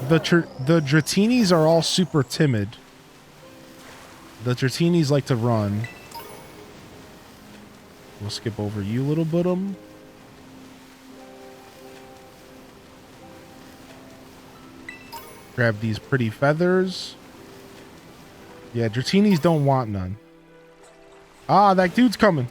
The Dratinis are all super timid. The Dratinis like to run. We'll skip over you, little bottom. Grab these pretty feathers. Yeah, Dratinis don't want none. Ah, that dude's coming.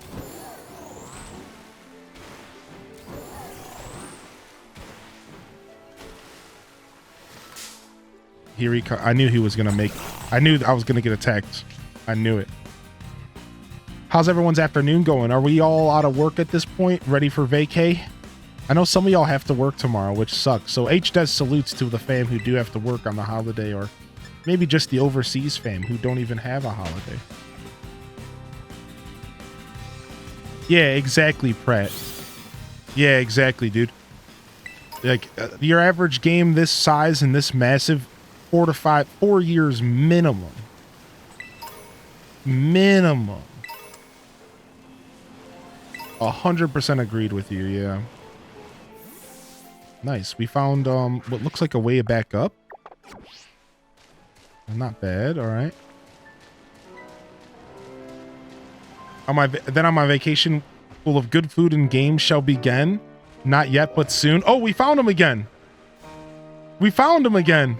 Here he comes. I knew he was going to make... I knew I was going to get attacked. I knew it. How's everyone's afternoon going? Are we all out of work at this point? Ready for vacay? I know some of y'all have to work tomorrow, which sucks. So HDES salutes to the fam who do have to work on the holiday, or maybe just the overseas fam who don't even have a holiday. Yeah, exactly, Pratt. Yeah, exactly, dude. Like, your average game this size and this massive, 4 years minimum. Minimum. 100% agreed with you, yeah. Nice. We found what looks like a way back up. Not bad, alright. Then on my vacation full of good food and games shall begin. Not yet, but soon. Oh, we found him again. We found him again.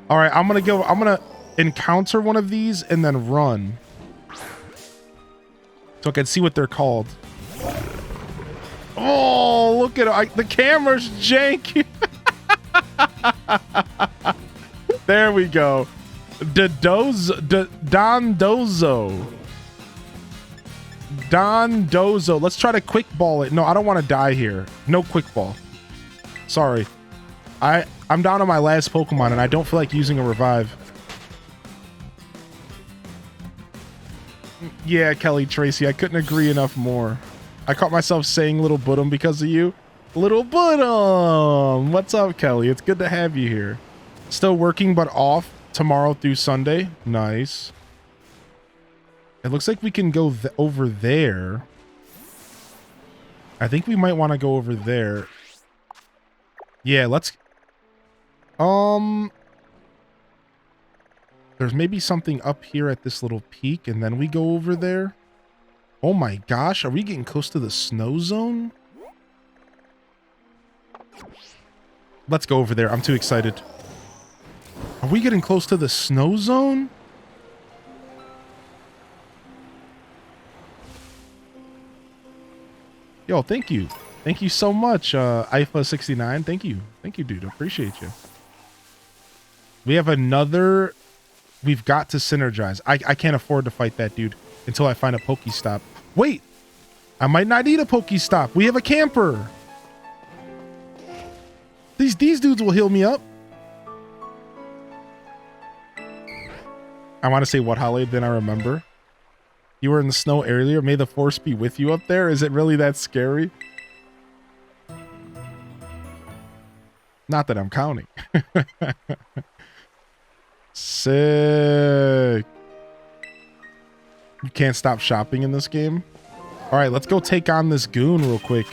Alright, I'm gonna encounter one of these and then run. So I can see what they're called. Oh, look at it. The camera's janky. There we go. Dondozo. Dondozo. Let's try to quick ball it. No, I don't want to die here. No quick ball. Sorry. I'm down to my last Pokemon and I don't feel like using a revive. Yeah, Kelly Tracy, I couldn't agree enough more. I caught myself saying Little Buttum because of you. Little Buttum! What's up, Kelly? It's good to have you here. Still working, but off tomorrow through Sunday. Nice. It looks like we can go over there. I think we might want to go over there. Yeah, let's... There's maybe something up here at this little peak, and then we go over there. Oh my gosh, are we getting close to the snow zone? Let's go over there. I'm too excited. Are we getting close to the snow zone? Yo, thank you. Thank you so much, IFA69. Thank you. Thank you, dude. Appreciate you. We have another... We've got to synergize. I can't afford to fight that dude until I find a Pokestop. Wait! I might not need a Pokestop. We have a camper. These dudes will heal me up. I want to say what, Holly, then I remember. You were in the snow earlier. May the force be with you up there. Is it really that scary? Not that I'm counting. Sick. You can't stop shopping in this game. All right, let's go take on this goon real quick.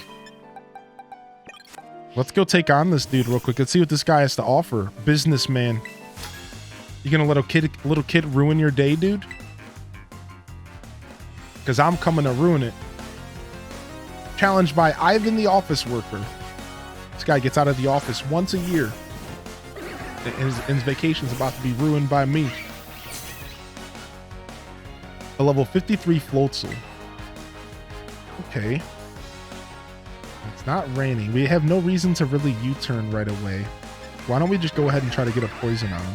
Let's go take on this dude real quick. Let's see what this guy has to offer. Businessman. You gonna let a little kid ruin your day, dude? Because I'm coming to ruin it. Challenged by Ivan the office worker. This guy gets out of the office once a year. And his vacation's about to be ruined by me. A level 53 Floatzel. Okay. It's not raining. We have no reason to really U-turn right away. Why don't we just go ahead and try to get a poison on him?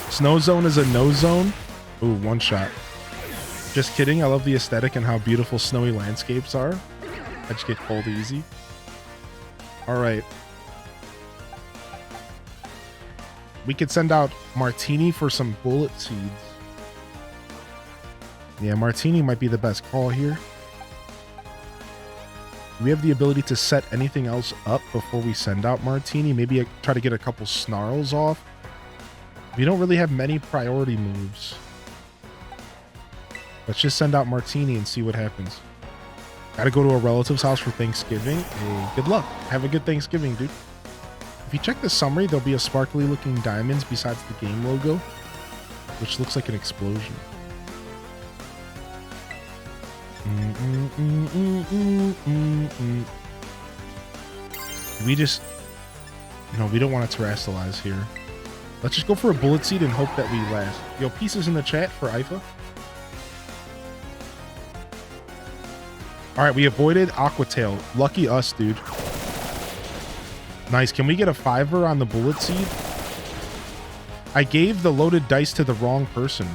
Snow zone is a no zone. Ooh, one shot. Just kidding. I love the aesthetic and how beautiful snowy landscapes are. I just get cold easy. All right. We could send out Martini for some bullet seeds. Yeah, Martini might be the best call here. Do we have the ability to set anything else up before we send out Martini? Maybe try to get a couple snarls off. We don't really have many priority moves. Let's just send out Martini and see what happens. Gotta go to a relative's house for Thanksgiving. Hey, good luck. Have a good Thanksgiving, dude. If you check the summary, there'll be a sparkly looking diamonds besides the game logo, which looks like an explosion. We just... No, we don't want to terrestrialize here. Let's just go for a bullet seed and hope that we last. Yo, pieces in the chat for Ifa. All right, we avoided Aquatail. Lucky us, dude. Nice. Can we get a 5er on the bullet seed? I gave the loaded dice to the wrong person.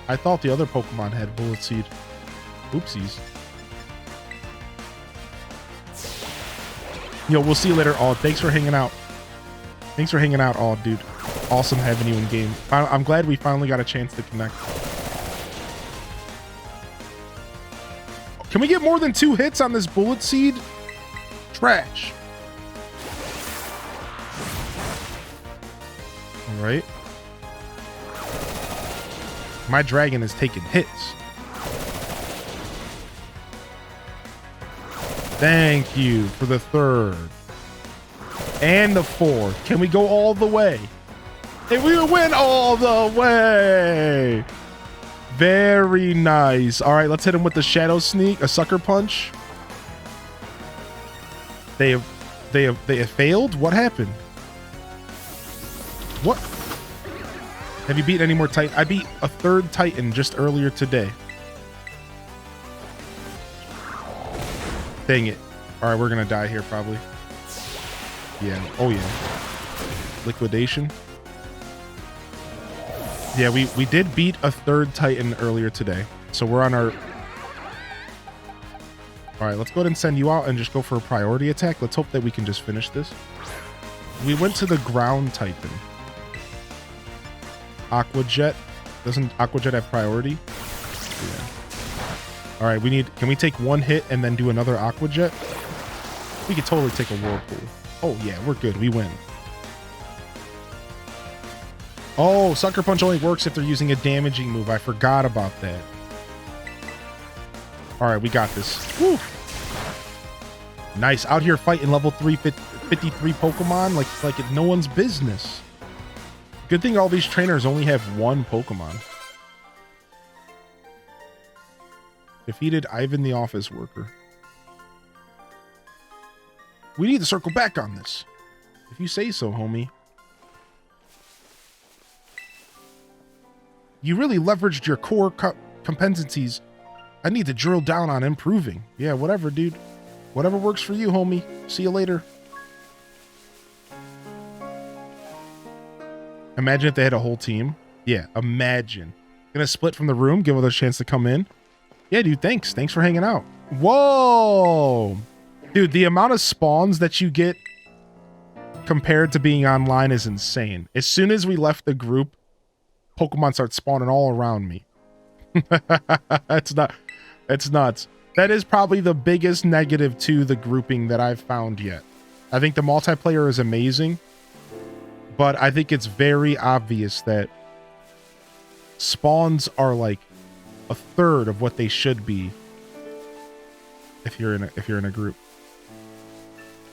I thought the other Pokemon had bullet seed. Oopsies. Yo, we'll see you later, Aud. Thanks for hanging out. Thanks for hanging out, Aud, dude. Awesome having you in game. I'm glad we finally got a chance to connect. Can we get more than 2 hits on this bullet seed? Trash. All right. My dragon is taking hits. Thank you for the 3rd. And the 4th. Can we go all the way? And we win all the way. Very nice. All right, let's hit him with the Shadow Sneak, a Sucker Punch. They have failed? What happened? What? Have you beat any more Titan? I beat a 3rd Titan just earlier today. Dang it. All right, we're going to die here probably. Yeah. Oh, yeah. Liquidation. Yeah, we did beat a 3rd Titan earlier today. So we're on our... All right, let's go ahead and send you out and just go for a priority attack. Let's hope that we can just finish this. We went to the ground Titan. Aqua Jet. Doesn't Aqua Jet have priority? Yeah. All right, can we take 1 hit and then do another Aqua Jet? We could totally take a Whirlpool. Oh, yeah, we're good. We win. Oh, Sucker Punch only works if they're using a damaging move. I forgot about that. All right, we got this. Woo! Nice. Out here fighting level 353 Pokemon like it's no one's business. Good thing all these trainers only have 1 Pokemon. Defeated Ivan the office worker. We need to circle back on this. If you say so, homie. You really leveraged your core competencies. I need to drill down on improving. Yeah, whatever, dude. Whatever works for you, homie. See you later. Imagine if they had a whole team. Yeah, imagine. Gonna split from the room, give others a chance to come in. Yeah, dude, thanks. Thanks for hanging out. Whoa! Dude, the amount of spawns that you get compared to being online is insane. As soon as we left the group, Pokemon start spawning all around me. It's nuts. That is probably the biggest negative to the grouping that I've found yet. I think the multiplayer is amazing, but I think it's very obvious that spawns are like 1/3 of what they should be if you're in a group.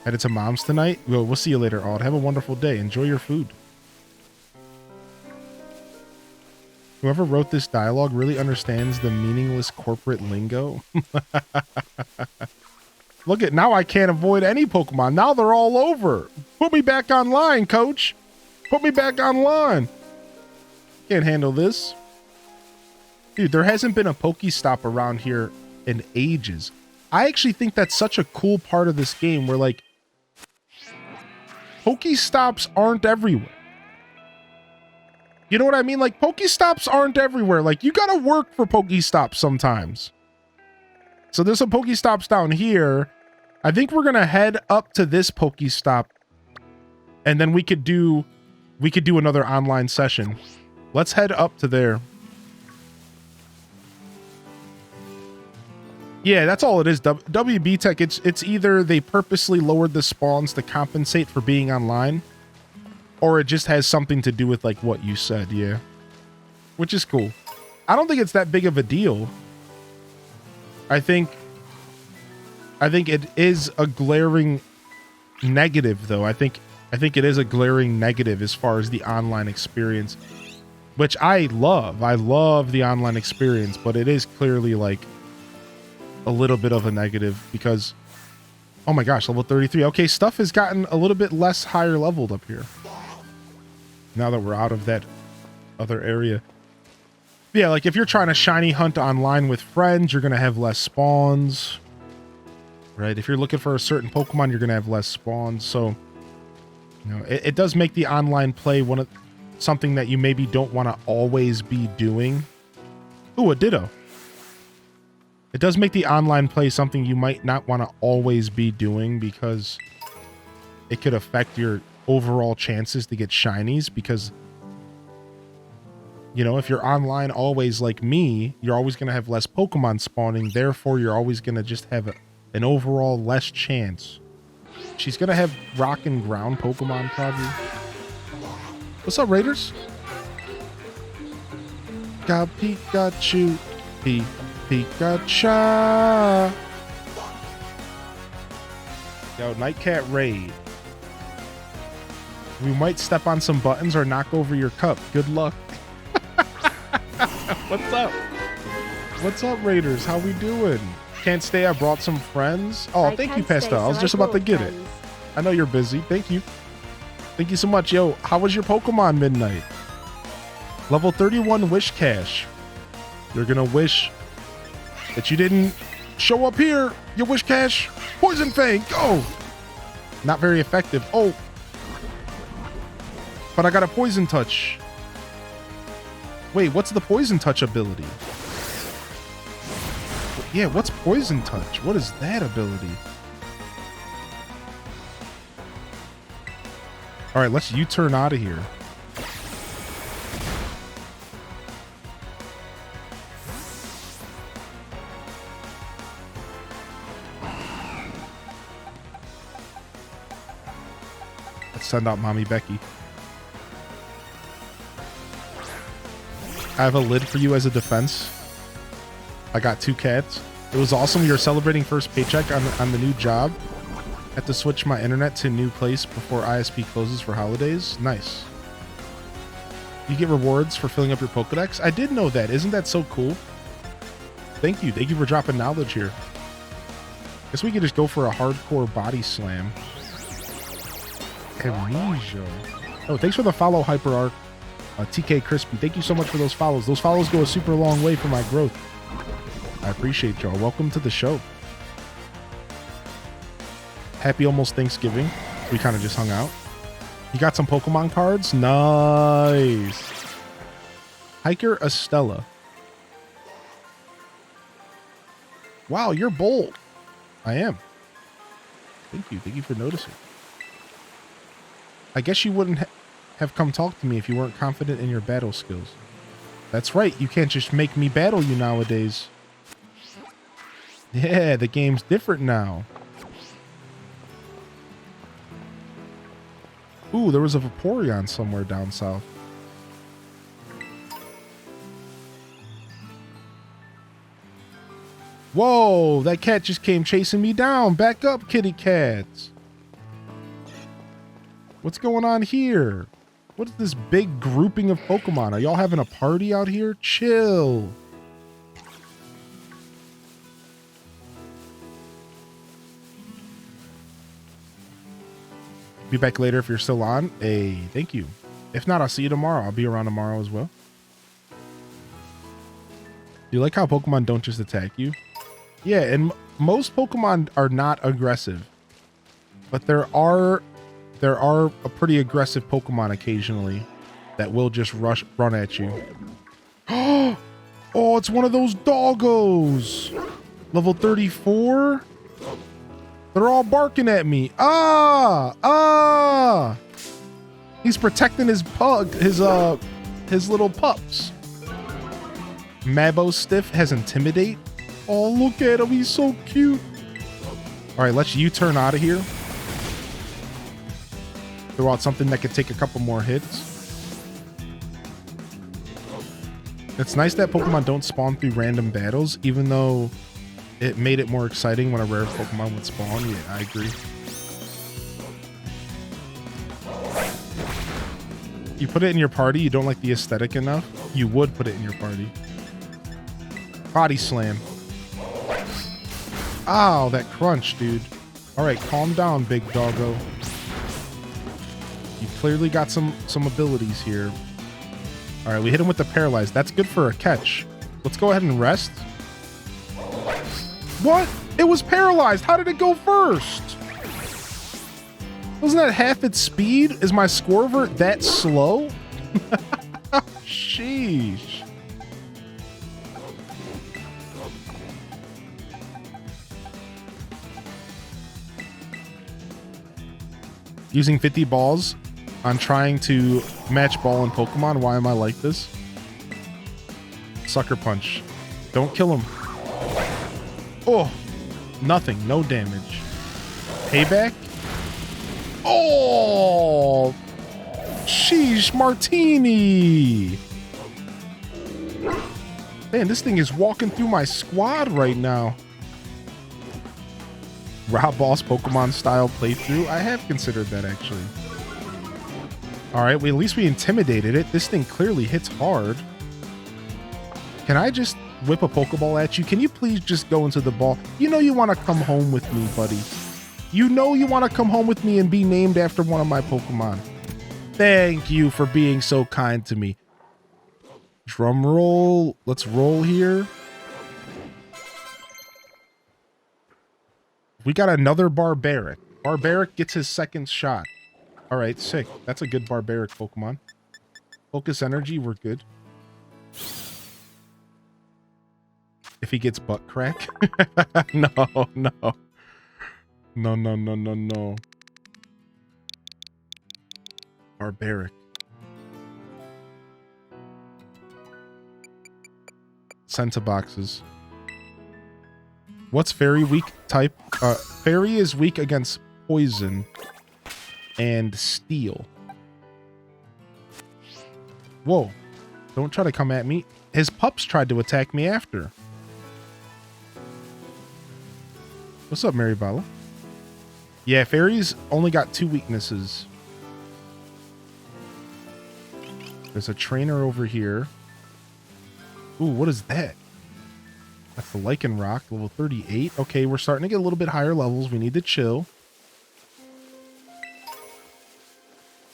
Headed to mom's tonight? We'll see you later, Aud. Have a wonderful day. Enjoy your food. Whoever wrote this dialogue really understands the meaningless corporate lingo. Look at, now I can't avoid any Pokemon. Now they're all over. Put me back online, coach. Put me back online. Can't handle this. Dude, there hasn't been a Pokestop around here in ages. I actually think that's such a cool part of this game where, like, Pokestops aren't everywhere. You know what I mean? Like, Pokestops aren't everywhere. Like, you gotta work for Pokestops sometimes. So there's some Pokestops down here. I think we're gonna head up to this Pokestop, and then we could do another online session. Let's head up to there. Yeah, that's all it is. WB Tech, it's either they purposely lowered the spawns to compensate for being online, or it just has something to do with, like, what you said, yeah. Which is cool. I don't think it's that big of a deal. I think it is a glaring negative, though. I think it is a glaring negative as far as the online experience, which I love. I love the online experience, but it is clearly, like, a little bit of a negative because, oh my gosh, level 33. Okay, stuff has gotten a little bit less higher leveled up here. Now that we're out of that other area. Yeah, like if you're trying to shiny hunt online with friends, you're going to have less spawns. Right? If you're looking for a certain Pokemon, you're going to have less spawns. So, you know, it does make the online play something that you maybe don't want to always be doing. Ooh, a Ditto. It does make the online play something you might not want to always be doing because it could affect your overall chances to get shinies because, you know, if you're online always like me, you're always going to have less Pokemon spawning. Therefore, you're always going to just have an overall less chance. She's going to have rock and ground Pokemon probably. What's up, Raiders? Got Pikachu. Pikachu. Yo, Nightcat Raid. We might step on some buttons or knock over your cup. Good luck. What's up? What's up, Raiders? How we doing? Can't stay. I brought some friends. Oh, thank you, Pesta. I was just about to get it. I know you're busy. Thank you. Thank you so much. Yo, how was your Pokemon Midnight? Level 31 Wish Cache. You're going to wish that you didn't show up here. Your Wish Cache. Poison Fang. Go. Not very effective. Oh. But I got a Poison Touch. Wait, what's the Poison Touch ability? Yeah, what's Poison Touch? What is that ability? All right, let's U-turn out of here. Let's send out Mommy Becky. I have a lid for you as a defense. I got 2 cats. It was awesome. You're celebrating first paycheck on the new job. Had to switch my internet to a new place before ISP closes for holidays. Nice. You get rewards for filling up your Pokedex. I did know that. Isn't that so cool? Thank you. Thank you for dropping knowledge here. Guess we could just go for a hardcore body slam. Amnesia. Oh, thanks for the follow, HyperArc. TK Crispy, thank you so much for those follows. Those follows go a super long way for my growth. I appreciate y'all. Welcome to the show. Happy almost Thanksgiving. We kind of just hung out. You got some Pokemon cards? Nice. Hiker Estella. Wow, you're bold. I am. Thank you. Thank you for noticing. I guess you wouldn't have come talk to me if you weren't confident in your battle skills. That's right. You can't just make me battle you nowadays. Yeah, the game's different now. Ooh, there was a Vaporeon somewhere down south. Whoa, that cat just came chasing me down. Back up, kitty cats. What's going on here? What is this big grouping of Pokemon? Are y'all having a party out here? Chill. Be back later if you're still on. Hey, thank you. If not, I'll see you tomorrow. I'll be around tomorrow as well. Do you like how Pokemon don't just attack you? Yeah, and most Pokemon are not aggressive. But there are a pretty aggressive Pokemon occasionally that will just run at you. Oh, it's one of those doggos. Level 34. They're all barking at me. Ah! He's protecting his his little pups. Mabo Stiff has Intimidate. Oh, look at him. He's so cute. All right, let's U-turn out of here. Throw out something that could take a couple more hits. It's nice that Pokemon don't spawn through random battles, even though it made it more exciting when a rare Pokemon would spawn. Yeah, I agree. You put it in your party, you don't like the aesthetic enough, you would put it in your party. Body slam. Ow, that crunch, dude. All right, calm down, big doggo. You clearly got some abilities here. All right, we hit him with the paralyzed. That's good for a catch. Let's go ahead and rest. What? It was paralyzed. How did it go first? Wasn't that half its speed? Is my Squirvert that slow? Sheesh. Using 50 balls on trying to match ball in Pokemon. Why am I like this? Sucker Punch. Don't kill him. Oh, nothing. No damage. Payback. Oh, sheesh, Martini. Man, this thing is walking through my squad right now. Rob Boss Pokemon style playthrough. I have considered that, actually. All right, well, at least we intimidated it. This thing clearly hits hard. Can I just whip a Pokeball at you? Can you please just go into the ball? You know you want to come home with me, buddy. You know you want to come home with me and be named after one of my Pokemon. Thank you for being so kind to me. Drum roll. Let's roll here. We got another Barbaric. Barbaric gets his second shot. All right, sick. That's a good Barbaric Pokemon. Focus Energy, we're good. If he gets butt crack. No. No. Barbaric. Centiboxes. What's Fairy weak type? Fairy is weak against poison and steel. Whoa. Don't try to come at me. His pups tried to attack me after. What's up, Maribella? Yeah, Fairy's only got 2 weaknesses. There's a trainer over here. Ooh, what is that? That's the Lichen Rock, level 38. Okay, we're starting to get a little bit higher levels. We need to chill.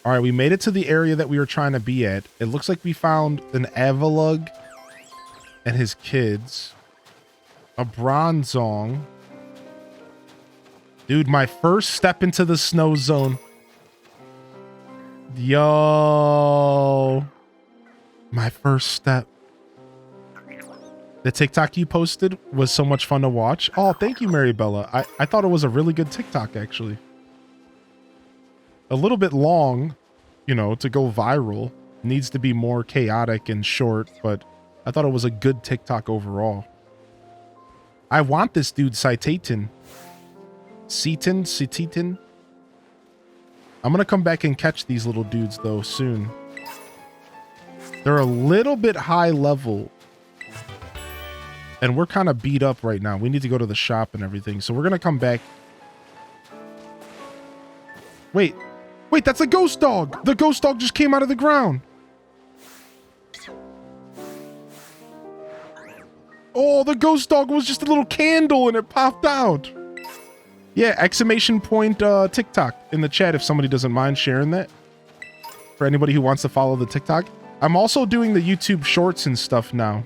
All right, we made it to the area that we were trying to be at. It looks like we found an Avalugg and his kids. A Bronzong. Dude, my first step into the snow zone. Yo. My first step. The TikTok you posted was so much fun to watch. Oh, thank you, Maribella. I thought it was a really good TikTok, actually. A little bit long, you know, to go viral. Needs to be more chaotic and short, but I thought it was a good TikTok overall. I want this dude, Citatin. Cetitin. I'm gonna come back and catch these little dudes, though, soon. They're a little bit high level. And we're kind of beat up right now. We need to go to the shop and everything. So we're going to come back. Wait. Wait, that's a ghost dog. The ghost dog just came out of the ground. Oh, the ghost dog was just a little candle and it popped out. Yeah, exclamation point TikTok in the chat if somebody doesn't mind sharing that. For anybody who wants to follow the TikTok. I'm also doing the YouTube shorts and stuff now.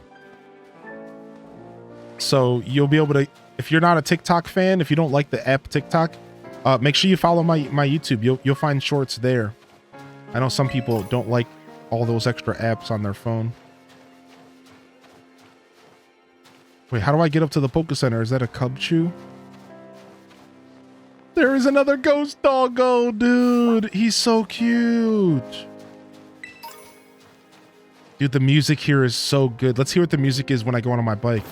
So you'll be able to, if you're not a TikTok fan, if you don't like the app TikTok, make sure you follow my YouTube. You'll find shorts there. I know some people don't like all those extra apps on their phone. Wait, how do I get up to the Poke Center? Is that a Cubchoo? There is another ghost doggo, dude. He's so cute. Dude, the music here is so good. Let's hear what the music is when I go on my bike.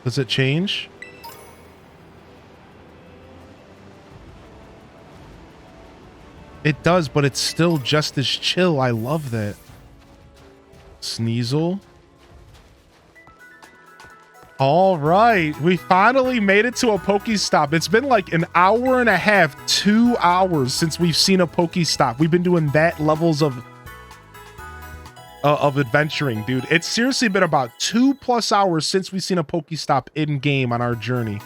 Does it change? It does, but it's still just as chill. I love that. Sneasel. All right, we finally made it to a Pokestop. It's been like an hour and a half, 2 hours since we've seen a Pokestop. We've been doing that levels of adventuring, dude. It's seriously been about 2+ hours since we've seen a Pokestop in game on our journey.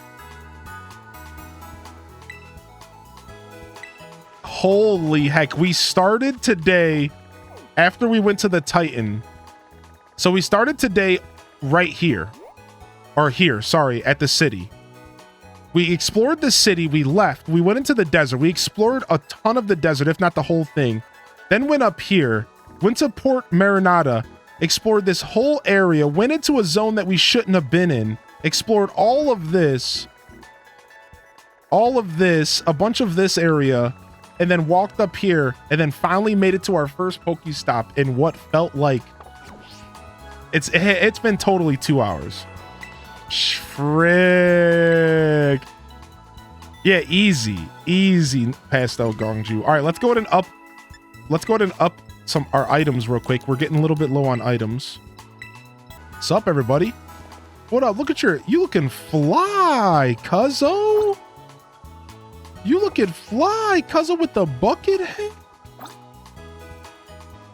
Holy heck, we started today after we went to the Titan. So we started today right here. Or here, sorry, at the city. We explored the city, we left, we went into the desert, we explored a ton of the desert, if not the whole thing. Then went up here, went to Port Marinata, explored this whole area, went into a zone that we shouldn't have been in, explored all of this, a bunch of this area, and then walked up here, and then finally made it to our first Pokestop in what felt like... It's been totally 2 hours. Frick. Yeah, easy Pastel Gongju. All right, let's go ahead and up some our items real quick. We're getting a little bit low on items. What's up, everybody? What up? Look at you looking fly, cuzzo. You looking fly, cuzzo, with the bucket head.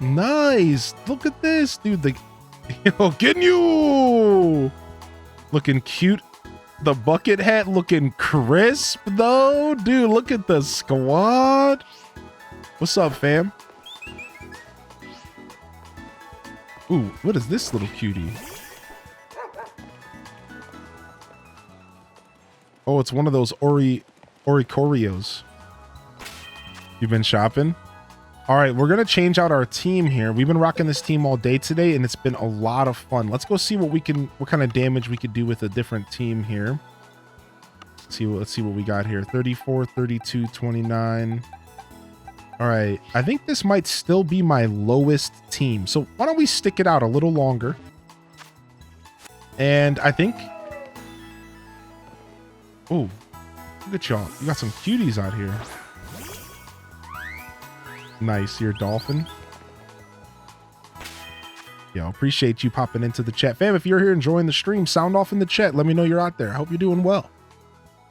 Nice. Look at this, dude. Getting you. Looking cute. The bucket hat looking crisp, though. Dude, look at the squad. What's up, fam? Ooh, what is this little cutie? Oh, it's one of those Oricorios. You've been shopping? All right, we're going to change out our team here. We've been rocking this team all day today, and it's been a lot of fun. Let's go see what kind of damage we could do with a different team here. Let's see what we got here. 34, 32, 29. All right, I think this might still be my lowest team. So why don't we stick it out a little longer? And I think... Oh, look at y'all. You got some cuties out here. Nice, you're a dolphin. Yo, appreciate you popping into the chat. Fam, if you're here enjoying the stream, sound off in the chat. Let me know you're out there. I hope you're doing well.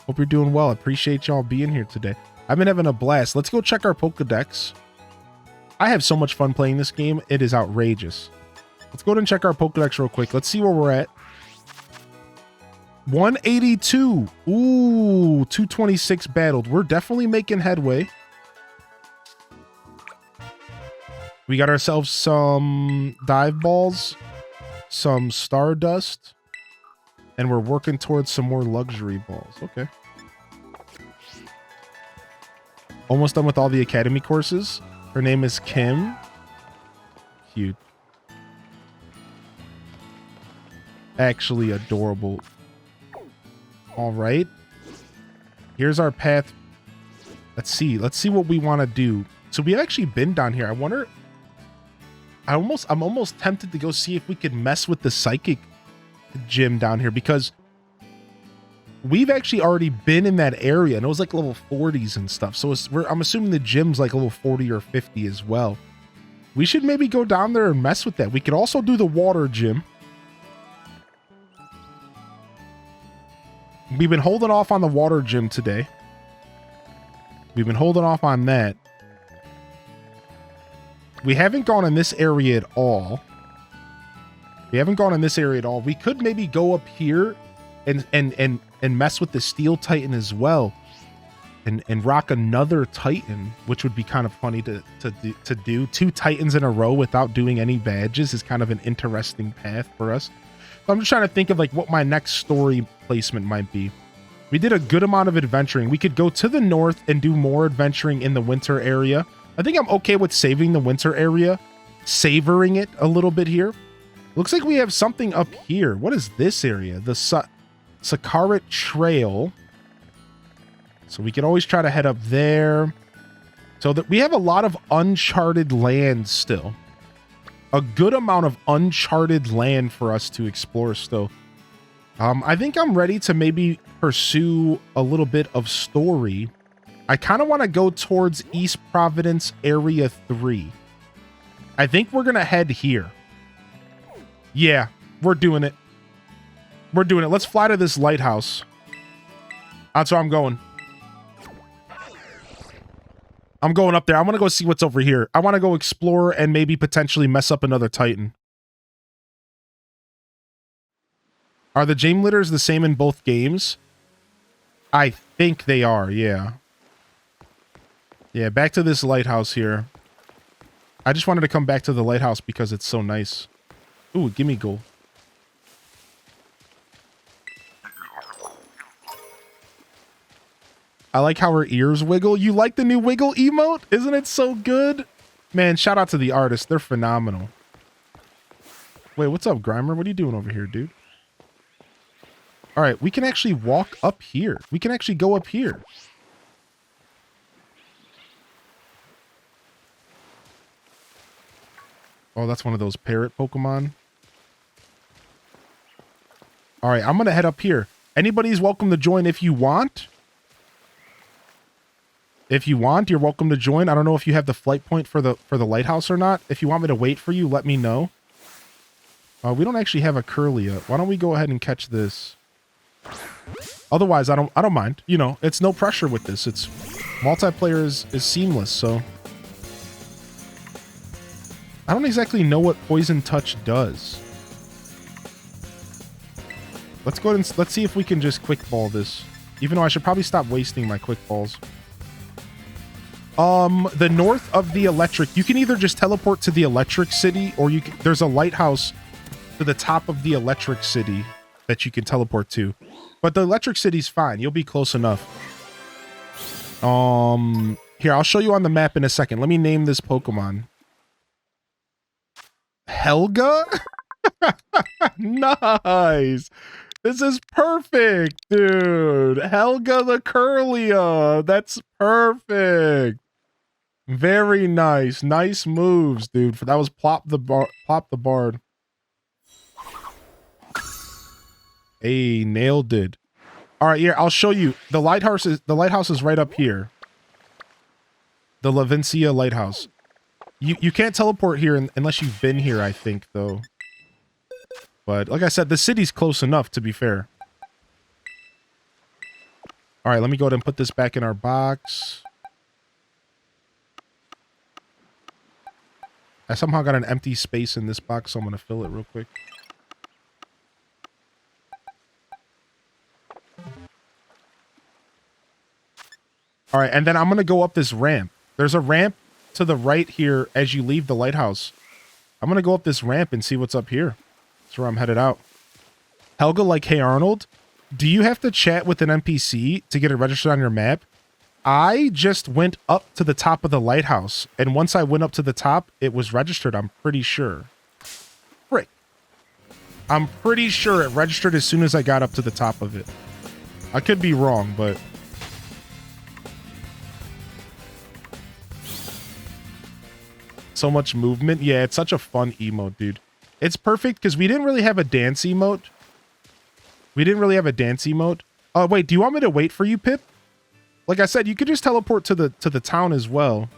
Hope you're doing well. Appreciate y'all being here today. I've been having a blast. Let's go check our Pokedex. I have so much fun playing this game. It is outrageous. Let's go ahead and check our Pokedex real quick. Let's see where we're at. 182. Ooh, 226 battled. We're definitely making headway. We got ourselves some dive balls, some stardust, and we're working towards some more luxury balls. Okay. Almost done with all the academy courses. Her name is Kim. Cute. Actually adorable. All right. Here's our path. Let's see what we want to do. So we've actually been down here. I wonder... I'm almost tempted to go see if we could mess with the psychic gym down here, because we've actually already been in that area and it was like level 40s and stuff. So I'm assuming the gym's like level 40 or 50 as well. We should maybe go down there and mess with that. We could also do the water gym. we've been holding off on the water gym today. We've been holding off on that. We haven't gone in this area at all. We haven't gone in this area at all. We could maybe go up here and mess with the Steel Titan as well. And rock another Titan, which would be kind of funny to do. 2 Titans in a row without doing any badges is kind of an interesting path for us. So I'm just trying to think of like what my next story placement might be. We did a good amount of adventuring. We could go to the north and do more adventuring in the winter area. I think I'm okay with saving the winter area, savoring it a little bit here. Looks like we have something up here. What is this area? The Scarlet Trail. So we can always try to head up there. So that we have a lot of uncharted land still. A good amount of uncharted land for us to explore still. I think I'm ready to maybe pursue a little bit of story. I kind of want to go towards East Providence Area 3. I think we're going to head here. Yeah, we're doing it. We're doing it. Let's fly to this lighthouse. That's where I'm going. I'm going up there. I want to go see what's over here. I want to go explore and maybe potentially mess up another Titan. Are the gem litters the same in both games? I think they are, yeah. Yeah, back to this lighthouse here. I just wanted to come back to the lighthouse because it's so nice. Ooh, gimme gold. I like how her ears wiggle. You like the new wiggle emote? Isn't it so good? Man, shout out to the artists. They're phenomenal. Wait, what's up, Grimer? What are you doing over here, dude? All right, we can actually walk up here. We can actually go up here. Oh, that's one of those parrot Pokemon. All right, I'm going to head up here. Anybody's welcome to join if you want. If you want, you're welcome to join. I don't know if you have the flight point for the lighthouse or not. If you want me to wait for you, let me know. We don't actually have a Curlia. Why don't we go ahead and catch this? Otherwise, I don't mind. You know, it's no pressure with this. It's multiplayer is seamless, so I don't exactly know what Poison Touch does. Let's go ahead and let's see if we can just quick ball this. Even though I should probably stop wasting my quick balls. The north of the electric, you can either just teleport to the electric city, or you can, there's a lighthouse to the top of the electric city that you can teleport to. But the electric city's fine. You'll be close enough. Here, I'll show you on the map in a second. Let me name this Pokemon. Helga? Nice. This is perfect, dude. Helga the Curlia. That's perfect. Very nice. Nice moves, dude. That was Plop the Bard. Hey, nailed it. All right, here, I'll show you. The lighthouse is right up here. The Lavencia Lighthouse. You can't teleport here unless you've been here, I think, though. But like I said, the city's close enough, to be fair. All right, let me go ahead and put this back in our box. I somehow got an empty space in this box, so I'm going to fill it real quick. All right, and then I'm going to go up this ramp. There's a ramp to the right here as you leave the lighthouse. I'm going to go up this ramp and see what's up here. That's where I'm headed out. Helga, like, hey, Arnold, do you have to chat with an NPC to get it registered on your map? I just went up to the top of the lighthouse, and once I went up to the top, it was registered, I'm pretty sure. Frick. I'm pretty sure it registered as soon as I got up to the top of it. I could be wrong, but... so much movement. Yeah, it's such a fun emote, dude. It's perfect because we didn't really have a dance emote. Oh, wait, do you want me to wait for you, Pip? Like I said, you could just teleport to the town as well.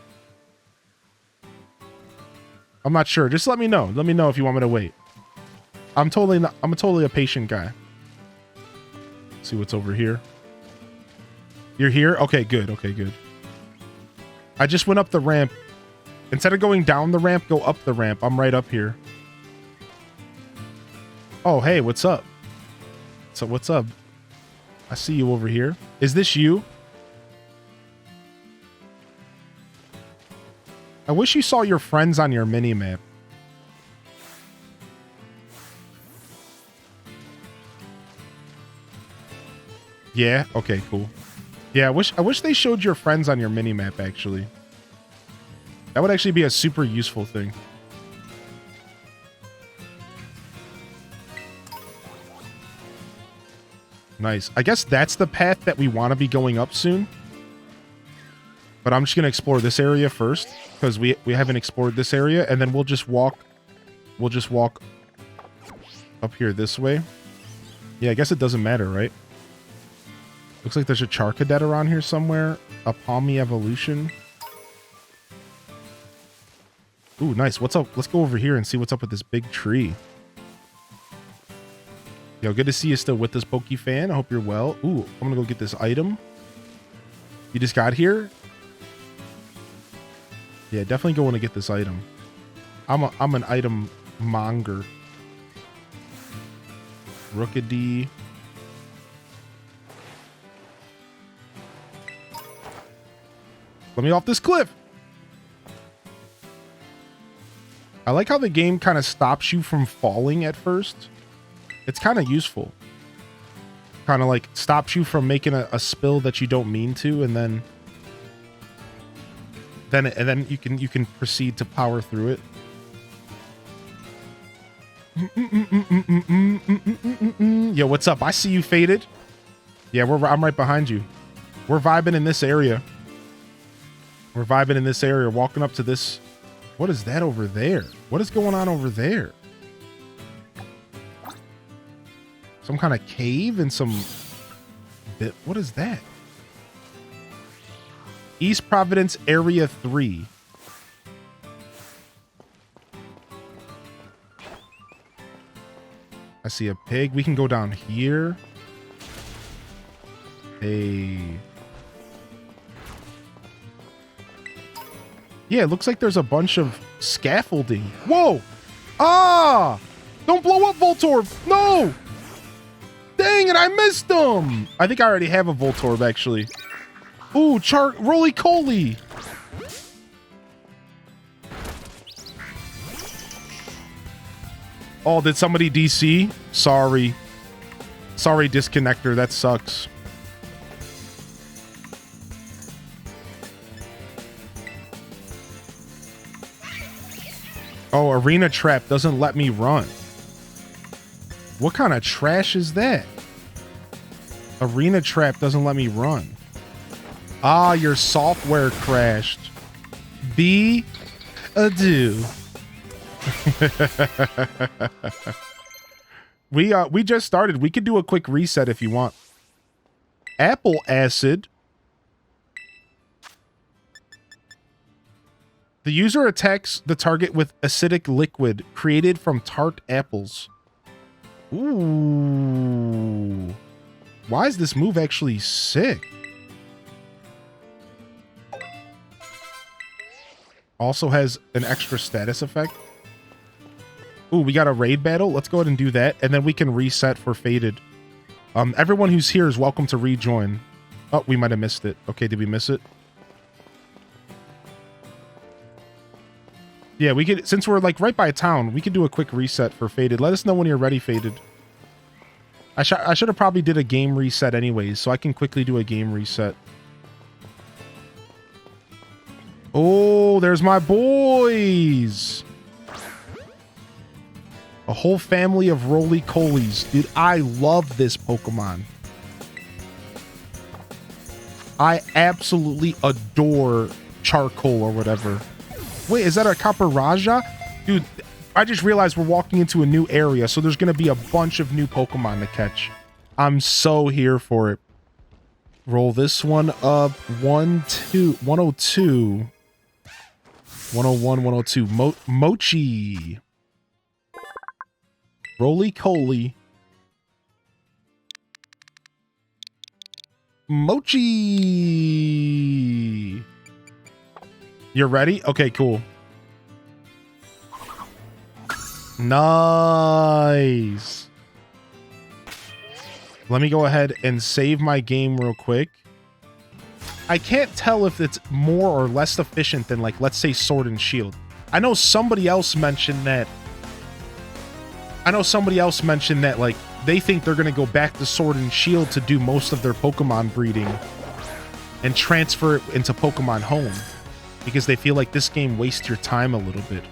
I'm not sure. Just let me know. Let me know if you want me to wait. I'm totally a patient guy. see what's over here. You're here? Okay, good. Okay, good. I just went up the ramp. Instead of going down the ramp, go up the ramp. I'm right up here. Oh, hey, what's up? So what's up? I see you over here. Is this you? I wish you saw your friends on your mini-map. Yeah? Okay, cool. Yeah, I wish they showed your friends on your mini-map, actually. That would actually be a super useful thing. Nice. I guess that's the path that we want to be going up soon. But I'm just going to explore this area first, because we haven't explored this area, and then we'll just walk up here this way. Yeah, I guess it doesn't matter, right? Looks like there's a Charcadet around here somewhere. A Palmy Evolution. Ooh, nice. What's up? Let's go over here and see what's up with this big tree. Yo, good to see you still with us, Poke fan. I hope you're well. Ooh, I'm gonna go get this item. You just got here? Yeah, definitely going to get this item. I'm an item monger. Rookidee. Let me off this cliff. I like how the game kind of stops you from falling at first. It's kind of useful. Kind of like stops you from making a spill that you don't mean to, and then you can proceed to power through it. Yo, what's up? I see you, Faded. Yeah, I'm right behind you. We're vibing in this area. We're vibing in this area, walking up to this. What is that over there? What is going on over there? Some kind of cave and some bit. What is that? East Providence Area 3. I see a pig. We can go down here. Hey. Yeah, it looks like there's a bunch of scaffolding. Whoa! Ah! Don't blow up, Voltorb! No! Dang it, I missed him! I think I already have a Voltorb, actually. Ooh, roly-coly! Oh, did somebody DC? Sorry. Sorry, Disconnector, that sucks. Oh, Arena Trap doesn't let me run. What kind of trash is that? Arena Trap doesn't let me run. Ah, your software crashed. Be adieu. We just started. We could do a quick reset if you want. Apple acid. The user attacks the target with acidic liquid created from tart apples. Ooh. Why is this move actually sick? Also has an extra status effect. Ooh, we got a raid battle. Let's go ahead and do that. And then we can reset for Faded. Everyone who's here is welcome to rejoin. Oh, we might have missed it. Okay, did we miss it? Yeah, we could, since we're like right by town, we could do a quick reset for Faded. Let us know when you're ready, Faded. I should have probably did a game reset anyways, so I can quickly do a game reset. Oh, there's my boys. A whole family of roly-colies. Dude, I love this Pokemon. I absolutely adore Charcoal or whatever. Wait, is that a Caparaja? Dude, I just realized we're walking into a new area, so there's going to be a bunch of new Pokemon to catch. I'm so here for it. Roll this one up. 102. 101, 102. Mochi. Roly-Coly. Mochi. You're ready? Okay, cool. Nice. Let me go ahead and save my game real quick. I can't tell if it's more or less efficient than, like, let's say Sword and Shield. I know somebody else mentioned that. Like, they think they're going to go back to Sword and Shield to do most of their Pokemon breeding and transfer it into Pokemon Home because they feel like this game wastes your time a little bit.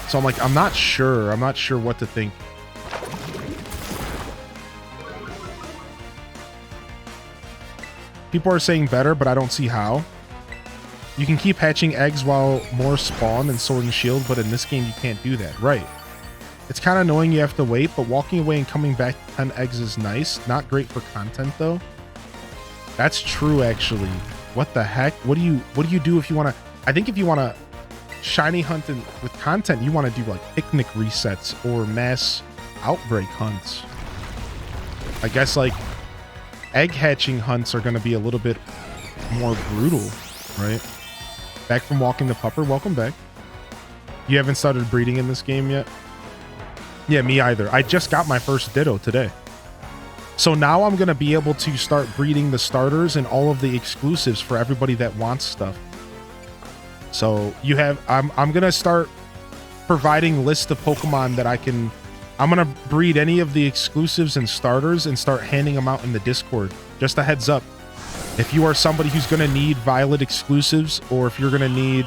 So I'm like, I'm not sure. I'm not sure what to think. People are saying better, but I don't see how. You can keep hatching eggs while more spawn in Sword and Shield, but in this game you can't do that. Right. It's kind of annoying you have to wait, but walking away and coming back to 10 eggs is nice. Not great for content though. That's true actually. What the heck? What do you do if you want to... I think if you want to shiny hunt with content, you want to do like picnic resets or mass outbreak hunts. I guess like egg hatching hunts are going to be a little bit more brutal, right? Back from walking the pupper. Welcome back. You haven't started breeding in this game yet? Yeah, me either. I just got my first Ditto today. So now I'm going to be able to start breeding the starters and all of the exclusives for everybody that wants stuff. So you have, I'm going to start providing lists of Pokemon that I'm going to breed any of the exclusives and starters and start handing them out in the Discord. Just a heads up. If you are somebody who's going to need Violet exclusives, or if you're going to need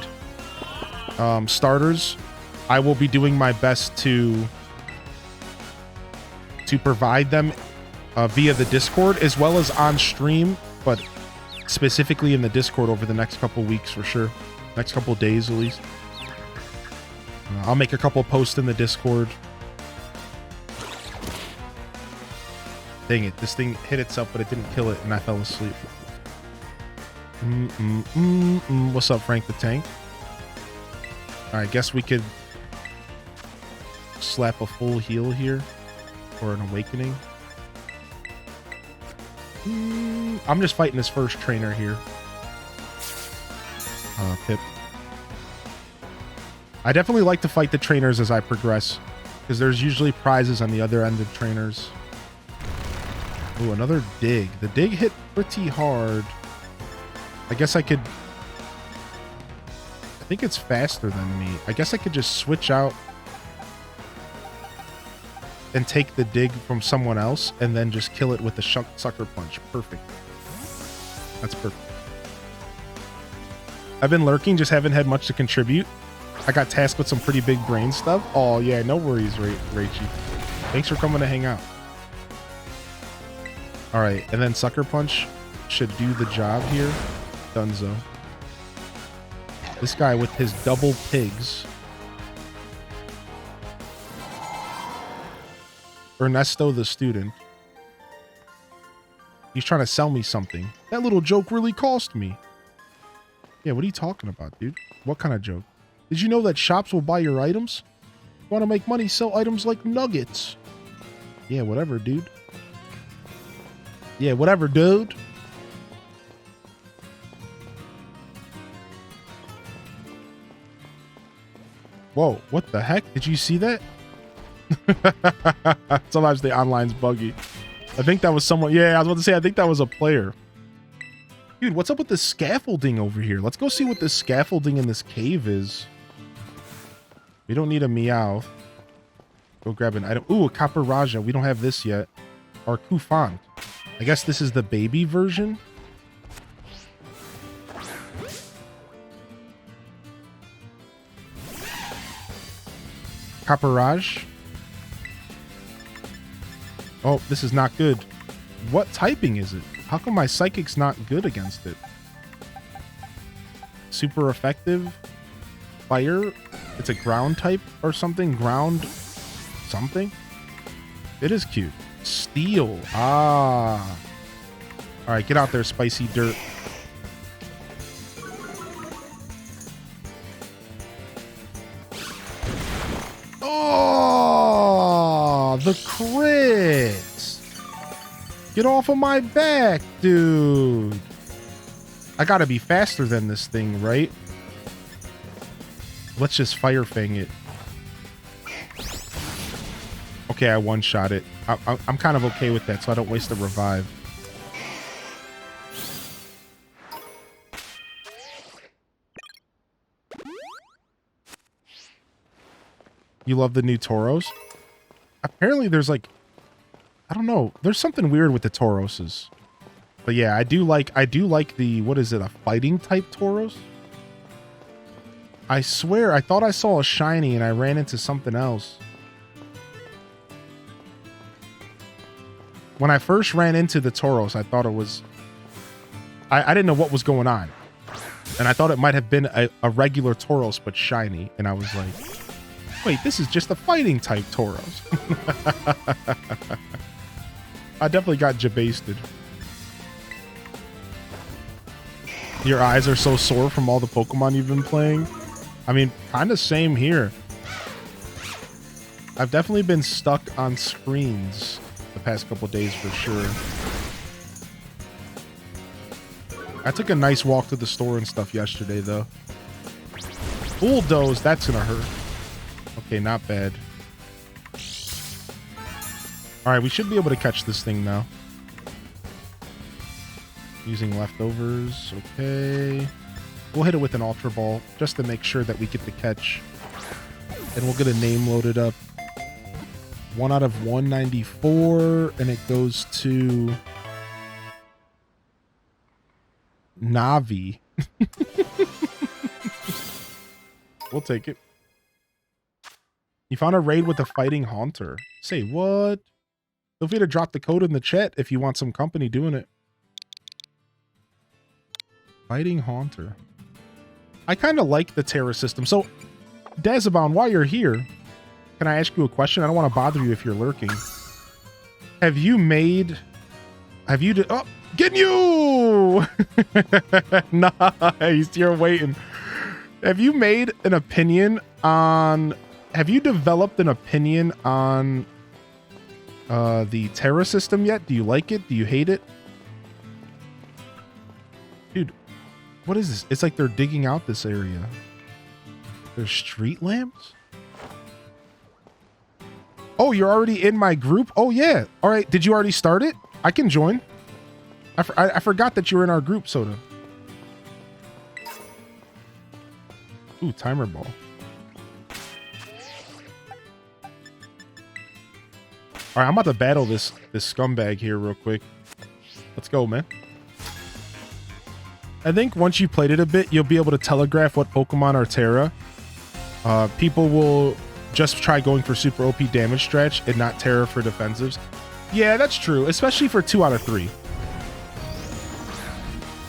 starters, I will be doing my best to provide them via the Discord as well as on stream, but specifically in the Discord over the next couple weeks for sure. Next couple days at least. I'll make a couple posts in the Discord. Dang it, this thing hit itself, but it didn't kill it, and I fell asleep. What's up, Frank the Tank? Alright, guess we could slap a full heal here. Or an awakening. I'm just fighting this first trainer here. Pip. I definitely like to fight the trainers as I progress, because there's usually prizes on the other end of trainers. Ooh, another dig. The dig hit pretty hard. I guess I could... I think it's faster than me. I guess I could just switch out and take the dig from someone else and then just kill it with the sucker punch. Perfect. That's perfect. I've been lurking, just haven't had much to contribute. I got tasked with some pretty big brain stuff. Oh yeah, no worries, Raichi. Thanks for coming to hang out. All right, and then sucker punch should do the job here. Dunzo. This guy with his double pigs. Ernesto the student. He's trying to sell me something. That little joke really cost me. Yeah, what are you talking about, dude? What kind of joke? Did you know that shops will buy your items? Want to make money, sell items like nuggets. Yeah, whatever, dude. Yeah, whatever, dude. Whoa, what the heck? Did you see that? Sometimes the online's buggy. I think that was someone. Yeah, I was about to say, I think that was a player. Dude, what's up with the scaffolding over here? Let's go see what this scaffolding in this cave is. We don't need a Meowth. Go grab an item. Ooh, a Copper Raja. We don't have this yet. Or Kufant. I guess this is the baby version. Copperage. Oh, this is not good. What typing is it? How come my Psychic's not good against it? Super effective. Fire. It's a ground type or something. Ground something. It is cute. Steel. Ah. All right, get out there, spicy dirt. Oh, the crit. Get off of my back, dude. I gotta be faster than this thing, right? Let's just Fire Fang it. Okay, I one-shot it. I'm kind of okay with that, so I don't waste a revive. You love the new Tauros? Apparently there's like, I don't know. There's something weird with the Tauroses. But yeah, I do like the, what is it, a fighting type Tauros? I swear, I thought I saw a shiny and I ran into something else. When I first ran into the Tauros, I thought it was, I didn't know what was going on. And I thought it might have been a regular Tauros, but shiny. And I was like, wait, this is just a fighting type Tauros. I definitely got jabasted. Your eyes are so sore from all the Pokemon you've been playing. I mean, kind of same here. I've definitely been stuck on screens the past couple days for sure. I took a nice walk to the store and stuff yesterday, though. Bulldoze, that's gonna hurt. Okay, not bad. Alright, we should be able to catch this thing now. Using leftovers, okay. We'll hit it with an Ultra Ball, just to make sure that we get the catch. And we'll get a name loaded up. 1 out of 194, and it goes to Navi. We'll take it. You found a raid with a fighting Haunter. Say what? Feel free to drop the code in the chat if you want some company doing it. Fighting Haunter. I kind of like the Terra system. So, Dazabound, while you're here, can I ask you a question? I don't want to bother you if you're lurking. Oh, getting you! Nice, you're waiting. Have you made an opinion on... Have you developed an opinion on the Terra system yet? Do you like it? Do you hate it? Dude, what is this? It's like they're digging out this area. There's street lamps? Oh, you're already in my group? Oh, yeah. All right. Did you already start it? I can join. I forgot that you were in our group, Soda. Ooh, timer ball. All right, I'm about to battle this scumbag here real quick. Let's go, man. I think once you played it a bit, you'll be able to telegraph what Pokemon are Terra. People will just try going for super OP damage stretch and not Terra for defensives. Yeah, that's true, especially for 2 out of 3.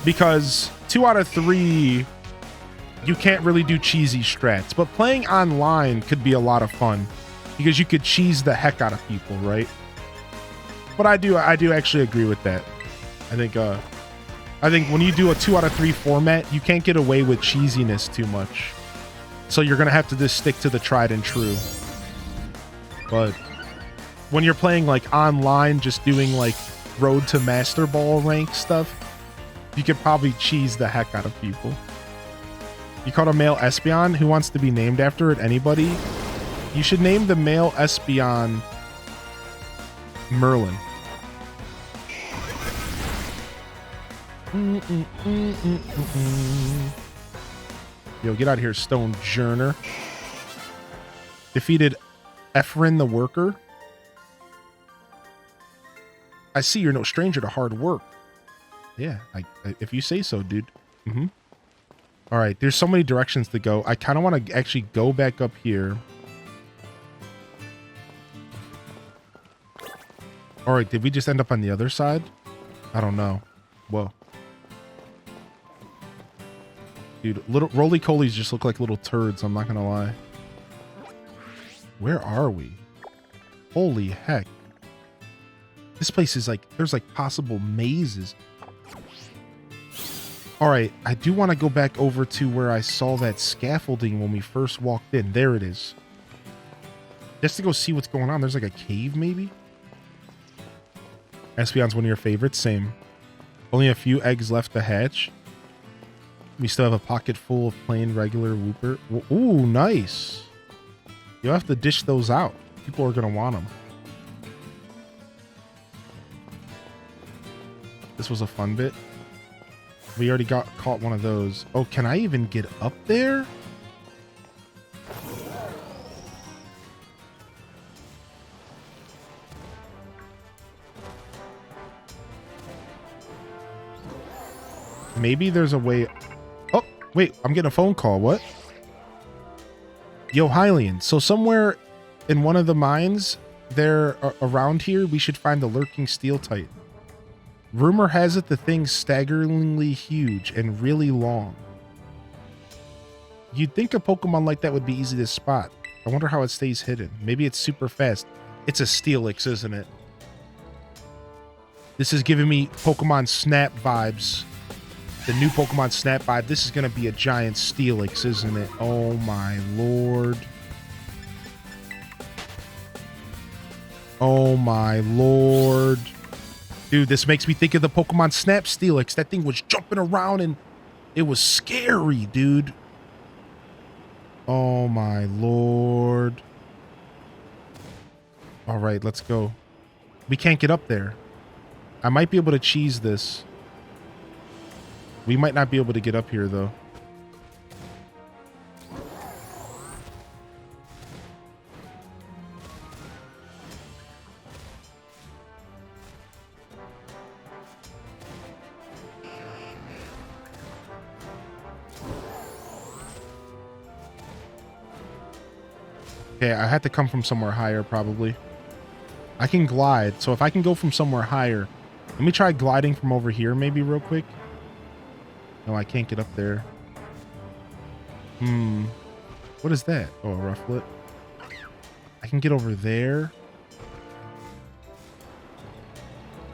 Because 2 out of 3, you can't really do cheesy strats. But playing online could be a lot of fun. Because you could cheese the heck out of people, right? But I do actually agree with that. I think when you do a 2 out of 3 format, you can't get away with cheesiness too much. So you're gonna have to just stick to the tried and true. But when you're playing like online, just doing like Road to Master Ball rank stuff, you could probably cheese the heck out of people. You caught a male Espeon who wants to be named after it? Anybody? You should name the male Espeon Merlin. Yo, get out of here, Stone Journer. Defeated Ephrin the Worker. I see you're no stranger to hard work. Yeah, if you say so, dude. All right, there's so many directions to go. I kind of want to actually go back up here. All right, did we just end up on the other side? I don't know. Whoa. Dude, little roly-colies just look like little turds, I'm not gonna lie. Where are we? Holy heck. This place is like, there's like possible mazes. All right, I do want to go back over to where I saw that scaffolding when we first walked in. There it is. Just to go see what's going on. There's like a cave maybe? Espeon's one of your favorites. Same. Only a few eggs left to hatch. We still have a pocket full of plain regular Wooper. Ooh, nice. You'll have to dish those out. People are going to want them. This was a fun bit. We already caught one of those. Oh, can I even get up there? Maybe there's a way. Oh, wait, I'm getting a phone call. What? Yo, Hylian. So somewhere in one of the mines there around here, we should find the lurking steeltite. Rumor has it the thing's staggeringly huge and really long. You'd think a Pokemon like that would be easy to spot. I wonder how it stays hidden. Maybe it's super fast. It's a Steelix, isn't it? This is giving me Pokemon Snap vibes. The new Pokemon Snap vibe. This is going to be a giant Steelix, isn't it? Oh my lord. Oh my lord. Dude, this makes me think of the Pokemon Snap Steelix. That thing was jumping around and it was scary, dude. Oh my lord. All right, let's go. We can't get up there. I might be able to cheese this. We might not be able to get up here, though. Okay, I had to come from somewhere higher, probably. I can glide, so if I can go from somewhere higher... Let me try gliding from over here, maybe, real quick. No, I can't get up there. What is that? Oh, a Rufflet. I can get over there.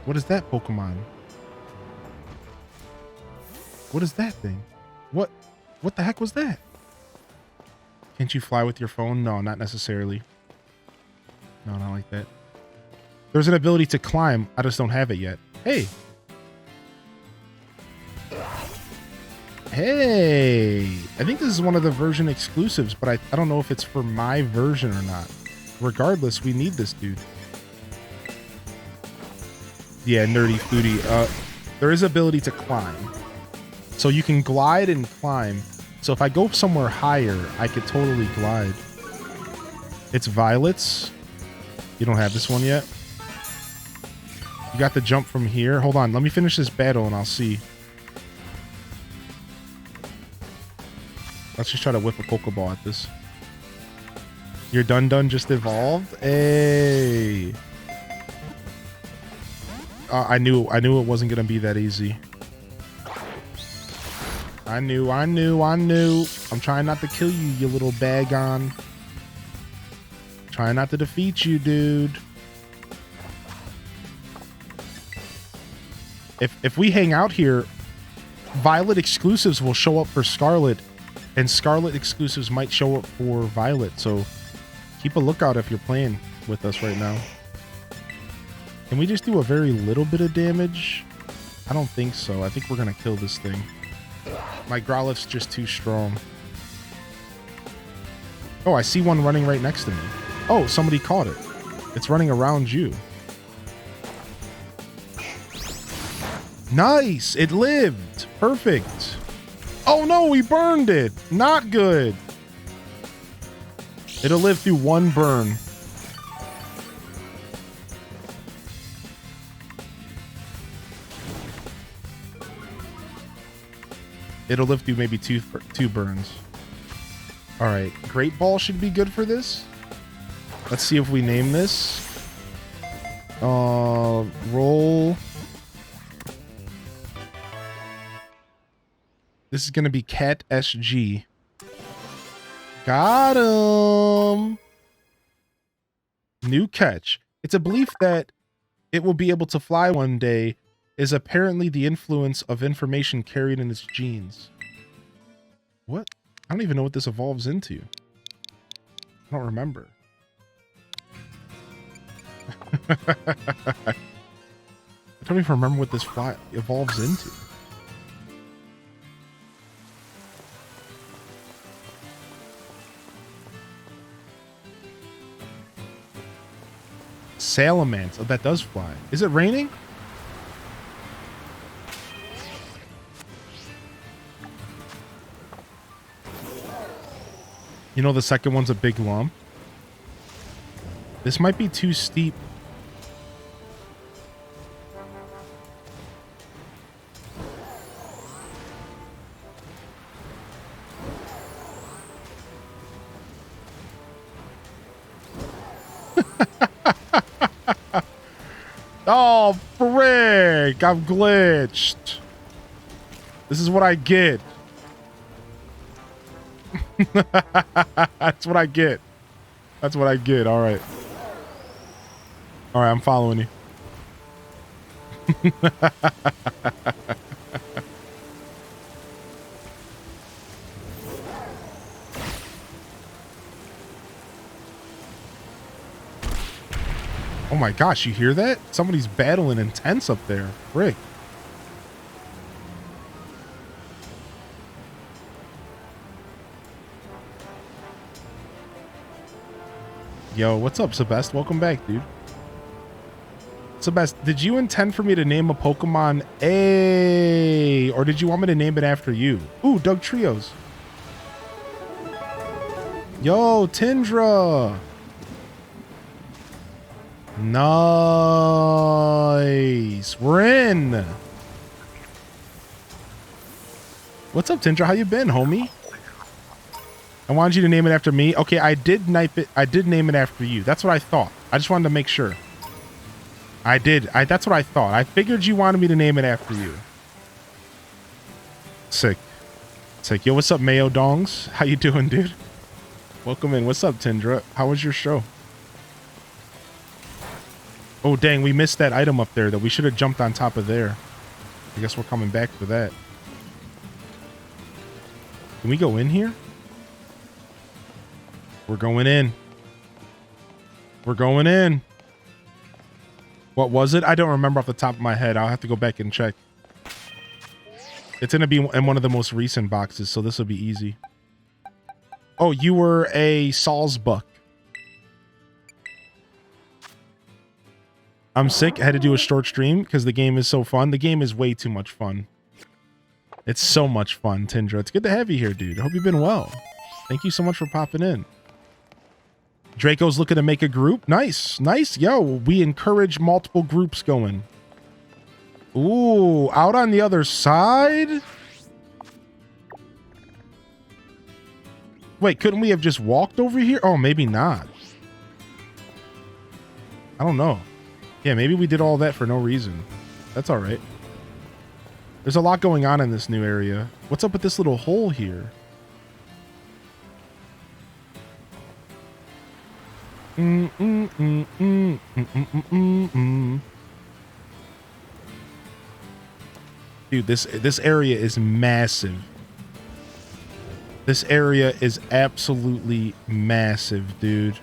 What is that Pokemon? What is that thing? What the heck was that? Can't you fly with your phone? No, not necessarily. No, not like that. There's an ability to climb. I just don't have it yet. Hey. Hey. I think this is one of the version exclusives, but I don't know if it's for my version or not. Regardless, we need this dude. Yeah, nerdy foodie. There is ability to climb. So you can glide and climb. So if I go somewhere higher, I could totally glide. It's Violets. You don't have this one yet? You got the jump from here. Hold on. Let me finish this battle and I'll see. Let's just try to whip a Pokeball at this. Your Dun just evolved? Hey. I knew it wasn't going to be that easy. I knew. I'm trying not to kill you, you little Bagon. Trying not to defeat you, dude. If we hang out here, Violet exclusives will show up for Scarlet, and Scarlet exclusives might show up for Violet, so keep a lookout if you're playing with us right now. Can we just do a very little bit of damage? I don't think so. I think we're going to kill this thing. My Growlithe's just too strong. Oh, I see one running right next to me. Oh, somebody caught it. It's running around you. Nice! It lived! Perfect! Oh no, we burned it! Not good! It'll live through one burn. It'll live through maybe two burns. Alright, Great Ball should be good for this. Let's see if we name this. Roll. This is going to be Cat SG. Got him! New catch. It's a belief that it will be able to fly one day is apparently the influence of information carried in its genes. What? I don't even know what this evolves into. I don't remember. I don't even remember what this fly evolves into. Salamence. Oh, that does fly. Is it raining? You know, the second one's a big lump. This might be too steep. Oh, frick! I'm glitched. This is what I get. That's what I get. That's what I get. All right. All right, I'm following you. Oh my gosh, you hear that? Somebody's battling intense up there. Frick. Yo, what's up, Sebest? Welcome back, dude. Sebest, did you intend for me to name a Pokemon A, or did you want me to name it after you? Ooh, Doug Trios. Yo, Tindra. Nice. We're in. What's up, Tindra? How you been, homie? I wanted you to name it after me. Okay, I did name it after you. That's what I thought. I just wanted to make sure. I did. That's what I thought. I figured you wanted me to name it after you. Sick. Sick. Yo, what's up, Mayo Dongs? How you doing, dude? Welcome in. What's up, Tindra? How was your show? Oh, dang. We missed that item up there, though. We should have jumped on top of there. I guess we're coming back for that. Can we go in here? We're going in. We're going in. What was it? I don't remember off the top of my head. I'll have to go back and check. It's going to be in one of the most recent boxes, so this will be easy. Oh, you were a Salzbuck. I'm sick. I had to do a short stream because the game is so fun. The game is way too much fun. It's so much fun, Tindra. It's good to have you here, dude. I hope you've been well. Thank you so much for popping in. Draco's looking to make a group. Nice. Nice. Yo, we encourage multiple groups going. Ooh, out on the other side? Wait, couldn't we have just walked over here? Oh, maybe not. I don't know. Yeah, maybe we did all that for no reason. That's all right. There's a lot going on in this new area. What's up with this little hole here? Dude, this area is massive. This area is absolutely massive, dude.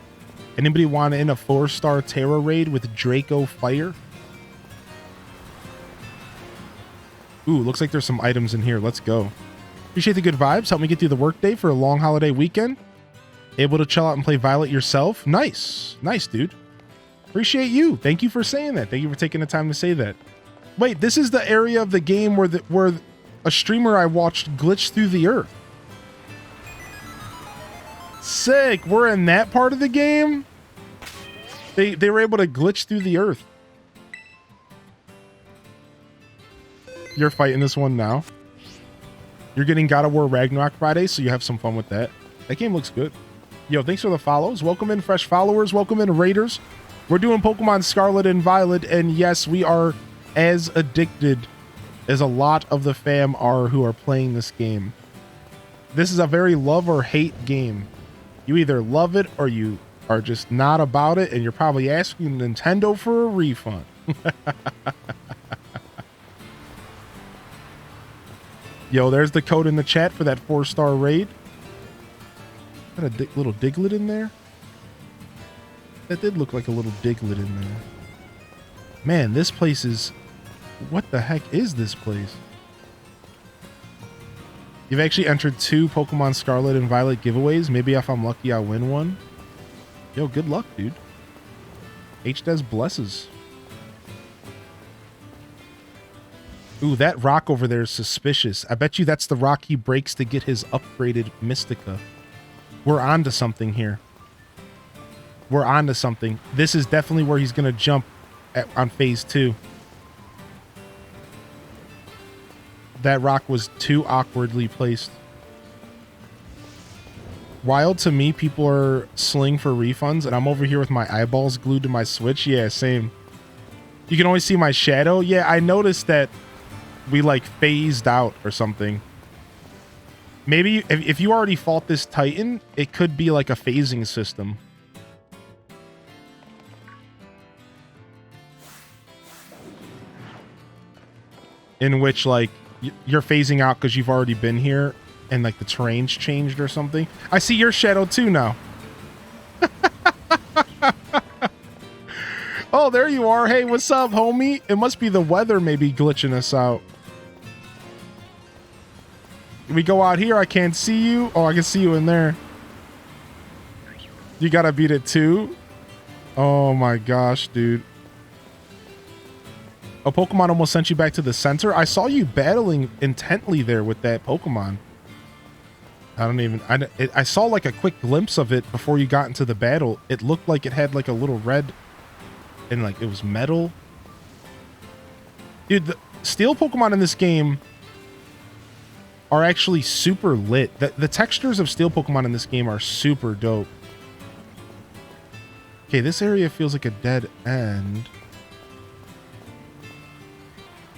Anybody want in a 4-star Terra raid with Draco Fire? Ooh, looks like there's some items in here. Let's go. Appreciate the good vibes. Help me get through the workday for a long holiday weekend. Able to chill out and play Violet yourself? Nice. Nice, dude. Appreciate you. Thank you for saying that. Thank you for taking the time to say that. Wait, this is the area of the game where a streamer I watched glitched through the earth. Sick. We're in that part of the game? They were able to glitch through the earth. You're fighting this one now. You're getting God of War Ragnarok Friday, so you have some fun with that. That game looks good. Yo, thanks for the follows. Welcome in fresh followers. Welcome in raiders. We're doing Pokemon Scarlet and Violet, and yes, we are as addicted as a lot of the fam are who are playing this game. This is a very love or hate game. You either love it or you are just not about it, and you're probably asking Nintendo for a refund. Yo, there's the code in the chat for that 4-star raid. Got a little Diglett in there? That did look like a little Diglett in there. Man, this place is What the heck is this place? You've actually entered 2 Pokemon Scarlet and Violet giveaways. Maybe if I'm lucky, I'll win one. Yo, good luck, dude. HDes blesses. Ooh, that rock over there is suspicious. I bet you that's the rock he breaks to get his upgraded Mystica. We're on to something here. We're on to something. This is definitely where he's going to jump on phase 2. That rock was too awkwardly placed. Wild to me, people are sling for refunds, and I'm over here with my eyeballs glued to my Switch. Yeah, same. You can always see my shadow. Yeah, I noticed that we like phased out or something. Maybe if you already fought this Titan, it could be like a phasing system. In which like you're phasing out because you've already been here and like the terrain's changed or something. I see your shadow too now. Oh, there you are. Hey, what's up, homie? It must be the weather maybe glitching us out. We go out here. I can't see you. Oh, I can see you in there. You gotta beat it too. Oh my gosh, dude. A Pokemon almost sent you back to the center. I saw you battling intently there with that Pokemon. I saw like a quick glimpse of it before you got into the battle. It looked like it had like a little red and like it was metal. Dude, the steel Pokemon in this game are actually super lit. The textures of steel Pokemon in this game are super dope. Okay, this area feels like a dead end.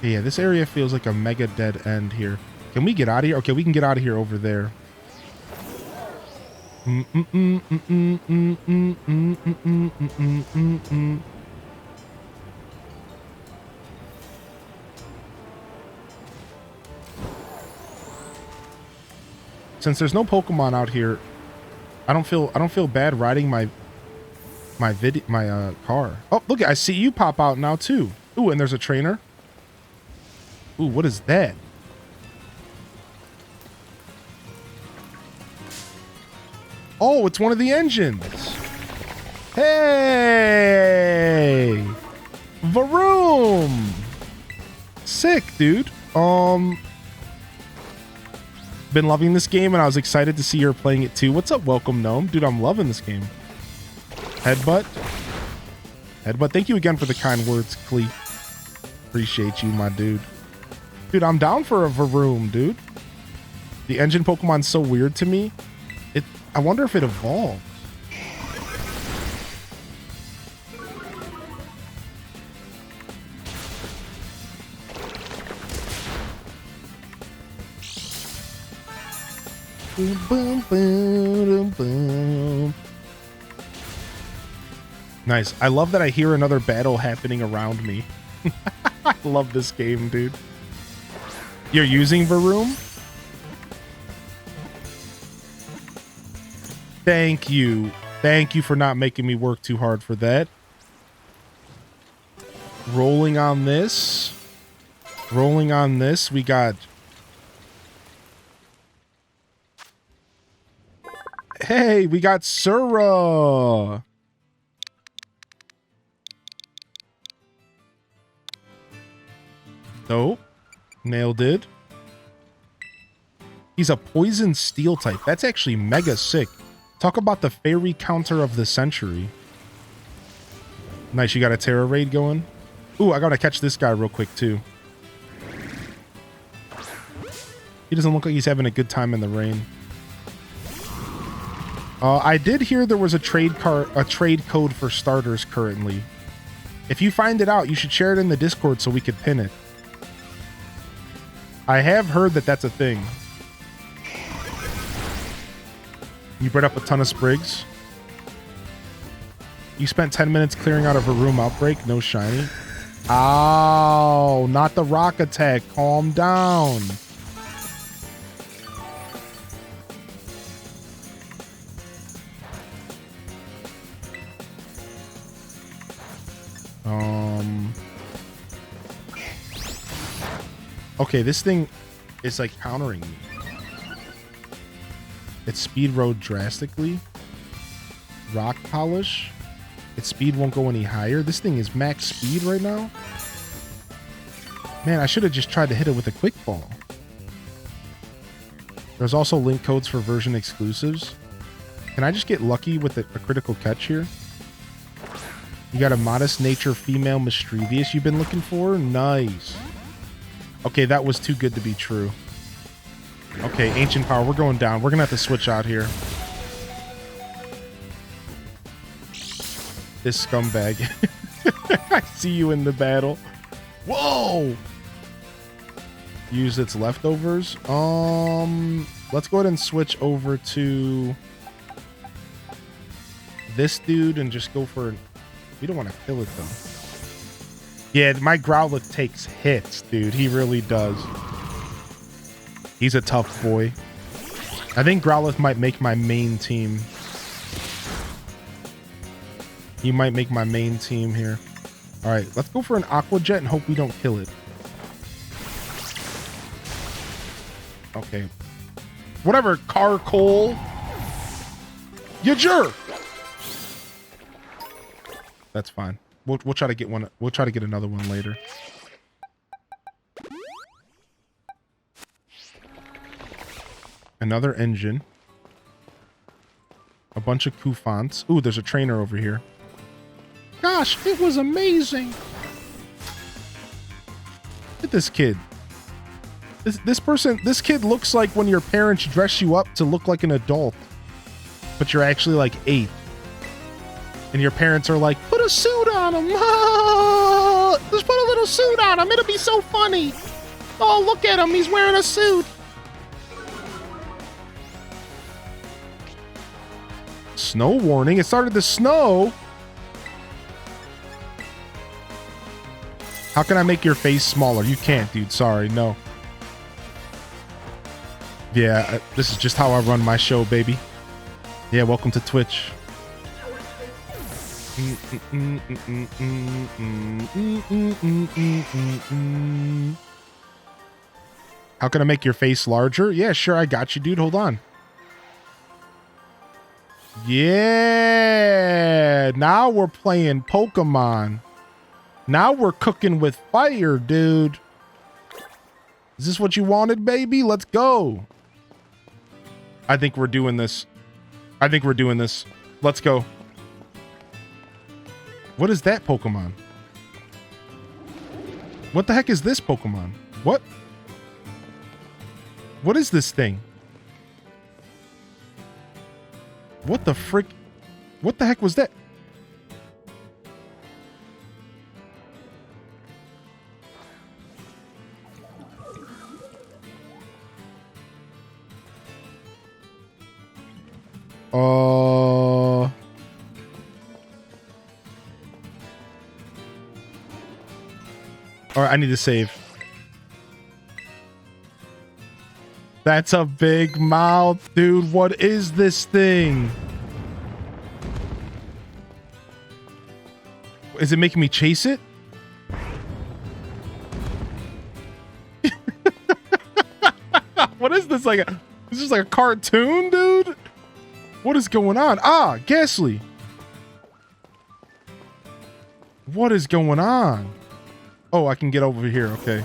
Yeah, this area feels like a mega dead end here. Can we get out of here? Okay, we can get out of here over there. Since there's no Pokemon out here, I don't feel bad riding my car. Oh, look, I see you pop out now too. Ooh, and there's a trainer. Ooh, what is that? Oh, it's one of the engines. Hey! Varoom! Sick, dude. Been loving this game, and I was excited to see you're playing it too. What's up, Welcome Gnome? Dude, I'm loving this game. Headbutt. Headbutt. Thank you again for the kind words, Clee. Appreciate you, my dude. Dude, I'm down for a Varoom, dude. The engine Pokemon's so weird to me. I wonder if it evolved. Boom, boom, boom, boom. Nice. I love that I hear another battle happening around me. I love this game, dude. You're using Varoom? Thank you. Thank you for not making me work too hard for that. Rolling on this. Rolling on this. We got... Hey, we got Sura. Dope. Nailed it. He's a poison steel type. That's actually mega sick. Talk about the fairy counter of the century. Nice, you got a Terra raid going? Ooh, I gotta catch this guy real quick too. He doesn't look like he's having a good time in the rain. I did hear there was a trade code for starters currently. If you find it out, you should share it in the Discord so we could pin it. I have heard that that's a thing. You brought up a ton of sprigs. You spent 10 minutes clearing out of a room outbreak. No shiny. Ow, not the rock attack. Calm down. Okay, this thing is like countering me. Its speed rode drastically. Rock polish. Its speed won't go any higher. This thing is max speed right now. Man, I should have just tried to hit it with a quick ball. There's also link codes for version exclusives. Can I just get lucky with a critical catch here? You got a modest nature female mischievous you've been looking for? Nice. Okay, that was too good to be true. Okay, ancient power, we're going down. We're gonna have to switch out here. This scumbag. I see you in the battle. Whoa! Use its leftovers. Let's go ahead and switch over to this dude and just go for... We don't want to kill it though. Yeah, my Growlithe takes hits, dude. He really does. He's a tough boy. I think Growlithe might make my main team. He might make my main team here. All right, let's go for an Aqua Jet and hope we don't kill it. Okay. Whatever, Carcole. You jerk. That's fine. We'll try to get one. We'll try to get another one later. Another engine. A bunch of Kufants. Ooh, there's a trainer over here. Gosh, it was amazing. Look at this kid. This kid looks like when your parents dress you up to look like an adult, but you're actually like 8. And your parents are like, put a suit on him. Ah, just put a little suit on him. It'll be so funny. Oh, look at him. He's wearing a suit. Snow warning. It started to snow. How can I make your face smaller? You can't, dude. Sorry. No. Yeah, this is just how I run my show, baby. Yeah, welcome to Twitch. How can I make your face larger? Yeah, sure, I got you, dude. Hold on. Yeah, now we're playing Pokemon. Now we're cooking with fire, dude. Is this what you wanted, baby? Let's go. I think we're doing this. I think we're doing this. Let's go. What is that Pokemon? What the heck is this Pokemon? What? What is this thing? What the frick? What the heck was that? All right, I need to save. That's a big mouth, dude. What is this thing? Is it making me chase it? What is this? Like a, this is like a cartoon, dude? What is going on? Ah, Ghastly. What is going on? Oh, I can get over here. Okay.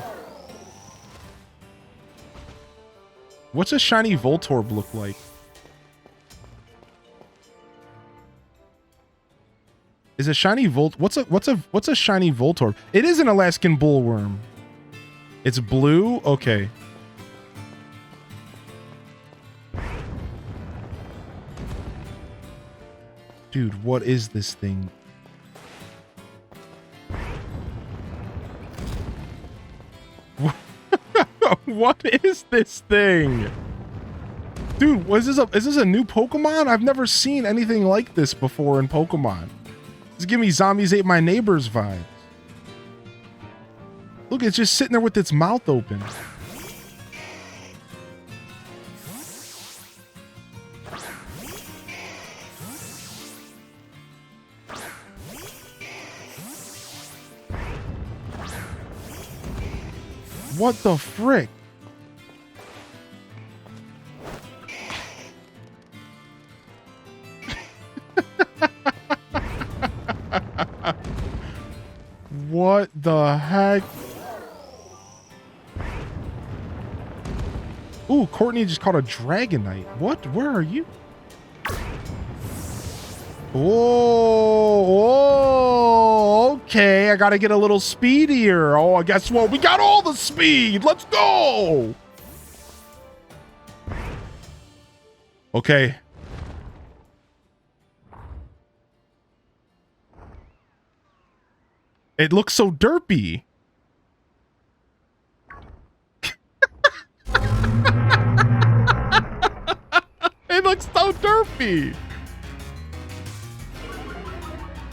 What's a shiny Voltorb look like? Is a shiny what's a shiny Voltorb? It is an Alaskan bullworm. It's blue? Okay. Dude, what is this thing? What is this thing? Dude, is this a new Pokemon? I've never seen anything like this before in Pokemon. This give me Zombies Ate My Neighbors vibes. Look, it's just sitting there with its mouth open. What the frick? What the heck? Ooh, Courtney just caught a Dragonite. What? Where are you? Oh, okay. I gotta get a little speedier. Oh, guess what? We got all the speed. Let's go. Okay. It looks so derpy. It looks so derpy.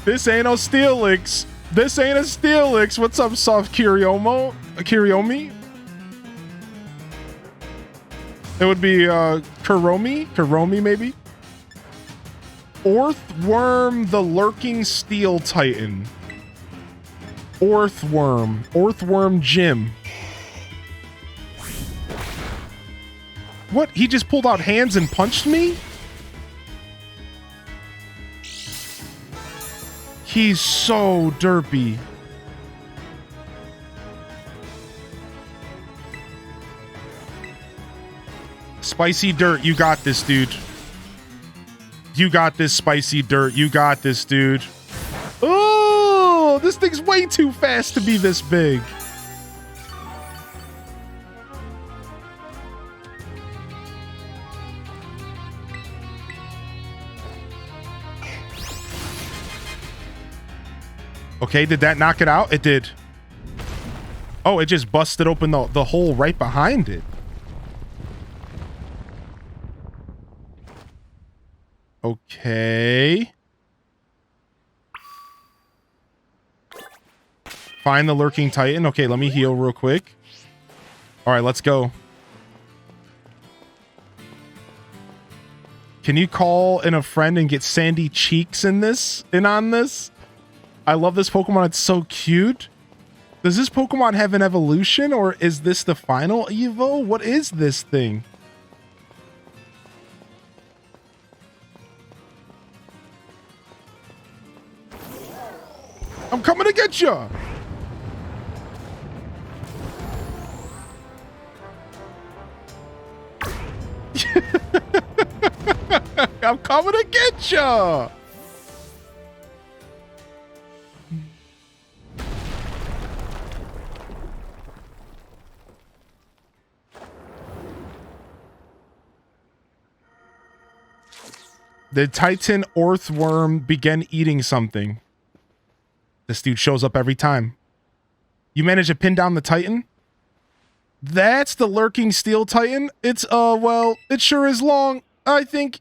This ain't no Steelix. This ain't a Steelix. What's up, soft Kiriomi? It would be Kuromi maybe. Orthworm, the lurking steel titan. Orthworm Jim. What? He just pulled out hands and punched me? He's so derpy. Spicy dirt, you got this, dude. You got this, spicy dirt. You got this, dude. Oh, this thing's way too fast to be this big. Okay, did that knock it out? It did. Oh, it just busted open the hole right behind it. Okay. Find the lurking titan. Okay, let me heal real quick. All right, let's go. Can you call in a friend and get Sandy Cheeks in on this? I love this Pokemon. It's so cute. Does this Pokemon have an evolution, or is this the final Evo? What is this thing? I'm coming to get you. I'm coming to get you. The Titan Orthworm began eating something. This dude shows up every time. You manage to pin down the Titan? That's the lurking steel Titan? It's, well, it sure is long. I think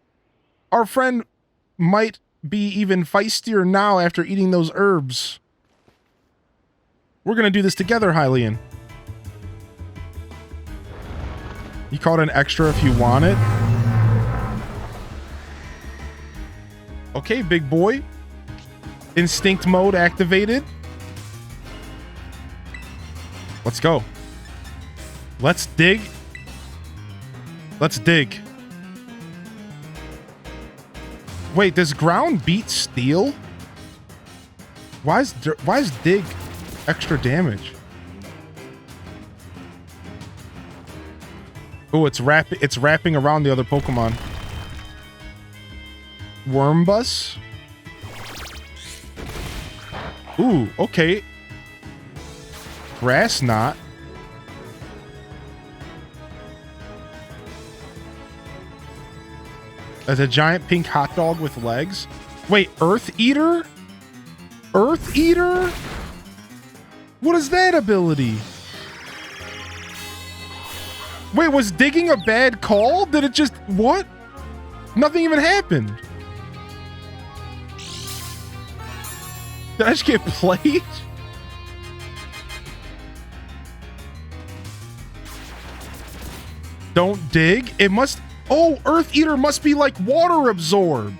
our friend might be even feistier now after eating those herbs. We're gonna do this together, Hylian. You caught an extra if you want it. Okay, big boy. Instinct mode activated. Let's go. Let's dig. Let's dig. Wait, does ground beat steel? Why is dig extra damage? Oh, it's wrapping around the other Pokemon. Wormbus. Ooh, okay. Grass knot. As a giant pink hot dog with legs. Wait, Earth Eater? Earth Eater? What is that ability? Wait, was digging a bad call? Did it just... What? Nothing even happened. Did I just get played? Don't dig. It must... Oh, Earth Eater must be like water absorb.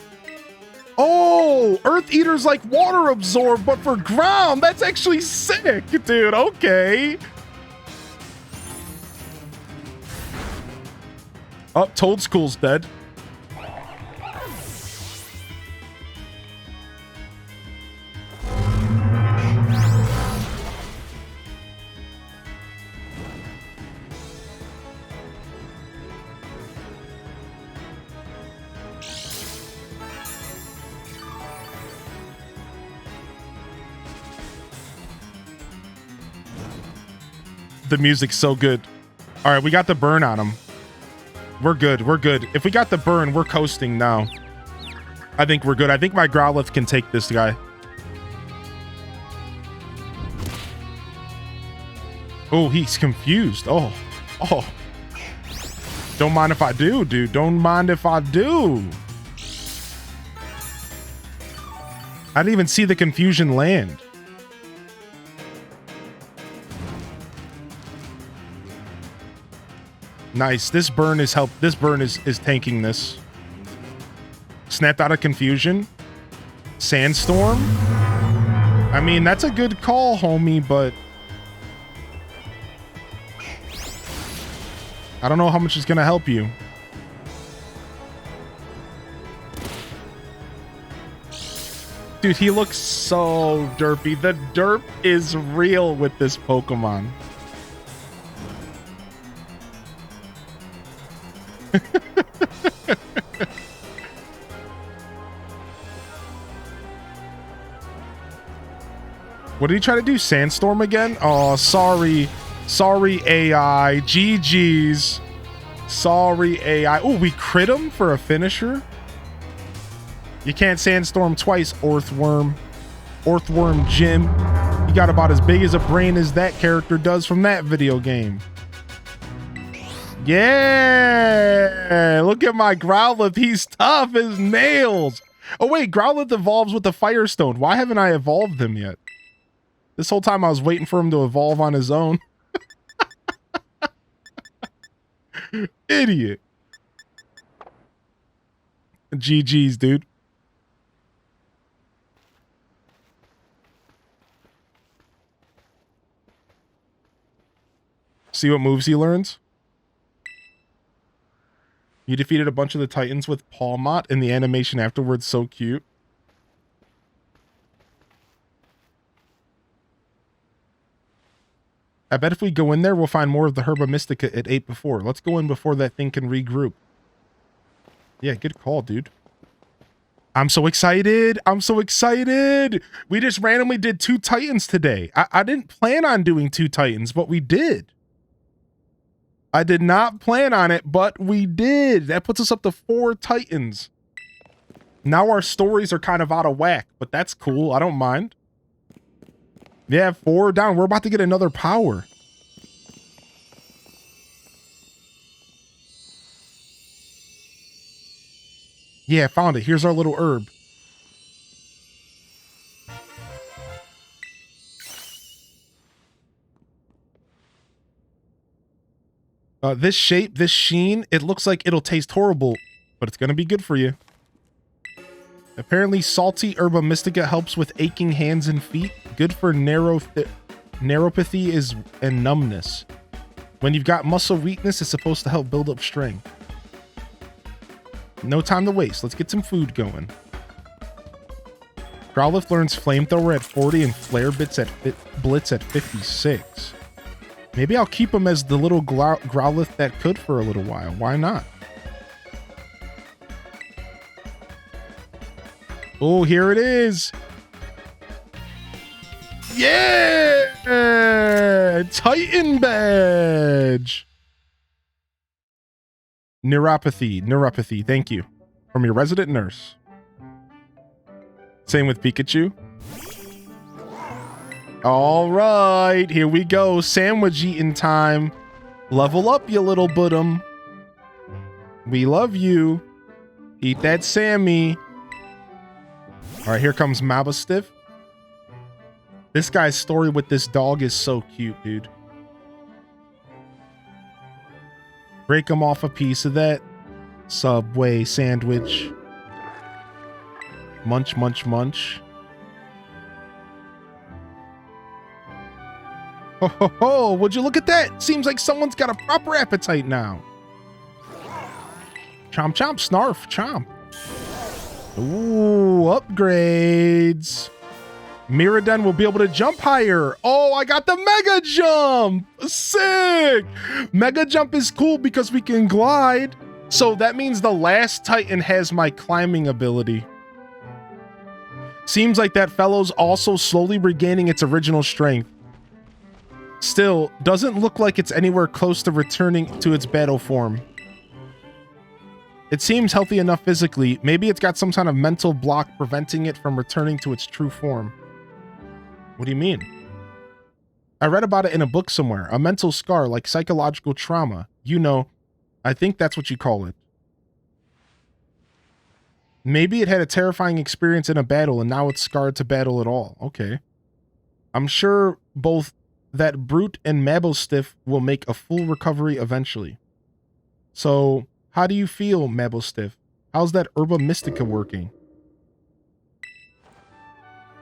Oh, Earth Eater's like water absorb, but for ground. That's actually sick, dude. Okay. Oh, Toadschool's dead. The music's so good. All right, we got the burn on him. We're good. We're good. If we got the burn, we're coasting now. I think we're good. I think my Growlithe can take this guy. Oh, he's confused. Oh. Don't mind if I do, dude. Don't mind if I do. I didn't even see the confusion land. Nice. This burn is tanking this. Snapped out of confusion. Sandstorm. I mean, that's a good call, homie, but I don't know how much it's gonna help you. Dude, he looks so derpy. The derp is real with this Pokemon. What did he try to do? Sandstorm again? Oh, sorry. Sorry, AI. GG's. Sorry, AI. Oh, we crit him for a finisher? You can't Sandstorm twice, Orthworm. Orthworm Jim. You got about as big as a brain as that character does from that video game. Yeah! Look at my Growlithe. He's tough as nails. Oh, wait. Growlithe evolves with the Firestone. Why haven't I evolved him yet? This whole time I was waiting for him to evolve on his own. Idiot. GG's, dude. See what moves he learns? You defeated a bunch of the Titans with Pawmot, and the animation afterwards so cute. I bet if we go in there, we'll find more of the Herba Mystica it ate before. Let's go in before that thing can regroup. Yeah, good call, dude. I'm so excited. I'm so excited. We just randomly did 2 Titans today. I didn't plan on doing 2 Titans, but we did. I did not plan on it, but we did. That puts us up to 4 Titans. Now our stories are kind of out of whack, but that's cool. I don't mind. Yeah, 4 down. We're about to get another power. Yeah, found it. Here's our little herb. This shape, this sheen, it looks like it'll taste horrible, but it's going to be good for you. Apparently, salty Herba Mystica helps with aching hands and feet. Good for neuropathy and numbness. When you've got muscle weakness, it's supposed to help build up strength. No time to waste. Let's get some food going. Growlithe learns Flamethrower at 40 and Flare Blitz at 56. Maybe I'll keep him as the little Growlithe that could for a little while. Why not? Oh, here it is. Yeah! Titan badge. Neuropathy. Thank you. From your resident nurse. Same with Pikachu. All right, here we go. Sandwich eating time. Level up, you little buttum. We love you. Eat that Sammy. All right, here comes Mabastiff. This guy's story with this dog is so cute, dude. Break him off a piece of that Subway sandwich. Munch, munch, munch. Ho, ho, ho. Would you look at that? Seems like someone's got a proper appetite now. Chomp, chomp, snarf, chomp. Ooh, upgrades. Miraidon will be able to jump higher. Oh, I got the Mega Jump. Sick. Mega Jump is cool because we can glide. So that means the last Titan has my climbing ability. Seems like that fellow's also slowly regaining its original strength. Still, doesn't look like it's anywhere close to returning to its battle form. It seems healthy enough physically. Maybe it's got some kind of mental block preventing it from returning to its true form. What do you mean? I read about it in a book somewhere. A mental scar, like psychological trauma. You know, I think that's what you call it. Maybe it had a terrifying experience in a battle and now it's scarred to battle at all. Okay. I'm sure both that brute and Mabelstiff will make a full recovery eventually. So, how do you feel, Mabelstiff? How's that Herba Mystica working?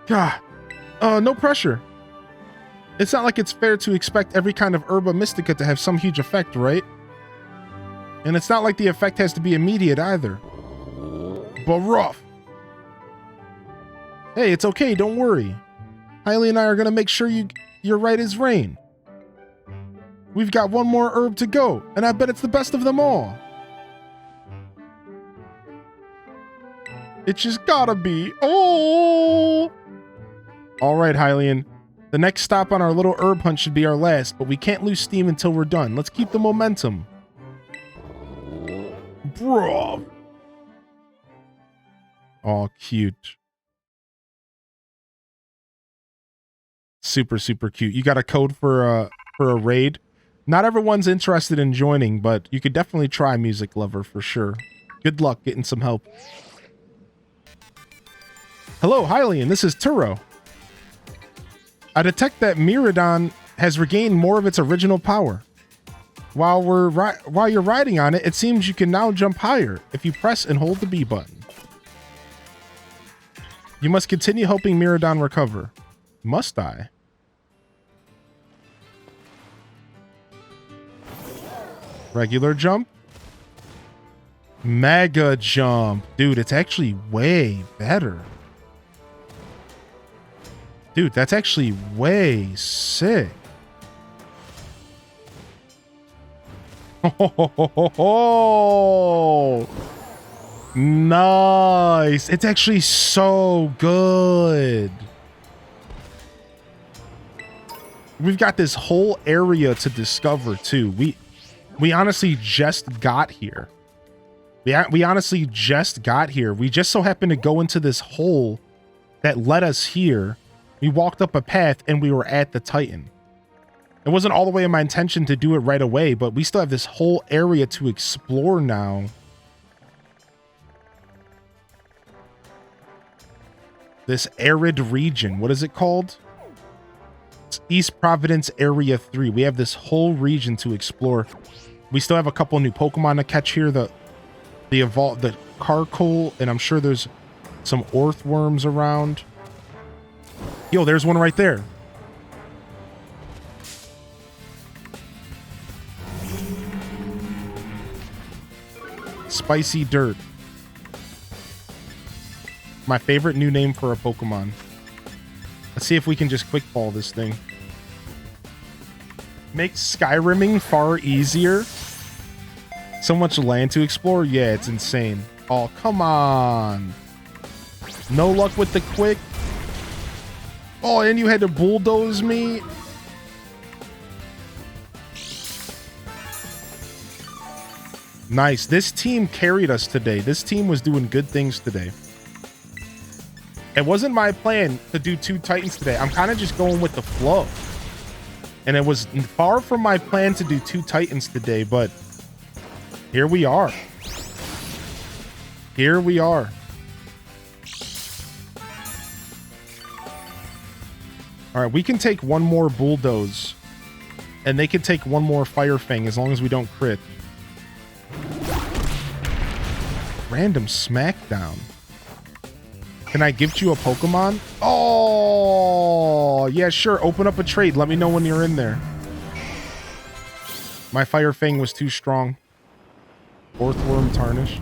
God. No pressure. It's not like it's fair to expect every kind of Herba Mystica to have some huge effect, right? And it's not like the effect has to be immediate either. But rough. Hey, it's okay, don't worry. Hailey and I are gonna make sure you're right as rain. We've got one more herb to go, and I bet it's the best of them all. It just gotta be. Oh! Alright, Hylian. The next stop on our little herb hunt should be our last, but we can't lose steam until we're done. Let's keep the momentum. Bro. Oh, cute. Super, super cute. You got a code for a raid? Not everyone's interested in joining, but you could definitely try, Music Lover, for sure. Good luck getting some help. Hello, Hylian. This is Turo. I detect that Miraidon has regained more of its original power. While you're riding on it, it seems you can now jump higher if you press and hold the B button. You must continue helping Miraidon recover. Must I? Regular jump? Mega jump. Dude, it's actually way better. Dude, that's actually way sick. Oh, nice. It's actually so good. We've got this whole area to discover too. We honestly just got here. We honestly just got here. We just so happened to go into this hole that led us here. We walked up a path and we were at the Titan. It wasn't all the way in my intention to do it right away, but we still have this whole area to explore now. This arid region. What is it called? It's East Providence Area 3. We have this whole region to explore. We still have a couple new Pokemon to catch here. The Carcoal, and I'm sure there's some Orthworms around. Yo, there's one right there. Spicy Dirt. My favorite new name for a Pokemon. Let's see if we can just quick ball this thing. Makes Skyrimming far easier. So much land to explore. Yeah, it's insane. Oh, come on. No luck with the quick. Oh, and you had to bulldoze me. Nice. This team carried us today. This team was doing good things today. It wasn't my plan to do 2 Titans today. I'm kind of just going with the flow. And it was far from my plan to do 2 Titans today, but here we are. Here we are. All right, we can take one more bulldoze, and they can take one more fire fang as long as we don't crit. Random smackdown. Can I gift you a Pokemon? Oh, yeah, sure. Open up a trade. Let me know when you're in there. My fire fang was too strong. Fourth worm tarnish.